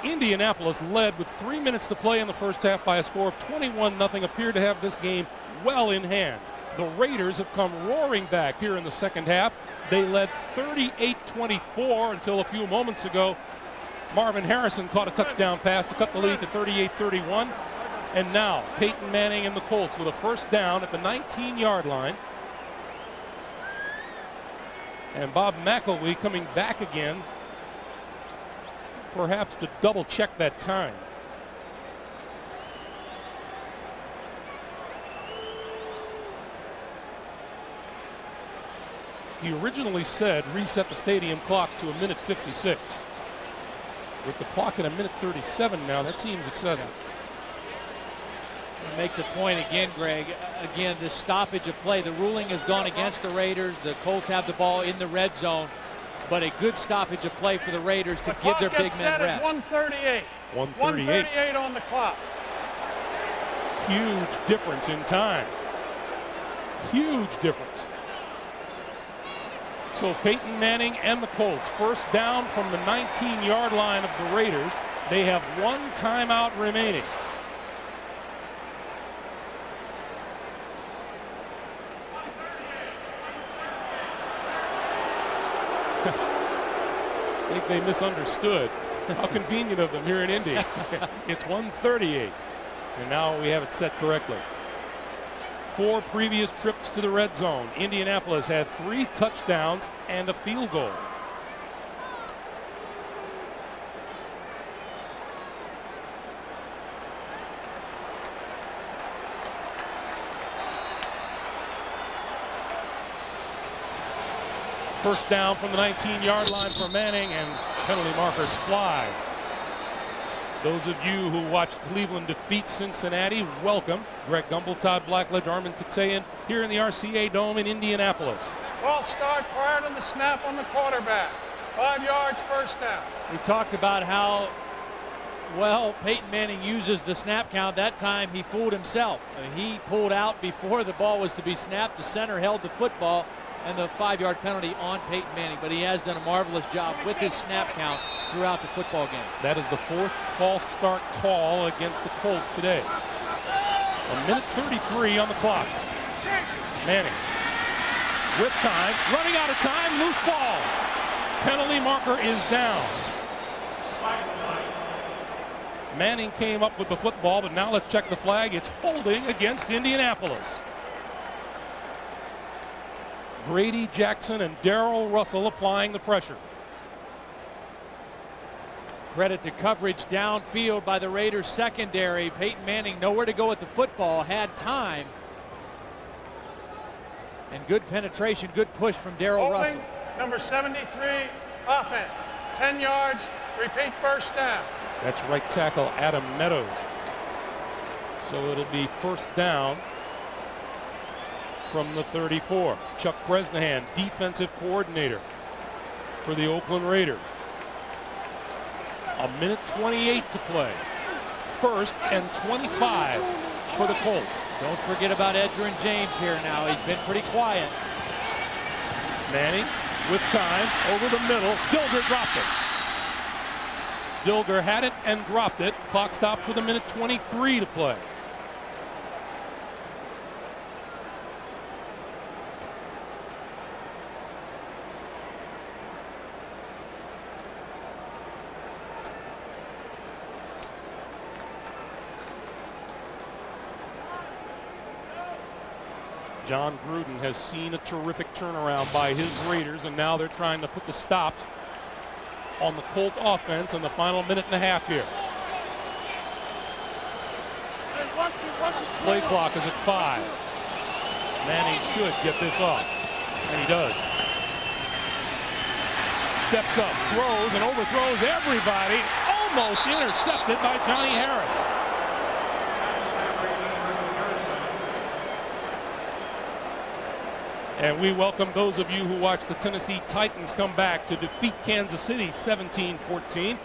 Indianapolis led with 3 minutes to play in the first half by a score of 21-0, appeared to have this game well in hand. The Raiders have come roaring back here in the second half. They led 38-24 until a few moments ago. Marvin Harrison caught a touchdown pass to cut the lead to 38-31. And now Peyton Manning and the Colts with a first down at the 19-yard line. And Bob McElwee coming back again, perhaps to double check that time. He originally said reset the stadium clock to 1:56. With the clock at 1:37 now, that seems excessive. To make the point again, Greg, again, this stoppage of play, the ruling has gone against the Raiders. The Colts have the ball in the red zone, but a good stoppage of play for the Raiders to give their big men rest. 1:38. 1:38 on the clock. Huge difference in time. Huge difference. So Peyton Manning and the Colts, first down from the 19-yard line of the Raiders. They have one timeout remaining. I think they misunderstood. How convenient of them here in Indy. It's 1:38, and now we have it set correctly. 4 previous trips to the red zone. Indianapolis had 3 touchdowns and a field goal. First down from the 19-yard line for Manning, and penalty markers fly. Those of you who watched Cleveland defeat Cincinnati, welcome. Greg Gumbel, Todd Blackledge, Armin Katayan here in the RCA Dome in Indianapolis. False start prior to the snap on the quarterback. 5 yards, first down. We've talked about how well Peyton Manning uses the snap count. That time he fooled himself. He pulled out before the ball was to be snapped. The center held the football, and the 5-yard penalty on Peyton Manning. But he has done a marvelous job with his snap count throughout the football game. That is the 4th false start call against the Colts today. 1:33 on the clock. Manning with time, running out of time, loose ball. Penalty marker is down. Manning came up with the football, but now let's check the flag. It's holding against Indianapolis. Grady Jackson and Darrell Russell applying the pressure. Credit to coverage downfield by the Raiders secondary. Peyton Manning nowhere to go with the football, had time. And good penetration, good push from Darrell Russell. Number 73, offense. 10 yards, repeat first down. That's right tackle Adam Meadows. So it'll be first down from the 34. Chuck Bresnahan, defensive coordinator for the Oakland Raiders. 1:28 to play. 1st and 25 for the Colts. Don't forget about Edgerrin James here now. He's been pretty quiet. Manning with time over the middle. Dilger dropped it. Dilger had it and dropped it. Clock stops with 1:23 to play. John Gruden has seen a terrific turnaround by his Raiders, and now they're trying to put the stops on the Colt offense in the final 1.5 here. Play clock is at 5. Manning should get this off, and he does. Steps up, throws, and overthrows everybody. Almost intercepted by Johnny Harris. And we welcome those of you who watched the Tennessee Titans come back to defeat Kansas City 17-14.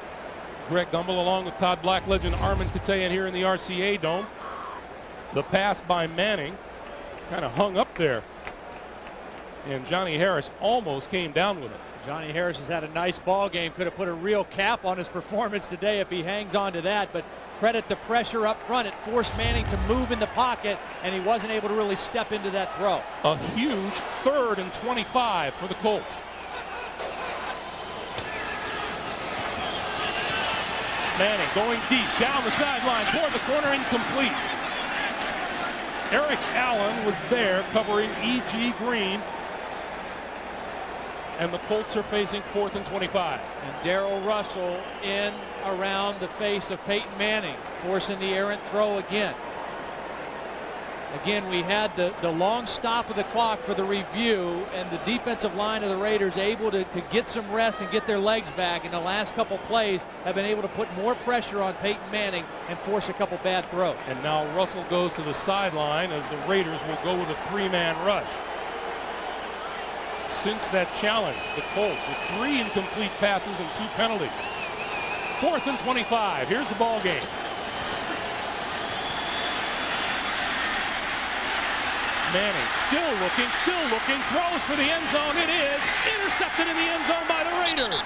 Greg Gumbel along with Todd Blackledge and Armin Katayan here in the RCA Dome. The pass by Manning kind of hung up there, and Johnny Harris almost came down with it. Johnny Harris has had a nice ball game. Could have put a real cap on his performance today if he hangs on to that, but credit the pressure up front. It forced Manning to move in the pocket, and he wasn't able to really step into that throw. A huge 3rd and 25 for the Colts. Manning going deep down the sideline toward the corner, incomplete. Eric Allen was there covering E.G. Green, and the Colts are facing 4th and 25. And Darrell Russell in around the face of Peyton Manning, forcing the errant throw again. Again, we had the long stop of the clock for the review, and the defensive line of the Raiders able to get some rest and get their legs back. In the last couple plays have been able to put more pressure on Peyton Manning and force a couple bad throws. And now Russell goes to the sideline as the Raiders will go with a 3-man rush. Since that challenge, the Colts with 3 incomplete passes and 2 penalties. 4th and 25. Here's the ball game. Manning still looking, throws for the end zone. It is intercepted in the end zone by the Raiders.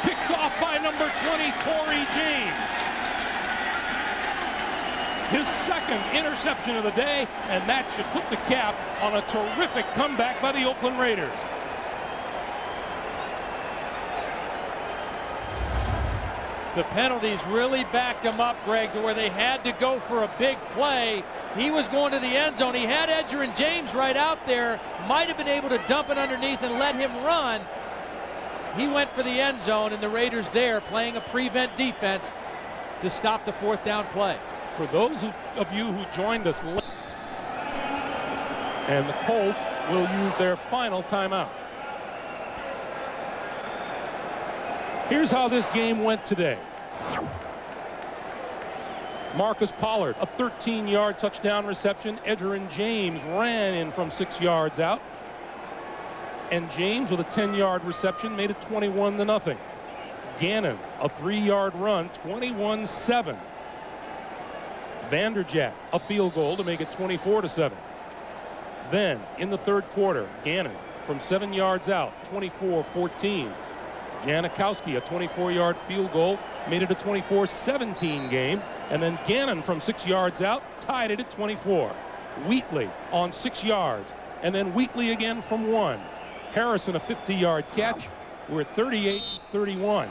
Picked off by number 20, Torrey James. His 2nd interception of the day, and that should put the cap on a terrific comeback by the Oakland Raiders. The penalties really backed him up, Greg, to where they had to go for a big play. He was going to the end zone. He had Edgerrin James right out there. Might have been able to dump it underneath and let him run. He went for the end zone, and the Raiders there playing a prevent defense to stop the 4th down play. For those of you who joined us late, And the Colts will use their final timeout. Here's how this game went today. Marcus Pollard, a 13-yard touchdown reception. Edgerrin James ran in from 6 yards out. And James, with a 10-yard reception, made it 21-0. Gannon, a 3-yard run, 21-7. Vanderjagt, a field goal to make it 24-7. Then, in the third quarter, Gannon from 7 yards out, 24-14. Janikowski, a 24-yard field goal, made it a 24-17 game. And then Gannon from 6 yards out tied it at 24. Wheatley on 6 yards. And then Wheatley again from 1. Harrison, a 50-yard catch. We're at 38-31.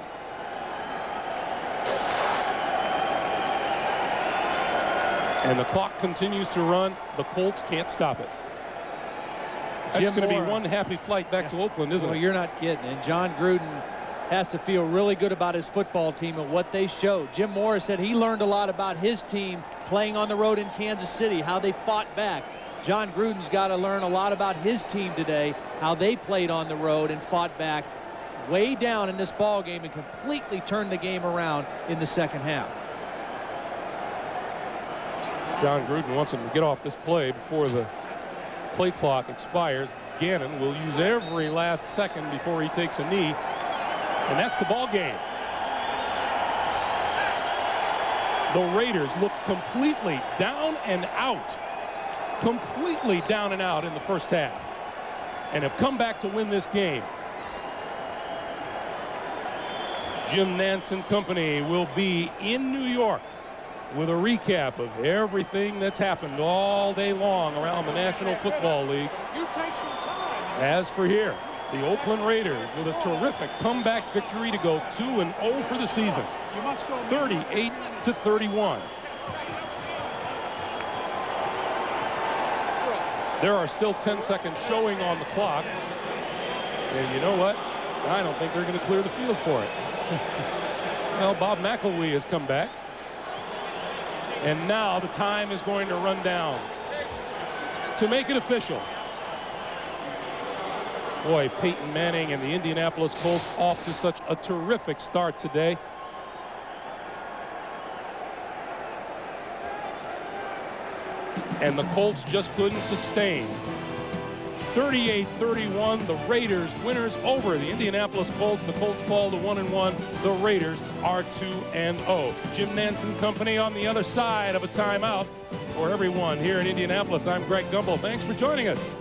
And the clock continues to run. The Colts can't stop it. It's going to be one happy flight back to Oakland, isn't it? You're not kidding. And John Gruden has to feel really good about his football team and what they showed. Jim Morris said he learned a lot about his team playing on the road in Kansas City, how they fought back. John Gruden's got to learn a lot about his team today, how they played on the road and fought back way down in this ball game and completely turned the game around in the second half. John Gruden wants him to get off this play before the play clock expires. Gannon will use every last second before he takes a knee. And that's the ball game. The Raiders look completely down and out. Completely down and out in the first half. And have come back to win this game. Jim Nantz and company will be in New York with a recap of everything that's happened all day long around the National Football League. As for here, the Oakland Raiders with a terrific comeback victory to go 2-0 for the season. 38-31. There are still 10 seconds showing on the clock. And you know what? I don't think they're going to clear the field for it. Well, Bob McElwee has come back. And now the time is going to run down to make it official. Boy, Peyton Manning and the Indianapolis Colts off to such a terrific start today. And the Colts just couldn't sustain. 38-31, the Raiders winners over the Indianapolis Colts. The Colts fall to 1-1. The Raiders are 2-0. Jim Nantz and company on the other side of a timeout. For everyone here in Indianapolis, I'm Greg Gumbel. Thanks for joining us.